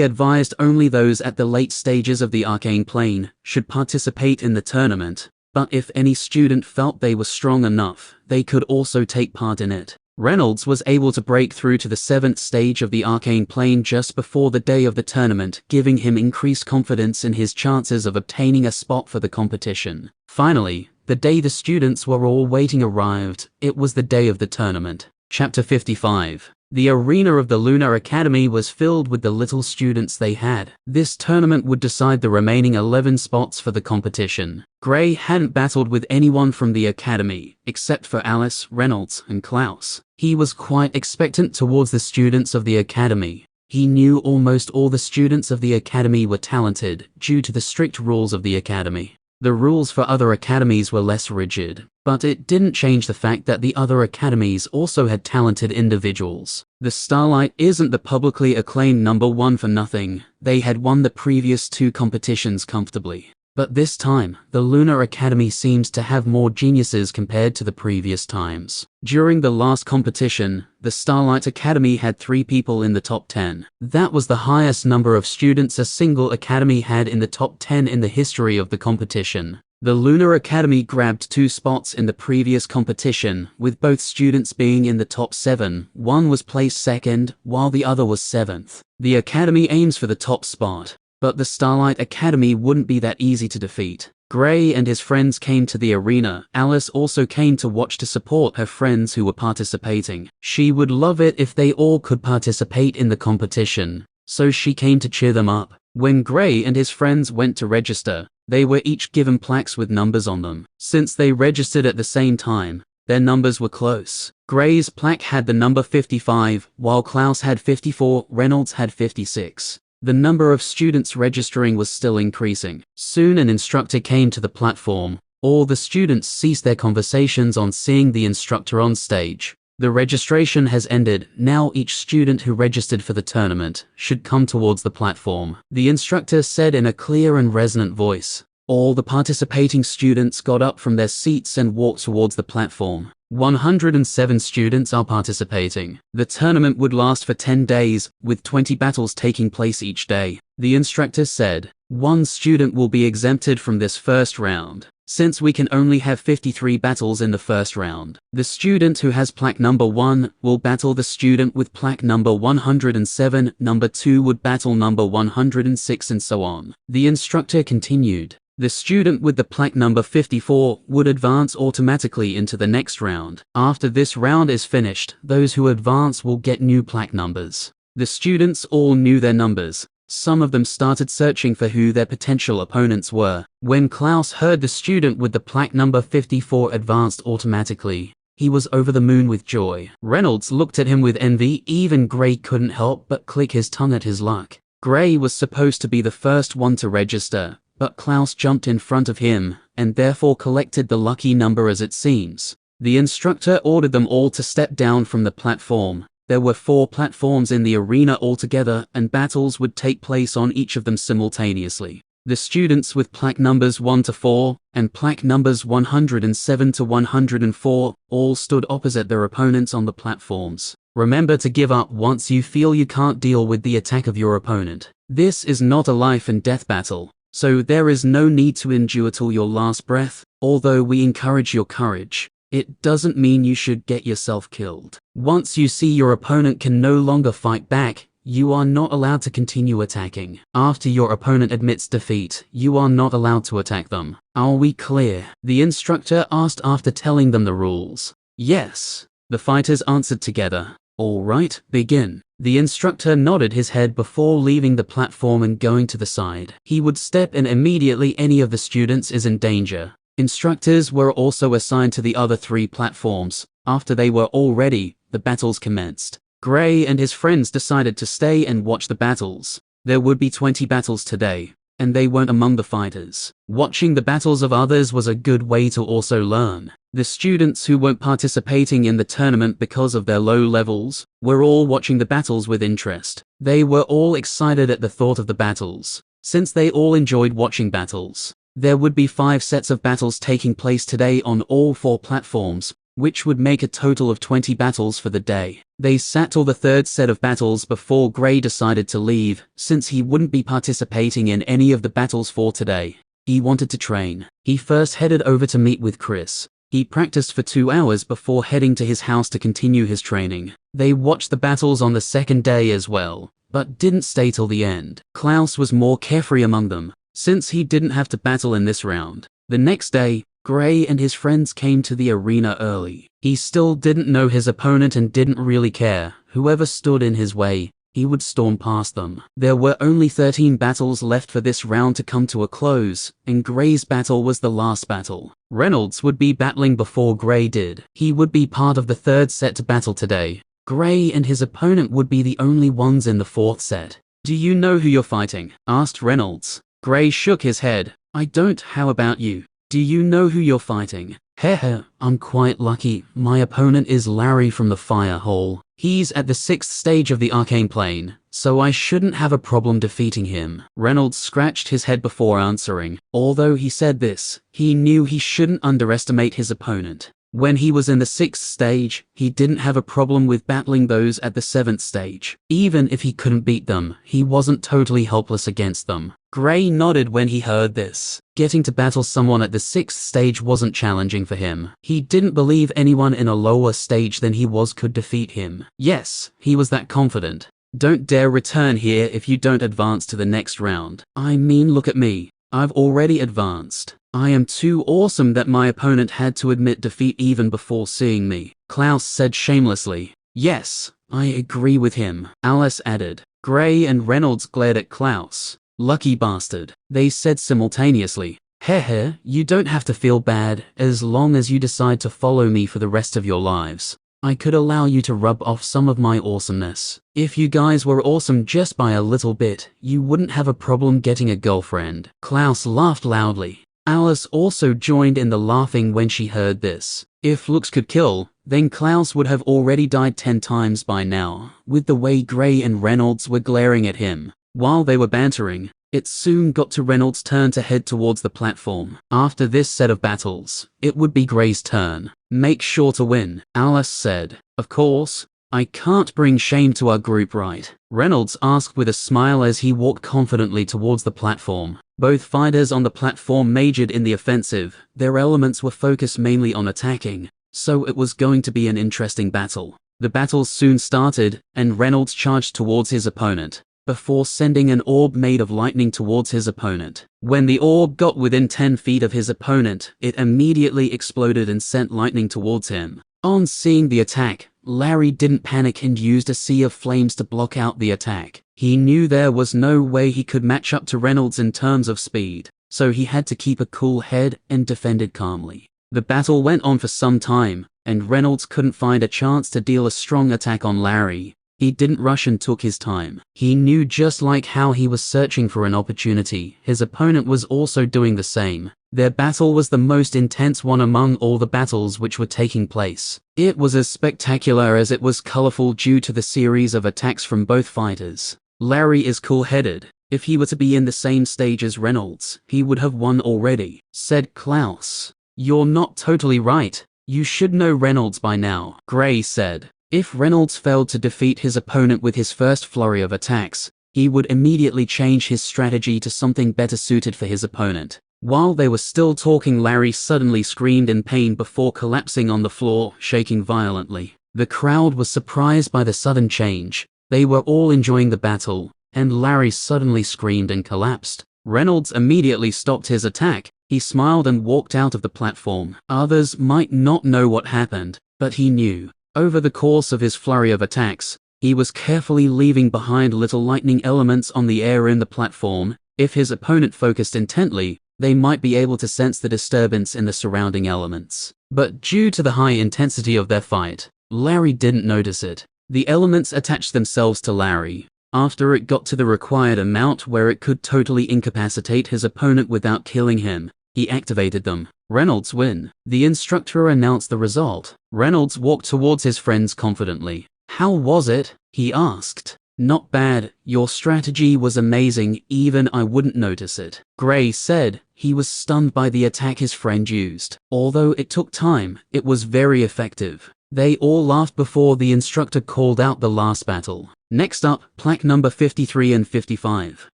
advised only those at the late stages of the Arcane Plane should participate in the tournament. But if any student felt they were strong enough, they could also take part in it. Reynolds was able to break through to the 7th stage of the Arcane Plane just before the day of the tournament, giving him increased confidence in his chances of obtaining a spot for the competition. Finally, the day the students were all waiting arrived. It was the day of the tournament. Chapter 55. The arena of the Lunar Academy was filled with the little students they had. This tournament would decide the remaining 11 spots for the competition. Gray hadn't battled with anyone from the academy, except for Alice, Reynolds, and Klaus. He was quite expectant towards the students of the academy. He knew almost all the students of the academy were talented, due to the strict rules of the academy. The rules for other academies were less rigid, but it didn't change the fact that the other academies also had talented individuals. The Starlight isn't the publicly acclaimed #1 for nothing. They had won the previous 2 competitions comfortably. But this time, the Lunar Academy seems to have more geniuses compared to the previous times. During the last competition, the Starlight Academy had 3 people in the top 10. That was the highest number of students a single academy had in the top 10 in the history of the competition. The Lunar Academy grabbed 2 spots in the previous competition, with both students being in the top 7. One was placed 2nd, while the other was 7th. The academy aims for the top spot. But the Starlight Academy wouldn't be that easy to defeat. Gray and his friends came to the arena. Alice also came to watch to support her friends who were participating. She would love it if they all could participate in the competition, so she came to cheer them up. When Gray and his friends went to register, they were each given plaques with numbers on them. Since they registered at the same time, their numbers were close. Gray's plaque had the number 55, while Klaus had 54, Reynolds had 56. The number of students registering was still increasing. Soon an instructor came to the platform. All the students ceased their conversations on seeing the instructor on stage. The registration has ended. Now each student who registered for the tournament should come towards the platform. The instructor said in a clear and resonant voice. All the participating students got up from their seats and walked towards the platform. 107 students are participating. The tournament would last for 10 days, with 20 battles taking place each day. The instructor said, "One student will be exempted from this first round, since we can only have 53 battles in the first round. The student who has plaque number 1 will battle the student with plaque number 107, number 2 would battle number 106 and so on." The instructor continued. The student with the plaque number 54 would advance automatically into the next round. After this round is finished, those who advance will get new plaque numbers. The students all knew their numbers. Some of them started searching for who their potential opponents were. When Klaus heard the student with the plaque number 54 advanced automatically, he was over the moon with joy. Reynolds looked at him with envy. Even Gray couldn't help but click his tongue at his luck. Gray was supposed to be the first one to register, but Klaus jumped in front of him, and therefore collected the lucky number as it seems. The instructor ordered them all to step down from the platform. There were 4 platforms in the arena altogether, and battles would take place on each of them simultaneously. The students with plaque numbers 1 to 4, and plaque numbers 107 to 104, all stood opposite their opponents on the platforms. Remember to give up once you feel you can't deal with the attack of your opponent. This is not a life and death battle, so there is no need to endure till your last breath. Although we encourage your courage, it doesn't mean you should get yourself killed. Once you see your opponent can no longer fight back, you are not allowed to continue attacking. After your opponent admits defeat, you are not allowed to attack them. Are we clear? The instructor asked after telling them the rules. Yes, the fighters answered together. All right, begin. The instructor nodded his head before leaving the platform and going to the side. He would step in immediately any of the students is in danger. Instructors were also assigned to the other 3 platforms. After they were all ready, the battles commenced. Gray and his friends decided to stay and watch the battles. There would be 20 battles today, and they weren't among the fighters. Watching the battles of others was a good way to also learn. The students who weren't participating in the tournament because of their low levels were all watching the battles with interest. They were all excited at the thought of the battles, since they all enjoyed watching battles. There would be 5 sets of battles taking place today on all 4 platforms, which would make a total of 20 battles for the day. They sat till the 3rd set of battles before Gray decided to leave, since he wouldn't be participating in any of the battles for today. He wanted to train. He first headed over to meet with Chris. He practiced for 2 hours before heading to his house to continue his training. They watched the battles on the 2nd day as well, but didn't stay till the end. Klaus was more carefree among them, since he didn't have to battle in this round. The next day, Gray and his friends came to the arena early. He still didn't know his opponent and didn't really care. Whoever stood in his way, he would storm past them. There were only 13 battles left for this round to come to a close, and Gray's battle was the last battle. Reynolds would be battling before Gray did. He would be part of the 3rd set to battle today. Gray and his opponent would be the only ones in the 4th set. "Do you know who you're fighting?" asked Reynolds. Gray shook his head. "I don't. How about you? Do you know who you're fighting?" "Heh, I'm quite lucky. My opponent is Larry from the Fire Hall. He's at the 6th stage of the Arcane Plane, so I shouldn't have a problem defeating him." Reynolds scratched his head before answering. Although he said this, he knew he shouldn't underestimate his opponent. When he was in the 6th stage, he didn't have a problem with battling those at the 7th stage. Even if he couldn't beat them, he wasn't totally helpless against them. Gray nodded when he heard this. Getting to battle someone at the 6th stage wasn't challenging for him. He didn't believe anyone in a lower stage than he was could defeat him. Yes, he was that confident. "Don't dare return here if you don't advance to the next round." "I mean, look at me. I've already advanced. I am too awesome that my opponent had to admit defeat even before seeing me," Klaus said shamelessly. "Yes, I agree with him," Alice added. Gray and Reynolds glared at Klaus. "Lucky bastard," they said simultaneously. "Heh, you don't have to feel bad, as long as you decide to follow me for the rest of your lives. I could allow you to rub off some of my awesomeness. If you guys were awesome just by a little bit, you wouldn't have a problem getting a girlfriend." Klaus laughed loudly. Alice also joined in the laughing when she heard this. If looks could kill, then Klaus would have already died 10 times by now, with the way Gray and Reynolds were glaring at him. While they were bantering, it soon got to Reynolds' turn to head towards the platform. After this set of battles, it would be Gray's turn. "Make sure to win," Alice said. "Of course. I can't bring shame to our group, right?" Reynolds asked with a smile as he walked confidently towards the platform. Both fighters on the platform majored in the offensive. Their elements were focused mainly on attacking, so it was going to be an interesting battle. The battle soon started, and Reynolds charged towards his opponent, before sending an orb made of lightning towards his opponent. When the orb got within 10 feet of his opponent, it immediately exploded and sent lightning towards him. On seeing the attack, Larry didn't panic and used a sea of flames to block out the attack. He knew there was no way he could match up to Reynolds in terms of speed, so he had to keep a cool head and defended calmly. The battle went on for some time, and Reynolds couldn't find a chance to deal a strong attack on Larry. He didn't rush and took his time. He knew just like how he was searching for an opportunity, his opponent was also doing the same. Their battle was the most intense one among all the battles which were taking place. It was as spectacular as it was colorful due to the series of attacks from both fighters. Larry is cool-headed. If he were to be in the same stage as Reynolds, he would have won already, said Klaus. You're not totally right. You should know Reynolds by now, Gray said. If Reynolds failed to defeat his opponent with his first flurry of attacks, he would immediately change his strategy to something better suited for his opponent. While they were still talking, Larry suddenly screamed in pain before collapsing on the floor, shaking violently. The crowd was surprised by the sudden change. They were all enjoying the battle, and Larry suddenly screamed and collapsed. Reynolds immediately stopped his attack. He smiled and walked out of the platform. Others might not know what happened, but he knew. Over the course of his flurry of attacks, he was carefully leaving behind little lightning elements on the air in the platform. If his opponent focused intently, they might be able to sense the disturbance in the surrounding elements. But due to the high intensity of their fight, Larry didn't notice it. The elements attached themselves to Larry. After it got to the required amount where it could totally incapacitate his opponent without killing him, he activated them. Reynolds win. The instructor announced the result. Reynolds walked towards his friends confidently. How was it? He asked. Not bad. Your strategy was amazing, even I wouldn't notice it. Gray said. He was stunned by the attack his friend used. Although it took time, it was very effective. They all laughed before the instructor called out the last battle. Next up, plaque number 53 and 55.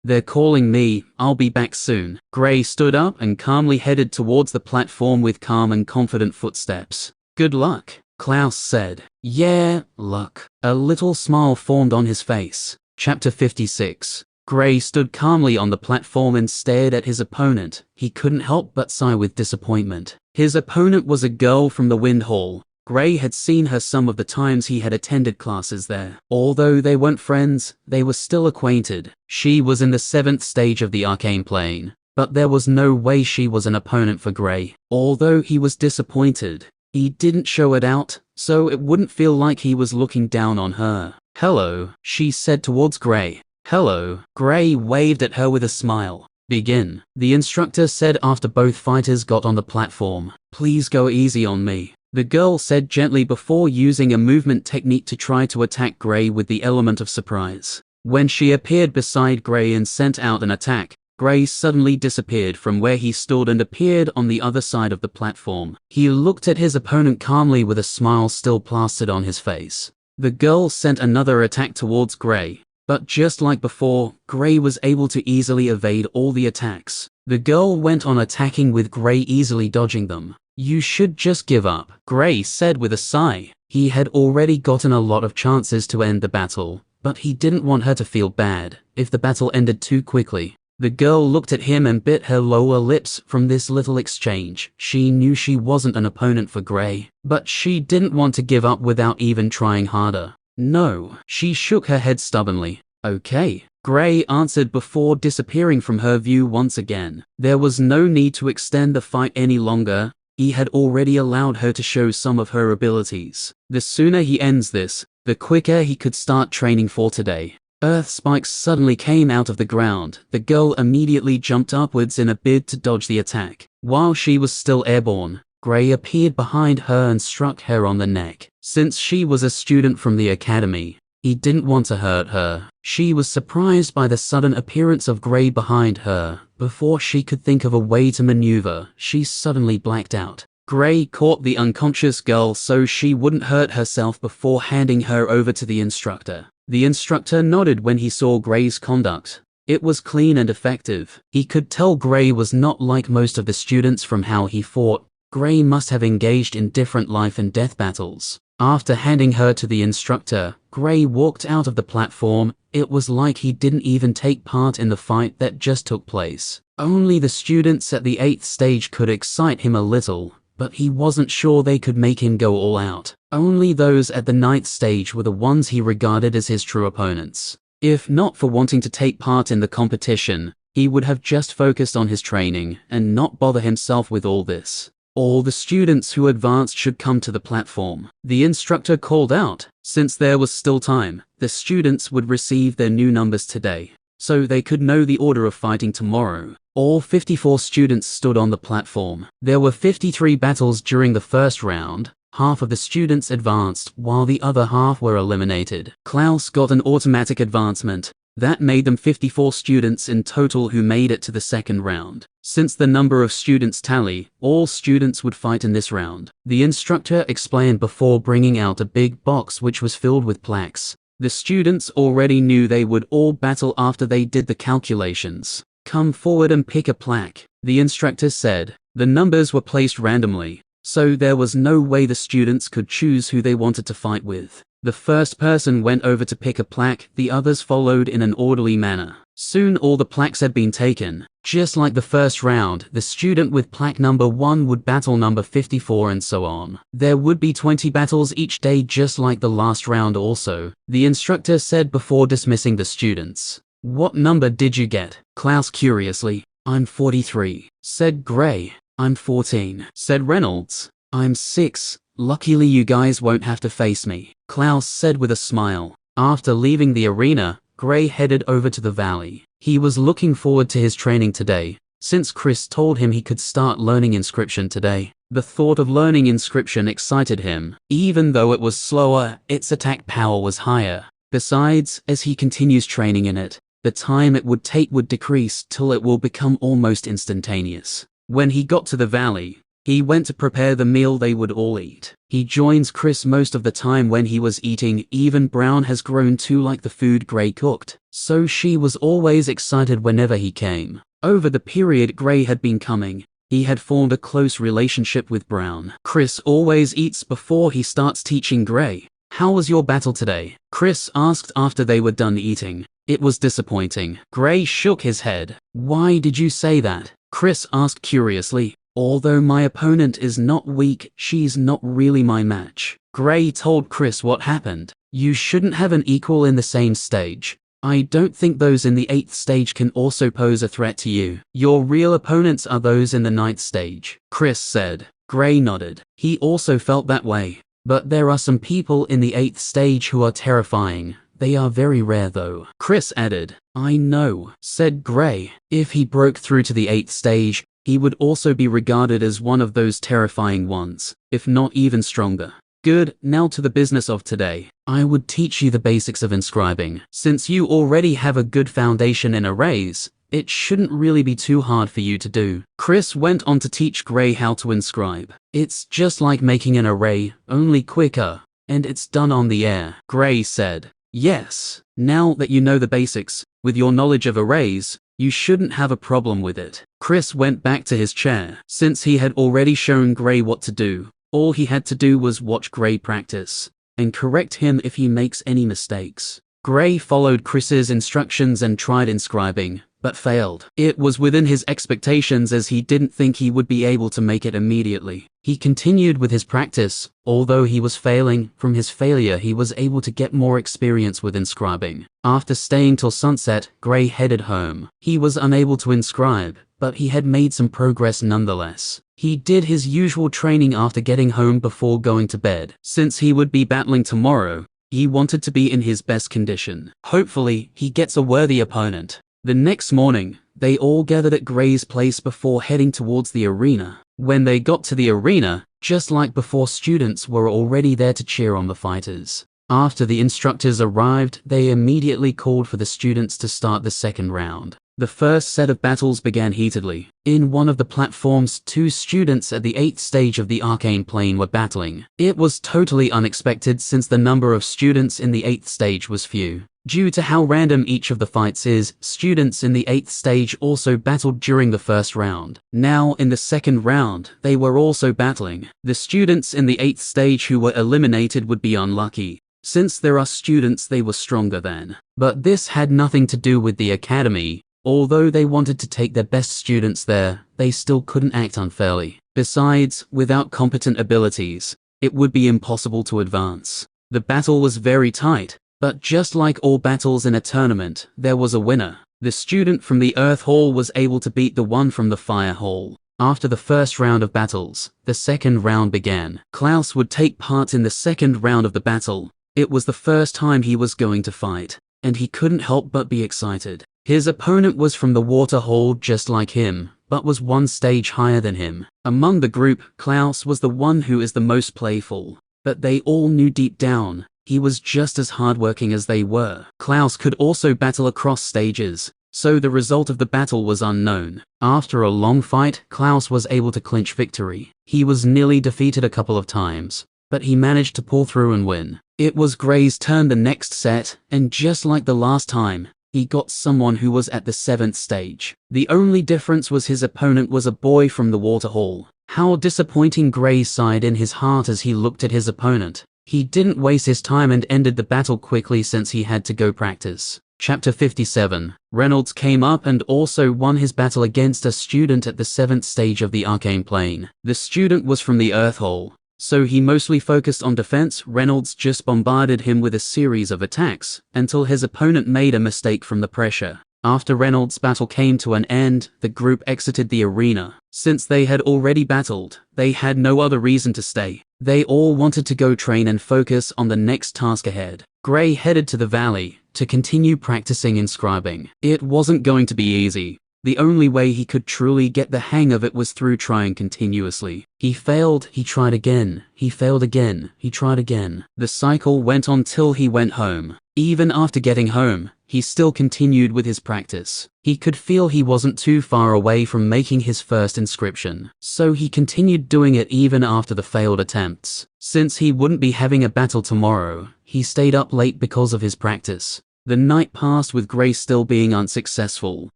They're calling me, I'll be back soon. Gray stood up and calmly headed towards the platform with calm and confident footsteps. Good luck, Klaus said. Yeah, luck. A little smile formed on his face. Chapter 56. Gray stood calmly on the platform and stared at his opponent. He couldn't help but sigh with disappointment. His opponent was a girl from the Wind Hall. Gray had seen her some of the times he had attended classes there. Although they weren't friends, they were still acquainted. She was in the 7th stage of the arcane plane, but there was no way she was an opponent for Gray. Although he was disappointed, he didn't show it out, so it wouldn't feel like he was looking down on her. Hello, she said towards Gray. Hello. Gray waved at her with a smile. Begin, the instructor said after both fighters got on the platform. Please go easy on me, the girl said gently before using a movement technique to try to attack Gray with the element of surprise. When she appeared beside Gray and sent out an attack, Gray suddenly disappeared from where he stood and appeared on the other side of the platform. He looked at his opponent calmly with a smile still plastered on his face. The girl sent another attack towards Gray, but just like before, Gray was able to easily evade all the attacks. The girl went on attacking with Gray easily dodging them. You should just give up, Gray said with a sigh. He had already gotten a lot of chances to end the battle, but he didn't want her to feel bad if the battle ended too quickly. The girl looked at him and bit her lower lips from this little exchange. She knew she wasn't an opponent for Gray, but she didn't want to give up without even trying harder. No, she shook her head stubbornly. Okay, Gray answered before disappearing from her view once again. There was no need to extend the fight any longer. He had already allowed her to show some of her abilities. The sooner he ends this, the quicker he could start training for today. Earth spikes suddenly came out of the ground. The girl immediately jumped upwards in a bid to dodge the attack. While she was still airborne, Gray appeared behind her and struck her on the neck. Since she was a student from the academy, he didn't want to hurt her. She was surprised by the sudden appearance of Gray behind her. Before she could think of a way to maneuver, she suddenly blacked out. Gray caught the unconscious girl so she wouldn't hurt herself before handing her over to the instructor. The instructor nodded when he saw Gray's conduct. It was clean and effective. He could tell Gray was not like most of the students from how he fought. Gray must have engaged in different life and death battles. After handing her to the instructor, Gray walked out of the platform. It was like he didn't even take part in the fight that just took place. Only the students at the 8th stage could excite him a little, but he wasn't sure they could make him go all out. Only those at the 9th stage were the ones he regarded as his true opponents. If not for wanting to take part in the competition, he would have just focused on his training and not bother himself with all this. All the students who advanced should come to the platform. The instructor called out. Since there was still time, the students would receive their new numbers today, so they could know the order of fighting tomorrow. All 54 students stood on the platform. There were 53 battles during the first round. Half of the students advanced, while the other half were eliminated. Klaus got an automatic advancement. That made them 54 students in total who made it to the second round. Since the number of students tally, all students would fight in this round. The instructor explained before bringing out a big box which was filled with plaques. The students already knew they would all battle after they did the calculations. Come forward and pick a plaque, the instructor said. The numbers were placed randomly, so there was no way the students could choose who they wanted to fight with. The first person went over to pick a plaque, the others followed in an orderly manner. Soon all the plaques had been taken. Just like the first round, the student with plaque number 1 would battle number 54 and so on. There would be 20 battles each day just like the last round also, the instructor said before dismissing the students. What number did you get? Klaus curiously. I'm 43, said Gray. I'm 14, said Reynolds. I'm 6. Luckily you guys won't have to face me, Klaus said with a smile. After leaving the arena, Gray headed over to the valley. He was looking forward to his training today, since Chris told him he could start learning inscription today. The thought of learning inscription excited him. Even though it was slower, its attack power was higher. Besides, as he continues training in it, the time it would take would decrease till it will become almost instantaneous. When he got to the valley, he went to prepare the meal they would all eat. He joins Chris most of the time when he was eating. Even Brown has grown to like the food Gray cooked, so she was always excited whenever he came. Over the period Gray had been coming, he had formed a close relationship with Brown. Chris always eats before he starts teaching Gray. How was your battle today? Chris asked after they were done eating. It was disappointing. Gray shook his head. Why did you say that? Chris asked curiously. Although my opponent is not weak, she's not really my match. Gray told Chris what happened. You shouldn't have an equal in the same stage. I don't think those in the 8th stage can also pose a threat to you. Your real opponents are those in the 9th stage, Chris said. Gray nodded. He also felt that way. But there are some people in the 8th stage who are terrifying. They are very rare though, Chris added. I know, said Gray. If he broke through to the 8th stage, he would also be regarded as one of those terrifying ones, if not even stronger. Good, now to the business of today. I would teach you the basics of inscribing. Since you already have a good foundation in arrays, it shouldn't really be too hard for you to do. Chris went on to teach Gray how to inscribe. It's just like making an array, only quicker, and it's done on the air, Gray said. Yes, now that you know the basics, with your knowledge of arrays, you shouldn't have a problem with it. Chris went back to his chair. Since he had already shown Gray what to do, all he had to do was watch Gray practice, and correct him if he makes any mistakes. Gray followed Chris's instructions and tried inscribing, but failed. It was within his expectations as he didn't think he would be able to make it immediately. He continued with his practice. Although he was failing, from his failure he was able to get more experience with inscribing. After staying till sunset, Gray headed home. He was unable to inscribe, but he had made some progress nonetheless. He did his usual training after getting home before going to bed. Since he would be battling tomorrow, he wanted to be in his best condition. Hopefully, he gets a worthy opponent. The next morning, they all gathered at Gray's place before heading towards the arena. When they got to the arena, just like before, students were already there to cheer on the fighters. After the instructors arrived, they immediately called for the students to start the second round. The first set of battles began heatedly. In one of the platforms, 2 students at the 8th stage of the arcane plane were battling. It was totally unexpected since the number of students in the 8th stage was few. Due to how random each of the fights is, students in the 8th stage also battled during the first round. Now, in the second round, they were also battling. The students in the 8th stage who were eliminated would be unlucky, since there are students they were stronger than. But this had nothing to do with the academy. Although they wanted to take their best students there, they still couldn't act unfairly. Besides, without competent abilities, it would be impossible to advance. The battle was very tight. But just like all battles in a tournament, there was a winner. The student from the Earth Hall was able to beat the one from the Fire Hall. After the first round of battles, the second round began. Klaus would take part in the second round of the battle. It was the first time he was going to fight, and he couldn't help but be excited. His opponent was from the Water Hall just like him, but was one stage higher than him. Among the group, Klaus was the one who is the most playful, but they all knew deep down, he was just as hardworking as they were. Klaus could also battle across stages, so the result of the battle was unknown. After a long fight, Klaus was able to clinch victory. He was nearly defeated a couple of times, but he managed to pull through and win. It was Gray's turn the next set, and just like the last time, he got someone who was at the 7th stage. The only difference was his opponent was a boy from the Water Hall. How disappointing. Gray sighed in his heart as he looked at his opponent. He didn't waste his time and ended the battle quickly since he had to go practice. Chapter 57. Reynolds came up and also won his battle against a student at the 7th stage of the Arcane Plane. The student was from the Earth Hall, so he mostly focused on defense. Reynolds just bombarded him with a series of attacks until his opponent made a mistake from the pressure. After Reynolds' battle came to an end, the group exited the arena. Since they had already battled, they had no other reason to stay. They all wanted to go train and focus on the next task ahead. Gray headed to the valley to continue practicing inscribing. It wasn't going to be easy. The only way he could truly get the hang of it was through trying continuously. He failed, he tried again, he failed again, he tried again. The cycle went on till he went home. Even after getting home, he still continued with his practice. He could feel he wasn't too far away from making his first inscription, so he continued doing it even after the failed attempts. Since he wouldn't be having a battle tomorrow, he stayed up late because of his practice. The night passed with Gray still being unsuccessful.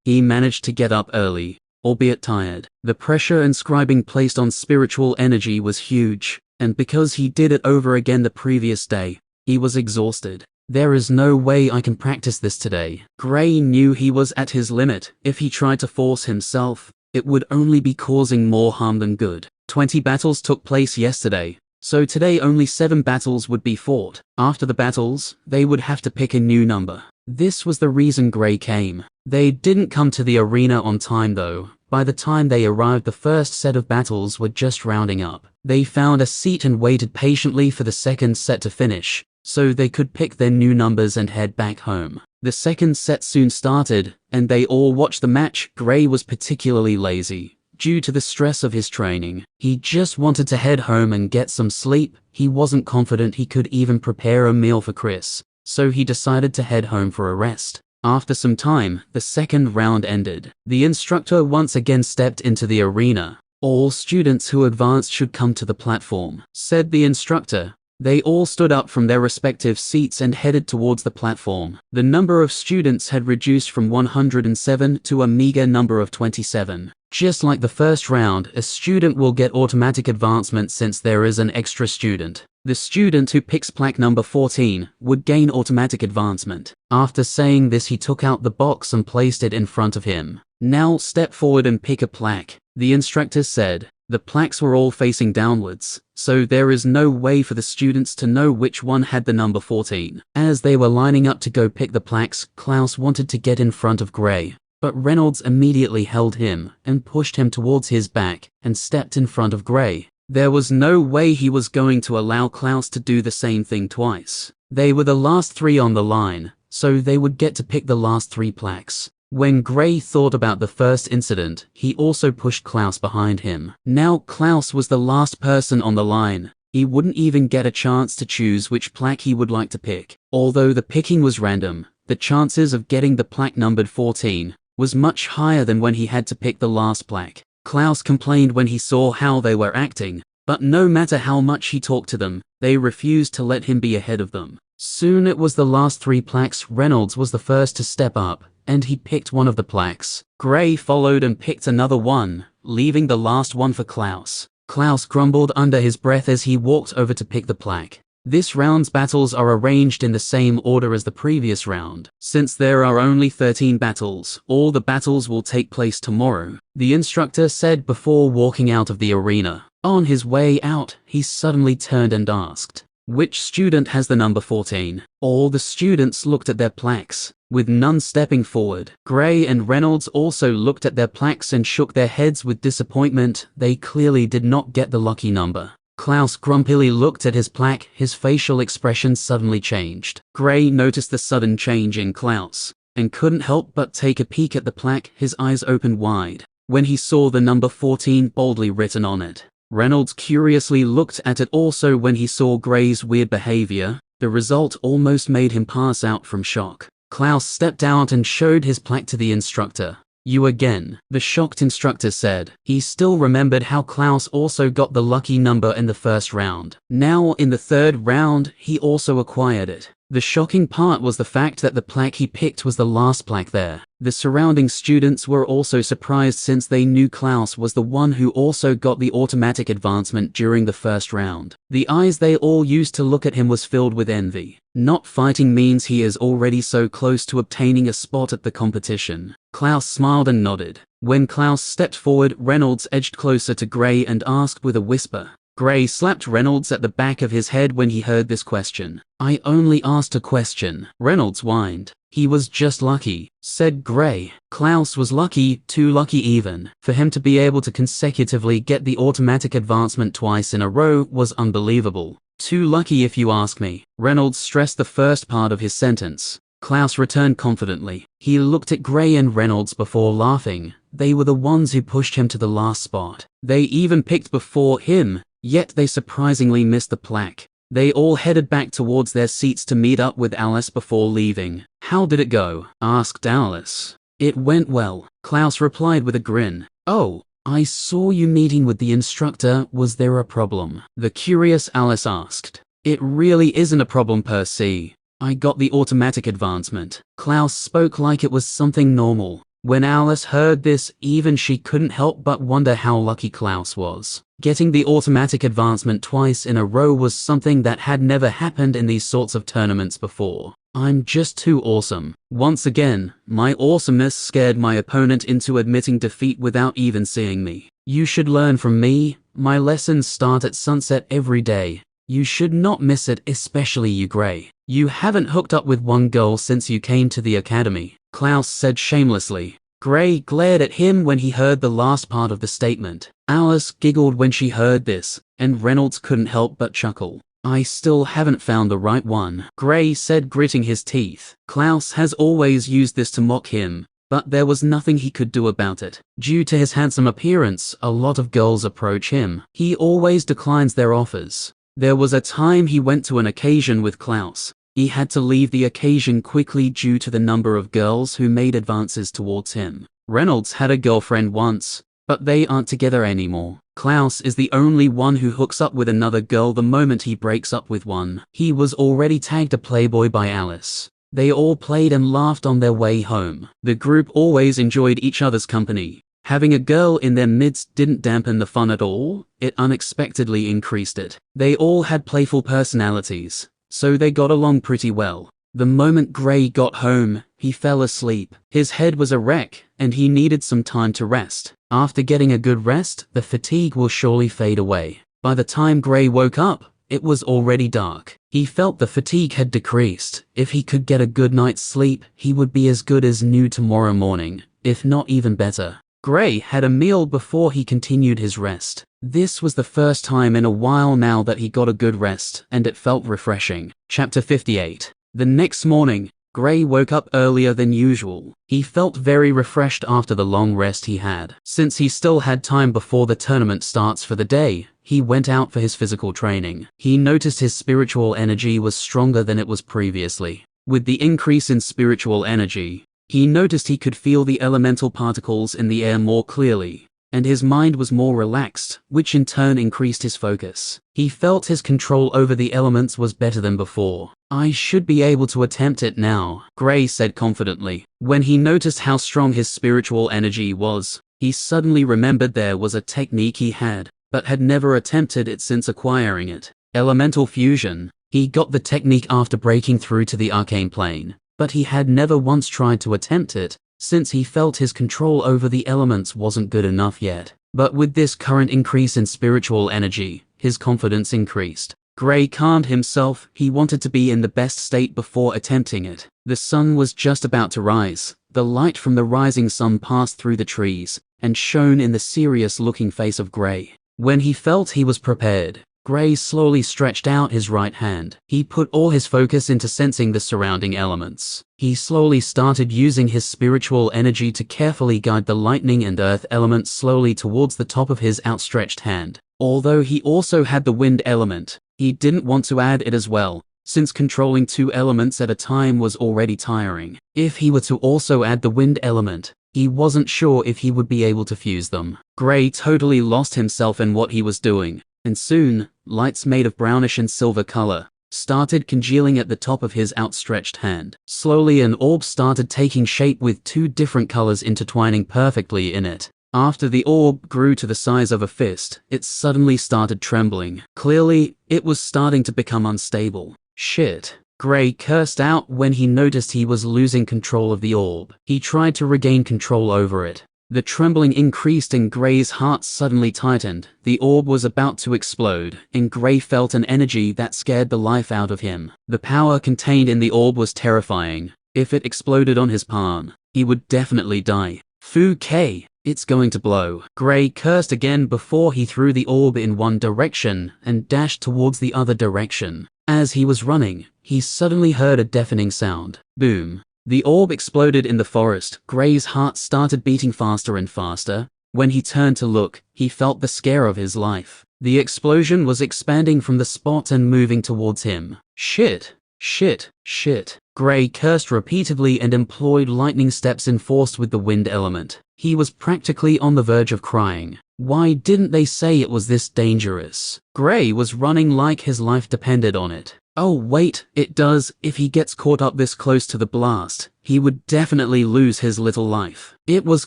He managed to get up early, albeit tired. The pressure inscribing placed on spiritual energy was huge, and because he did it over again the previous day, he was exhausted. There is no way I can practice this today. Gray knew he was at his limit. If he tried to force himself, it would only be causing more harm than good. 20 battles took place yesterday, so today only 7 battles would be fought. After the battles, they would have to pick a new number. This was the reason Gray came. They didn't come to the arena on time though. By the time they arrived, the first set of battles were just rounding up. They found a seat and waited patiently for the second set to finish, so they could pick their new numbers and head back home. The second set soon started, and they all watched the match. Gray was particularly lazy, due to the stress of his training. He just wanted to head home and get some sleep. He wasn't confident he could even prepare a meal for Chris, so he decided to head home for a rest. After some time, the second round ended. The instructor once again stepped into the arena. "All students who advanced should come to the platform," said the instructor. They all stood up from their respective seats and headed towards the platform. The number of students had reduced from 107 to a meager number of 27. Just like the first round, a student will get automatic advancement since there is an extra student. The student who picks plaque number 14 would gain automatic advancement. After saying this, he took out the box and placed it in front of him. "Now step forward and pick a plaque," the instructor said. The plaques were all facing downwards, so there is no way for the students to know which one had the number 14. As they were lining up to go pick the plaques, Klaus wanted to get in front of Gray, but Reynolds immediately held him and pushed him towards his back and stepped in front of Gray. There was no way he was going to allow Klaus to do the same thing twice. They were the last 3 on the line, so they would get to pick the last 3 plaques. When Gray thought about the first incident, he also pushed Klaus behind him. Now Klaus was the last person on the line. He wouldn't even get a chance to choose which plaque he would like to pick. Although the picking was random, the chances of getting the plaque numbered 14 was much higher than when he had to pick the last plaque. Klaus complained when he saw how they were acting, but no matter how much he talked to them, they refused to let him be ahead of them. Soon it was the last 3 plaques. Reynolds was the first to step up, and he picked one of the plaques. Gray followed and picked another one, leaving the last one for Klaus. Klaus grumbled under his breath as he walked over to pick the plaque. This round's battles are arranged in the same order as the previous round. Since there are only 13 battles, all the battles will take place tomorrow, the instructor said before walking out of the arena. On his way out, he suddenly turned and asked, Which student has the number 14? All the students looked at their plaques, with none stepping forward. Gray and Reynolds also looked at their plaques and shook their heads with disappointment. They clearly did not get the lucky number. Klaus grumpily looked at his plaque. His facial expression suddenly changed. Gray noticed the sudden change in Klaus, and couldn't help but take a peek at the plaque. His eyes opened wide when he saw the number 14 boldly written on it. Reynolds curiously looked at it also when he saw Gray's weird behavior. The result almost made him pass out from shock. Klaus stepped out and showed his plaque to the instructor. "You again," the shocked instructor said. He still remembered how Klaus also got the lucky number in the first round. Now in the third round, he also acquired it. The shocking part was the fact that the plaque he picked was the last plaque there. The surrounding students were also surprised since they knew Klaus was the one who also got the automatic advancement during the first round. The eyes they all used to look at him was filled with envy. Not fighting means he is already so close to obtaining a spot at the competition. Klaus smiled and nodded. When Klaus stepped forward, Reynolds edged closer to Gray and asked with a whisper. Gray slapped Reynolds at the back of his head when he heard this question. "I only asked a question," Reynolds whined. "He was just lucky," said Gray. Klaus was lucky, too lucky even. For him to be able to consecutively get the automatic advancement twice in a row was unbelievable. "Too lucky if you ask me." Reynolds stressed the first part of his sentence. Klaus returned confidently. He looked at Gray and Reynolds before laughing. They were the ones who pushed him to the last spot. They even picked before him, yet they surprisingly missed the plaque. They all headed back towards their seats to meet up with Alice before leaving. "How did it go?" asked Alice. "It went well," Klaus replied with a grin. "Oh, I saw you meeting with the instructor. Was there a problem?" the curious Alice asked. "It really isn't a problem per se. I got the automatic advancement." Klaus spoke like it was something normal. When Alice heard this, even she couldn't help but wonder how lucky Klaus was. Getting the automatic advancement twice in a row was something that had never happened in these sorts of tournaments before. "I'm just too awesome." Once again, my awesomeness scared my opponent into admitting defeat without even seeing me. "You should learn from me. My lessons start at sunset every day. You should not miss it, especially you, Gray. You haven't hooked up with one girl since you came to the academy," Klaus said shamelessly. Gray glared at him when he heard the last part of the statement. Alice giggled when she heard this, and Reynolds couldn't help but chuckle. "I still haven't found the right one," Gray said, gritting his teeth. Klaus has always used this to mock him, but there was nothing he could do about it. Due to his handsome appearance, a lot of girls approach him. He always declines their offers. There was a time he went to an occasion with Klaus. He had to leave the occasion quickly due to the number of girls who made advances towards him. Reynolds had a girlfriend once, but they aren't together anymore. Klaus is the only one who hooks up with another girl the moment he breaks up with one. He was already tagged a playboy by Alice. They all played and laughed on their way home. The group always enjoyed each other's company. Having a girl in their midst didn't dampen the fun at all, it unexpectedly increased it. They all had playful personalities, so they got along pretty well. The moment Gray got home, he fell asleep. His head was a wreck, and he needed some time to rest. After getting a good rest, the fatigue will surely fade away. By the time Gray woke up, it was already dark. He felt the fatigue had decreased. If he could get a good night's sleep, he would be as good as new tomorrow morning, if not even better. Gray had a meal before he continued his rest. This was the first time in a while now that he got a good rest, and it felt refreshing. Chapter 58. The next morning, Gray woke up earlier than usual. He felt very refreshed after the long rest he had. Since he still had time before the tournament starts for the day, he went out for his physical training. He noticed his spiritual energy was stronger than it was previously. With the increase in spiritual energy, he noticed he could feel the elemental particles in the air more clearly, and his mind was more relaxed, which in turn increased his focus. He felt his control over the elements was better than before. "I should be able to attempt it now," Gray said confidently. When he noticed how strong his spiritual energy was, he suddenly remembered there was a technique he had, but had never attempted it since acquiring it. Elemental fusion. He got the technique after breaking through to the arcane plane, but he had never once tried to attempt it, since he felt his control over the elements wasn't good enough yet. But with this current increase in spiritual energy, his confidence increased. Gray calmed himself. He wanted to be in the best state before attempting it. The sun was just about to rise. The light from the rising sun passed through the trees and shone in the serious-looking face of Gray. When he felt he was prepared, Gray slowly stretched out his right hand. He put all his focus into sensing the surrounding elements. He slowly started using his spiritual energy to carefully guide the lightning and earth elements slowly towards the top of his outstretched hand. Although he also had the wind element, he didn't want to add it as well, since controlling 2 elements at a time was already tiring. If he were to also add the wind element, he wasn't sure if he would be able to fuse them. Gray totally lost himself in what he was doing, and soon, lights made of brownish and silver color started congealing at the top of his outstretched hand. Slowly an orb started taking shape with 2 different colors intertwining perfectly in it. After the orb grew to the size of a fist, it suddenly started trembling. Clearly, it was starting to become unstable. Shit. Gray cursed out when he noticed he was losing control of the orb. He tried to regain control over it. The trembling increased and Gray's heart suddenly tightened. The orb was about to explode, and Gray felt an energy that scared the life out of him. The power contained in the orb was terrifying. If it exploded on his palm, he would definitely die. Fu K. It's going to blow. Gray cursed again before he threw the orb in one direction and dashed towards the other direction. As he was running, he suddenly heard a deafening sound. Boom. The orb exploded in the forest. Gray's heart started beating faster and faster. When he turned to look, he felt the scare of his life. The explosion was expanding from the spot and moving towards him. Shit. Shit. Shit. Gray cursed repeatedly and employed lightning steps enforced with the wind element. He was practically on the verge of crying. Why didn't they say it was this dangerous? Gray was running like his life depended on it. Oh wait, it does. If he gets caught up this close to the blast, he would definitely lose his little life. It was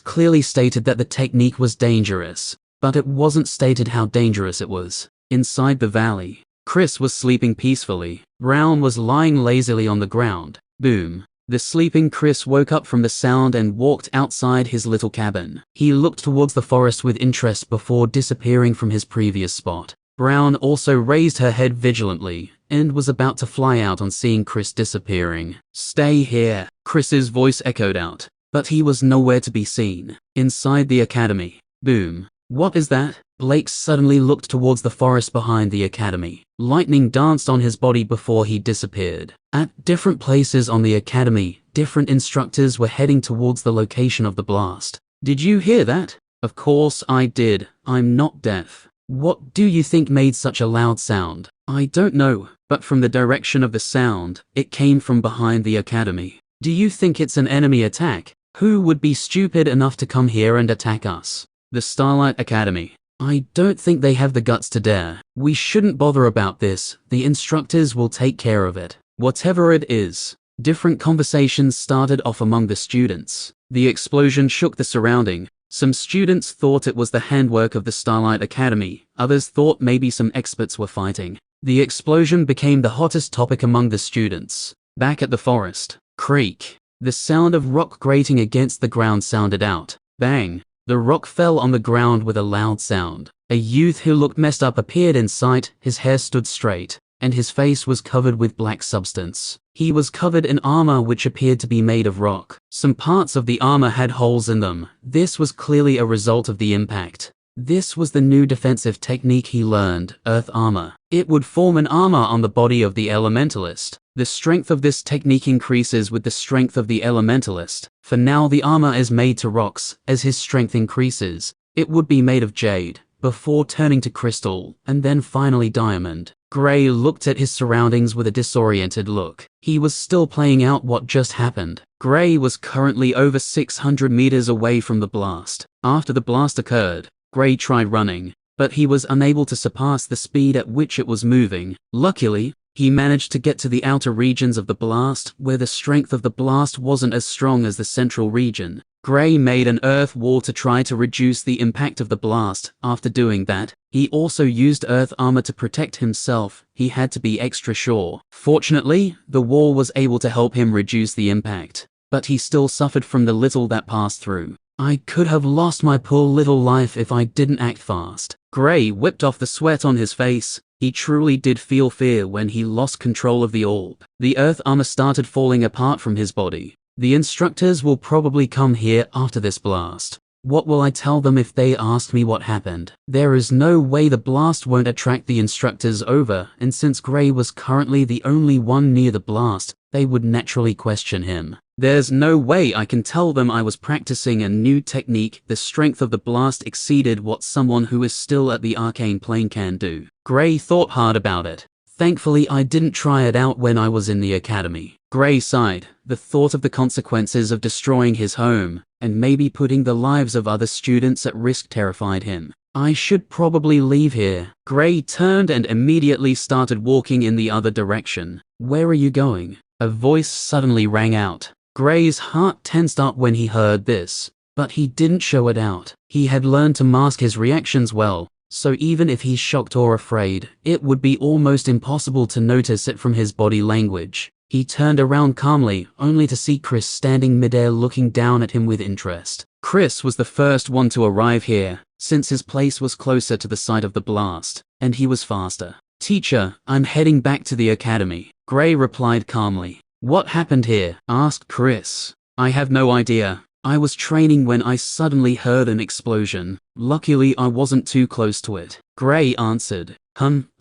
clearly stated that the technique was dangerous, but it wasn't stated how dangerous it was. Inside the valley, Chris was sleeping peacefully. Brown was lying lazily on the ground. Boom. The sleeping Chris woke up from the sound and walked outside his little cabin. He looked towards the forest with interest before disappearing from his previous spot. Brown also raised her head vigilantly and was about to fly out on seeing Chris disappearing. Stay here, Chris's voice echoed out, but he was nowhere to be seen. Inside the academy. Boom. What is that? Blake suddenly looked towards the forest behind the academy. Lightning danced on his body before he disappeared. At different places on the academy, different instructors were heading towards the location of the blast. Did you hear that? Of course I did. I'm not deaf. What do you think made such a loud sound? I don't know, but from the direction of the sound, it came from behind the academy. Do you think it's an enemy attack? Who would be stupid enough to come here and attack us? The Starlight Academy. I don't think they have the guts to dare. We shouldn't bother about this. The instructors will take care of it. Whatever it is. Different conversations started off among the students. The explosion shook the surrounding. Some students thought it was the handwork of the Starlight Academy. Others thought maybe some experts were fighting. The explosion became the hottest topic among the students. Back at the forest. Creak. The sound of rock grating against the ground sounded out. Bang. The rock fell on the ground with a loud sound. A youth who looked messed up appeared in sight. His hair stood straight, and his face was covered with black substance. He was covered in armor which appeared to be made of rock. Some parts of the armor had holes in them. This was clearly a result of the impact. This was the new defensive technique he learned, Earth Armor. It would form an armor on the body of the Elementalist. The strength of this technique increases with the strength of the Elementalist. For now the armor is made to rocks. As his strength increases, it would be made of jade, before turning to crystal, and then finally diamond. Gray looked at his surroundings with a disoriented look. He was still playing out what just happened. Gray was currently over 600 meters away from the blast. After the blast occurred, Gray tried running, but he was unable to surpass the speed at which it was moving. Luckily, he managed to get to the outer regions of the blast, where the strength of the blast wasn't as strong as the central region. Gray made an earth wall to try to reduce the impact of the blast. After doing that, he also used earth armor to protect himself. He had to be extra sure. Fortunately, the wall was able to help him reduce the impact, but he still suffered from the little that passed through. I could have lost my poor little life if I didn't act fast. Gray whipped off the sweat on his face. He truly did feel fear when he lost control of the orb. The earth armor started falling apart from his body. The instructors will probably come here after this blast. What will I tell them if they ask me what happened? There is no way the blast won't attract the instructors over, and since Gray was currently the only one near the blast, they would naturally question him. There's no way I can tell them I was practicing a new technique. The strength of the blast exceeded what someone who is still at the arcane plane can do. Gray thought hard about it. Thankfully, I didn't try it out when I was in the academy. Gray sighed. The thought of the consequences of destroying his home, and maybe putting the lives of other students at risk terrified him. I should probably leave here. Gray turned and immediately started walking in the other direction. Where are you going? A voice suddenly rang out. Gray's heart tensed up when he heard this, but he didn't show it out. He had learned to mask his reactions well, so even if he's shocked or afraid, it would be almost impossible to notice it from his body language. He turned around calmly, only to see Chris standing midair looking down at him with interest. Chris was the first one to arrive here, since his place was closer to the site of the blast, and he was faster. Teacher, I'm heading back to the academy, Gray replied calmly. What happened here? Asked Chris. I have no idea. I was training when I suddenly heard an explosion. Luckily, I wasn't too close to it. Gray answered.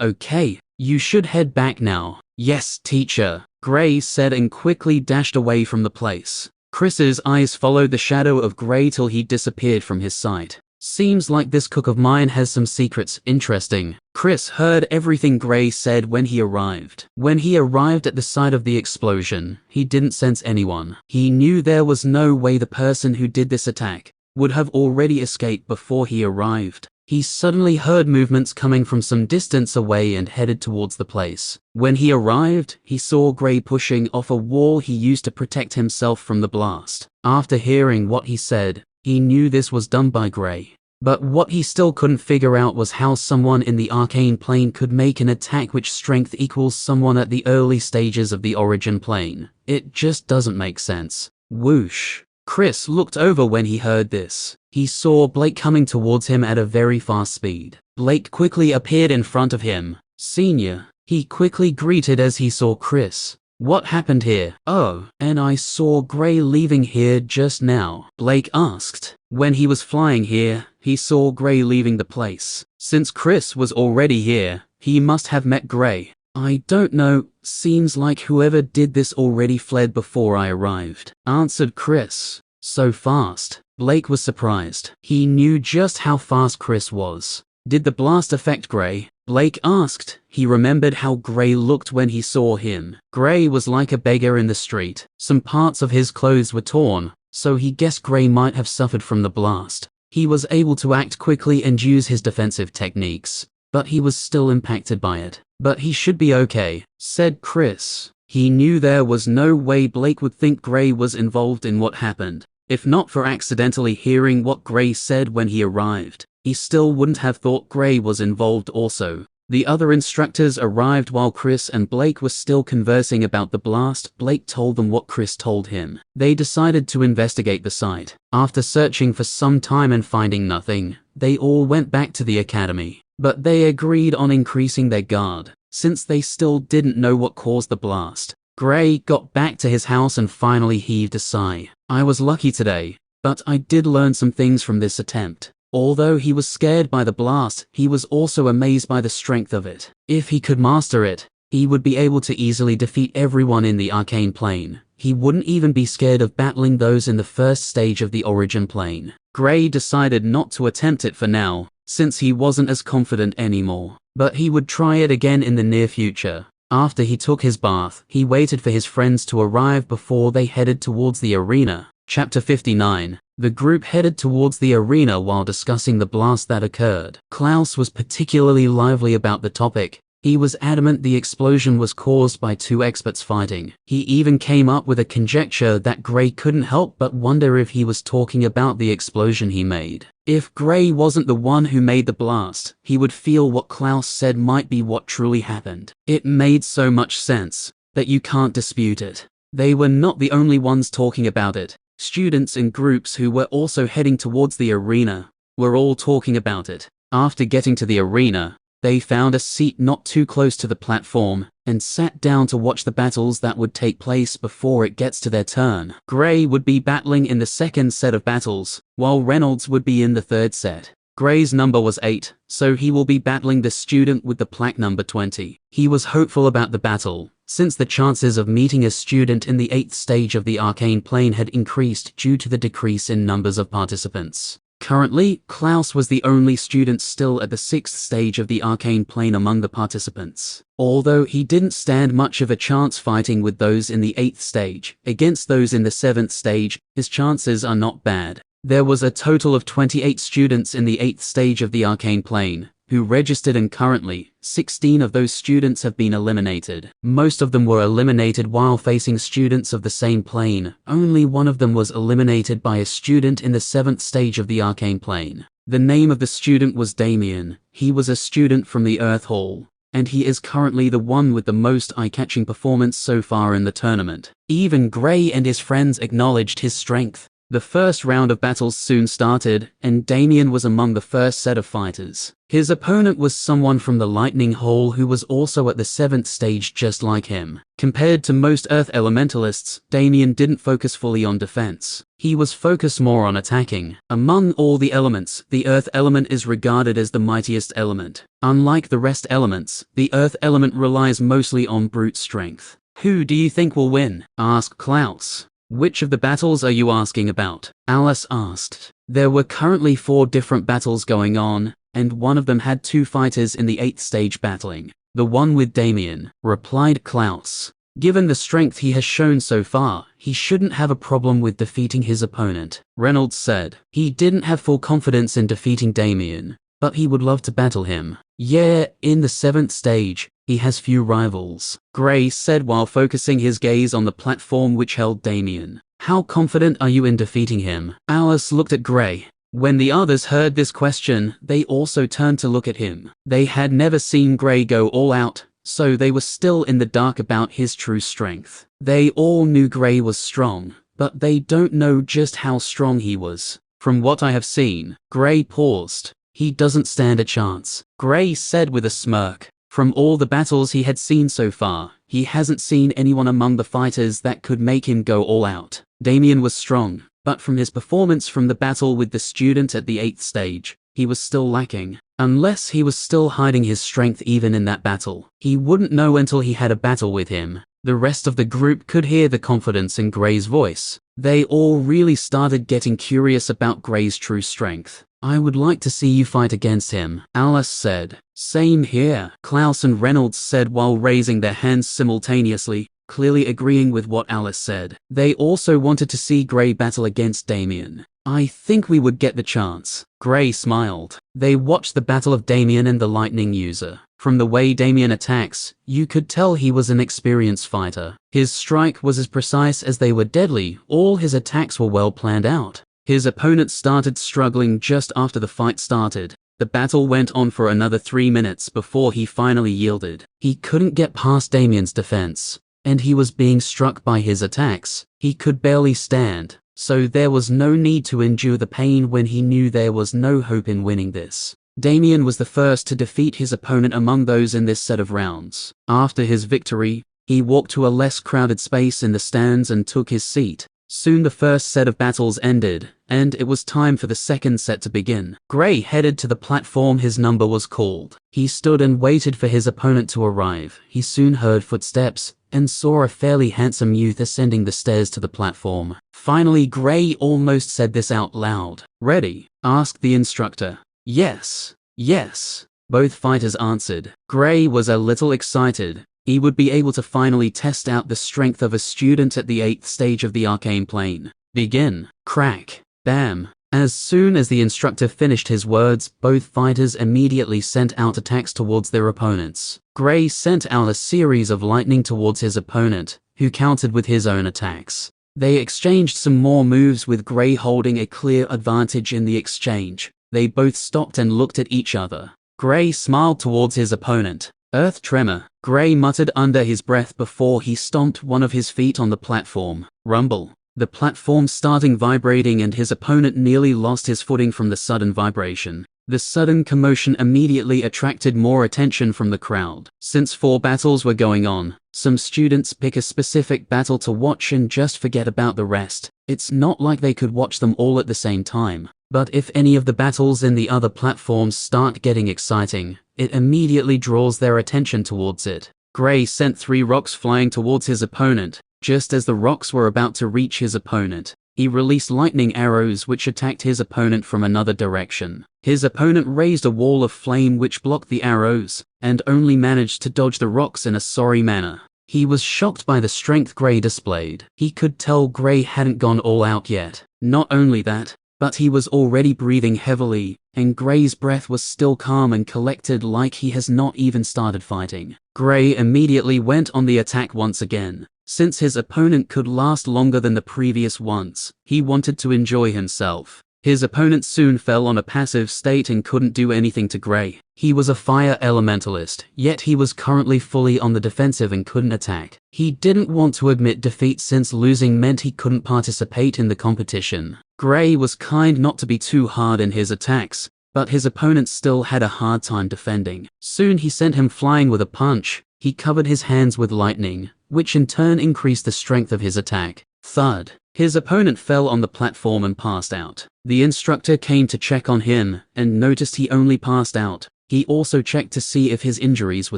Okay. You should head back now. Yes, teacher, Gray said and quickly dashed away from the place. Chris's eyes followed the shadow of Gray till he disappeared from his sight. Seems like this cook of mine has some secrets. Interesting. Chris heard everything Gray said when he arrived. When he arrived at the site of the explosion, he didn't sense anyone. He knew there was no way the person who did this attack would have already escaped before he arrived. He suddenly heard movements coming from some distance away and headed towards the place. When he arrived, he saw Gray pushing off a wall he used to protect himself from the blast. After hearing what he said, he knew this was done by Gray. But what he still couldn't figure out was how someone in the arcane plane could make an attack which strength equals someone at the early stages of the origin plane. It just doesn't make sense. Whoosh. Chris looked over when he heard this. He saw Blake coming towards him at a very fast speed. Blake quickly appeared in front of him. Senior, he quickly greeted as he saw Chris. What happened here? Oh, and I saw Gray leaving here just now, Blake asked. When he was flying here, he saw Gray leaving the place. Since Chris was already here, he must have met Gray. I don't know, seems like whoever did this already fled before I arrived, answered Chris. So fast. Blake was surprised. He knew just how fast Chris was. Did the blast affect Gray? Blake asked. He remembered how Gray looked when he saw him. Gray was like a beggar in the street. Some parts of his clothes were torn, so he guessed Gray might have suffered from the blast. He was able to act quickly and use his defensive techniques, but he was still impacted by it. But he should be okay, said Chris. He knew there was no way Blake would think Gray was involved in what happened. If not for accidentally hearing what Gray said when he arrived, he still wouldn't have thought Gray was involved also. The other instructors arrived while Chris and Blake were still conversing about the blast. Blake told them what Chris told him. They decided to investigate the site. After searching for some time and finding nothing, they all went back to the academy. But they agreed on increasing their guard, since they still didn't know what caused the blast. Gray got back to his house and finally heaved a sigh. I was lucky today, but I did learn some things from this attempt. Although he was scared by the blast, he was also amazed by the strength of it. If he could master it, he would be able to easily defeat everyone in the arcane plane. He wouldn't even be scared of battling those in the first stage of the origin plane. Gray decided not to attempt it for now, since he wasn't as confident anymore. But he would try it again in the near future. After he took his bath, he waited for his friends to arrive before they headed towards the arena. Chapter 59. The group headed towards the arena while discussing the blast that occurred. Klaus was particularly lively about the topic. He was adamant the explosion was caused by two experts fighting. He even came up with a conjecture that Gray couldn't help but wonder if he was talking about the explosion he made. If Gray wasn't the one who made the blast, he would feel what Klaus said might be what truly happened. It made so much sense that you can't dispute it. They were not the only ones talking about it. Students in groups who were also heading towards the arena were all talking about it. After getting to the arena, They found a seat not too close to the platform and sat down to watch the battles that would take place before it gets to their turn. Gray would be battling in the second set of battles, while Reynolds would be in the third set. Gray's number was 8, so he will be battling the student with the plaque number 20. He was hopeful about the battle, since the chances of meeting a student in the 8th stage of the arcane plane had increased due to the decrease in numbers of participants. Currently, Klaus was the only student still at the 6th stage of the arcane plane among the participants. Although he didn't stand much of a chance fighting with those in the 8th stage, against those in the 7th stage, his chances are not bad. There was a total of 28 students in the 8th stage of the arcane plane, who registered, and currently, 16 of those students have been eliminated. Most of them were eliminated while facing students of the same plane. Only one of them was eliminated by a student in the 7th stage of the arcane plane. The name of the student was Damien. He was a student from the Earth Hall, and he is currently the one with the most eye-catching performance so far in the tournament. Even Gray and his friends acknowledged his strength. The first round of battles soon started, and Damien was among the first set of fighters. His opponent was someone from the Lightning Hall who was also at the 7th stage just like him. Compared to most Earth Elementalists, Damien didn't focus fully on defense. He was focused more on attacking. Among all the elements, the Earth element is regarded as the mightiest element. Unlike the rest elements, the Earth element relies mostly on brute strength. "Who do you think will win?" asked Klaus. "Which of the battles are you asking about?" Alice asked. There were currently 4 different battles going on, and one of them had 2 fighters in the 8th stage battling. "The one with Damien," replied Klaus. "Given the strength he has shown so far, he shouldn't have a problem with defeating his opponent," Reynolds said. He didn't have full confidence in defeating Damien, but he would love to battle him. "Yeah, in the 7th stage, he has few rivals," Gray said while focusing his gaze on the platform which held Damien. "How confident are you in defeating him?" Alice looked at Gray. When the others heard this question, they also turned to look at him. They had never seen Gray go all out, so they were still in the dark about his true strength. They all knew Gray was strong, but they don't know just how strong he was. "From what I have seen," Gray paused, "he doesn't stand a chance," Gray said with a smirk. From all the battles he had seen so far, he hasn't seen anyone among the fighters that could make him go all out. Damien was strong, but from his performance from the battle with the student at the 8th stage, he was still lacking. Unless he was still hiding his strength even in that battle, he wouldn't know until he had a battle with him. The rest of the group could hear the confidence in Gray's voice. They all really started getting curious about Gray's true strength. "I would like to see you fight against him," Alice said. "Same here," Klaus and Reynolds said while raising their hands simultaneously, clearly agreeing with what Alice said. They also wanted to see Gray battle against Damien. "I think we would get the chance," Gray smiled. They watched the battle of Damien and the lightning user. From the way Damien attacks, you could tell he was an experienced fighter. His strike was as precise as they were deadly. All his attacks were well planned out. His opponent started struggling just after the fight started. The battle went on for another 3 minutes before he finally yielded. He couldn't get past Damien's defense, and he was being struck by his attacks. He could barely stand, so there was no need to endure the pain when he knew there was no hope in winning this. Damien was the first to defeat his opponent among those in this set of rounds. After his victory, he walked to a less crowded space in the stands and took his seat. Soon the first set of battles ended, and it was time for the second set to begin. Gray headed to the platform. His number was called. He stood and waited for his opponent to arrive. He soon heard footsteps and saw a fairly handsome youth ascending the stairs to the platform. Finally, Gray almost said this out loud. "Ready?" asked the instructor. "Yes, yes," both fighters answered. Gray was a little excited. He would be able to finally test out the strength of a student at the 8th stage of the arcane plane. "Begin." Crack. Bam. As soon as the instructor finished his words, both fighters immediately sent out attacks towards their opponents. Gray sent out a series of lightning towards his opponent, who countered with his own attacks. They exchanged some more moves, with Gray holding a clear advantage in the exchange. They both stopped and looked at each other. Gray smiled towards his opponent. "Earth tremor," Gray muttered under his breath before he stomped one of his feet on the platform. Rumble. The platform starting vibrating, and his opponent nearly lost his footing from the sudden vibration. The sudden commotion immediately attracted more attention from the crowd. Since 4 battles were going on, some students pick a specific battle to watch and just forget about the rest. It's not like they could watch them all at the same time. But if any of the battles in the other platforms start getting exciting, it immediately draws their attention towards it. Gray sent 3 rocks flying towards his opponent. Just as the rocks were about to reach his opponent, he released lightning arrows which attacked his opponent from another direction. His opponent raised a wall of flame which blocked the arrows, and only managed to dodge the rocks in a sorry manner. He was shocked by the strength Gray displayed. He could tell Gray hadn't gone all out yet. Not only that, but he was already breathing heavily, and Gray's breath was still calm and collected like he has not even started fighting. Gray immediately went on the attack once again. Since his opponent could last longer than the previous ones, he wanted to enjoy himself. His opponent soon fell on a passive state and couldn't do anything to Gray. He was a fire elementalist, yet he was currently fully on the defensive and couldn't attack. He didn't want to admit defeat since losing meant he couldn't participate in the competition. Gray was kind not to be too hard in his attacks, but his opponent still had a hard time defending. Soon he sent him flying with a punch. He covered his hands with lightning, which in turn increased the strength of his attack. Thud. His opponent fell on the platform and passed out. The instructor came to check on him, and noticed he only passed out. He also checked to see if his injuries were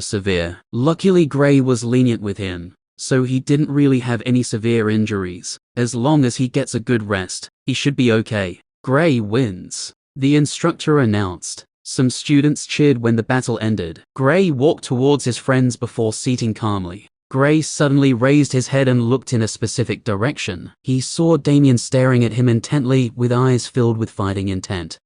severe. Luckily Gray was lenient with him, so he didn't really have any severe injuries. As long as he gets a good rest, he should be okay. Gray wins, the instructor announced. Some students cheered when the battle ended. Gray walked towards his friends before seating calmly. Gray suddenly raised his head and looked in a specific direction. He saw Damien staring at him intently with eyes filled with fighting intent.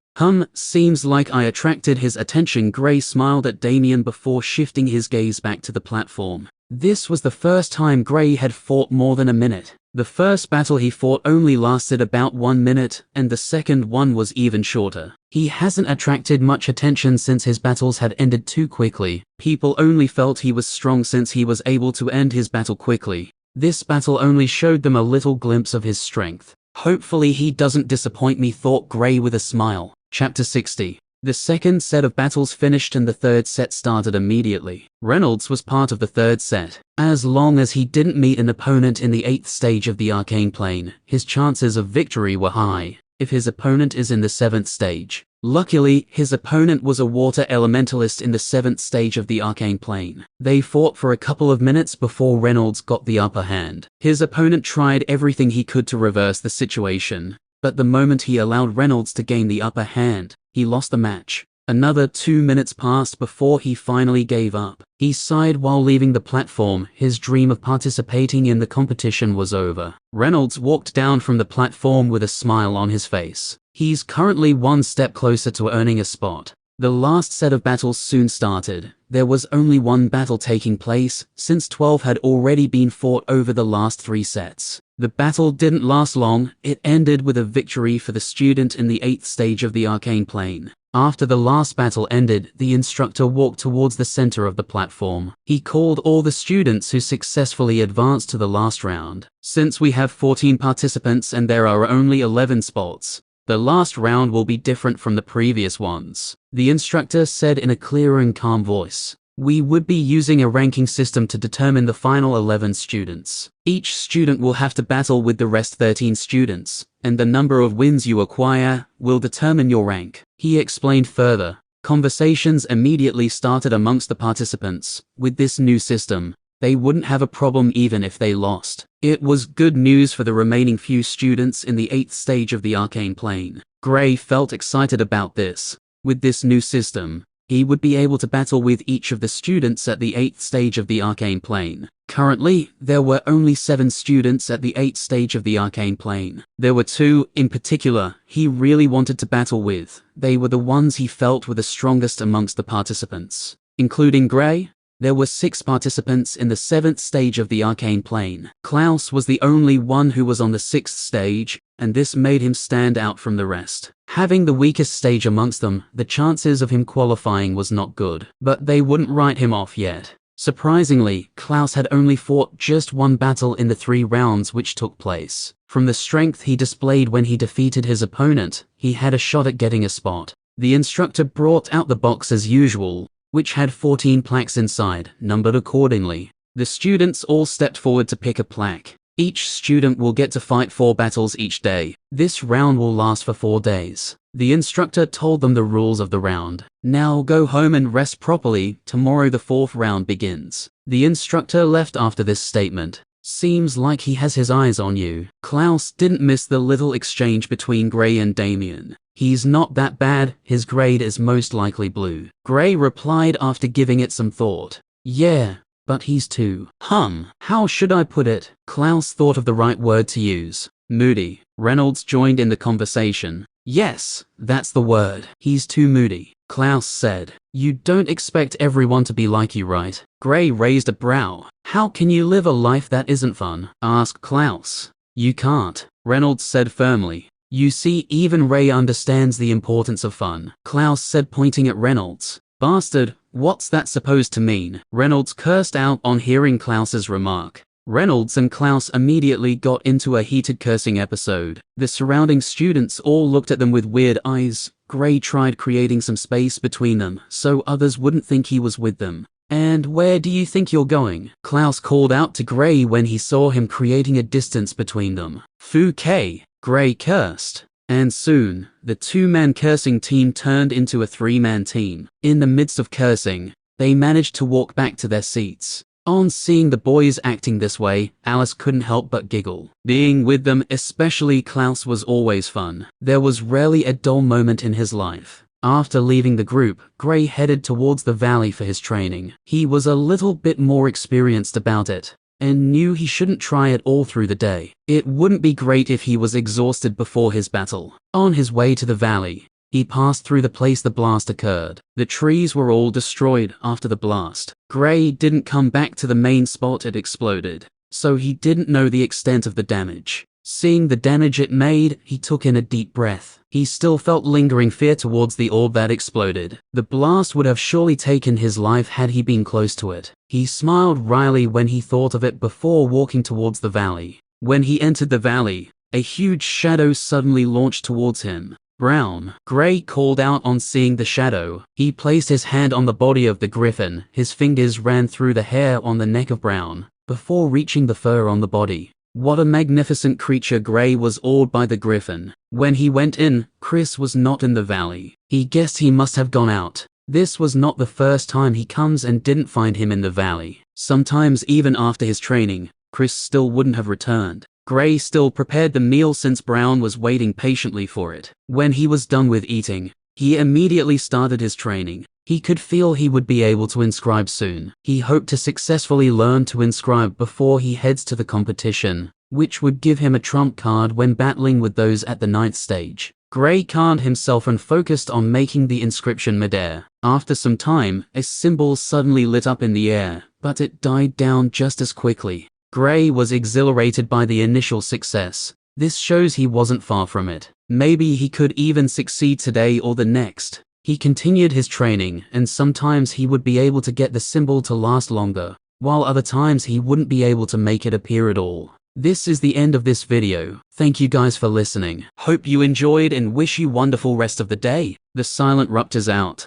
Seems like I attracted his attention. Gray smiled at Damien before shifting his gaze back to the platform. This was the first time Gray had fought more than a minute. The first battle he fought only lasted about 1 minute, and the second one was even shorter. He hasn't attracted much attention since his battles had ended too quickly. People only felt he was strong since he was able to end his battle quickly. This battle only showed them a little glimpse of his strength. Hopefully he doesn't disappoint me, thought Gray with a smile. Chapter 60. The second set of battles finished and the third set started immediately. Reynolds was part of the third set. As long as he didn't meet an opponent in the 8th stage of the arcane plane, his chances of victory were high. If his opponent is in the 7th stage. Luckily, his opponent was a water elementalist in the 7th stage of the arcane plane. They fought for a couple of minutes before Reynolds got the upper hand. His opponent tried everything he could to reverse the situation, but the moment he allowed Reynolds to gain the upper hand, he lost the match. Another 2 minutes passed before he finally gave up. He sighed while leaving the platform. His dream of participating in the competition was over. Reynolds walked down from the platform with a smile on his face. He's currently 1 step closer to earning a spot. The last set of battles soon started. There was only 1 battle taking place, since 12 had already been fought over the last 3 sets. The battle didn't last long. It ended with a victory for the student in the 8th stage of the arcane plane. After the last battle ended, the instructor walked towards the center of the platform. He called all the students who successfully advanced to the last round. Since we have 14 participants and there are only 11 spots, the last round will be different from the previous ones, the instructor said in a clear and calm voice. We would be using a ranking system to determine the final 11 students. Each student will have to battle with the rest 13 students, and the number of wins you acquire will determine your rank. He explained further. Conversations immediately started amongst the participants. With this new system, they wouldn't have a problem even if they lost. It was good news for the remaining few students in the 8th stage of the arcane plane. Gray felt excited about this. With this new system, he would be able to battle with each of the students at the 8th stage of the arcane plane. Currently, there were only 7 students at the 8th stage of the arcane plane. There were 2, in particular, he really wanted to battle with. They were the ones he felt were the strongest amongst the participants. Including Gray, there were 6 participants in the 7th stage of the arcane plane. Klaus was the only one who was on the 6th stage, and this made him stand out from the rest. Having the weakest stage amongst them, the chances of him qualifying was not good. But they wouldn't write him off yet. Surprisingly, Klaus had only fought just 1 battle in the 3 rounds which took place. From the strength he displayed when he defeated his opponent, he had a shot at getting a spot. The instructor brought out the box as usual, which had 14 plaques inside, numbered accordingly. The students all stepped forward to pick a plaque. Each student will get to fight 4 battles each day. This round will last for 4 days. The instructor told them the rules of the round. Now go home and rest properly. Tomorrow the 4th round begins. The instructor left after this statement. Seems like he has his eyes on you. Klaus didn't miss the little exchange between Gray and Damien. He's not that bad, his grade is most likely blue. Gray replied after giving it some thought. Yeah, but he's too, how should I put it? Klaus thought of the right word to use. Moody. Reynolds joined in the conversation. Yes, that's the word. He's too moody. Klaus said. You don't expect everyone to be like you, right? Gray raised a brow. How can you live a life that isn't fun? Asked Klaus. You can't, Reynolds said firmly. You see, even Ray understands the importance of fun, Klaus said, pointing at Reynolds. Bastard, what's that supposed to mean? Reynolds cursed out on hearing Klaus's remark. Reynolds and Klaus immediately got into a heated cursing episode. The surrounding students all looked at them with weird eyes. Gray tried creating some space between them so others wouldn't think he was with them. And where do you think you're going? Klaus called out to Gray when he saw him creating a distance between them. Fu K. Gray cursed. And soon, the 2-man cursing team turned into a 3-man team. In the midst of cursing, they managed to walk back to their seats. On seeing the boys acting this way, Alice couldn't help but giggle. Being with them, especially Klaus, was always fun. There was rarely a dull moment in his life. After leaving the group, Gray headed towards the valley for his training. He was a little bit more experienced about it, and knew he shouldn't try it all through the day. It wouldn't be great if he was exhausted before his battle. On his way to the valley, he passed through the place the blast occurred. The trees were all destroyed after the blast. Gray didn't come back to the main spot it exploded, so he didn't know the extent of the damage. Seeing the damage it made, he took in a deep breath. He still felt lingering fear towards the orb that exploded. The blast would have surely taken his life had he been close to it. He smiled wryly when he thought of it before walking towards the valley. When he entered the valley, a huge shadow suddenly launched towards him. Brown. Gray called out on seeing the shadow. He placed his hand on the body of the griffin. His fingers ran through the hair on the neck of Brown, before reaching the fur on the body. What a magnificent creature! Gray was awed by the griffin. When he went in, Chris was not in the valley. He guessed he must have gone out. This was not the first time he comes and didn't find him in the valley. Sometimes even after his training, Chris still wouldn't have returned. Gray still prepared the meal since Brown was waiting patiently for it. When he was done with eating, he immediately started his training. He could feel he would be able to inscribe soon. He hoped to successfully learn to inscribe before he heads to the competition, which would give him a trump card when battling with those at the 9th stage. Gray calmed himself and focused on making the inscription midair. After some time, a symbol suddenly lit up in the air, but it died down just as quickly. Gray was exhilarated by the initial success. This shows he wasn't far from it. Maybe he could even succeed today or the next. He continued his training, and sometimes he would be able to get the symbol to last longer, while other times he wouldn't be able to make it appear at all. This is the end of this video. Thank you guys for listening. Hope you enjoyed and wish you wonderful rest of the day. The Silent Ruptors out.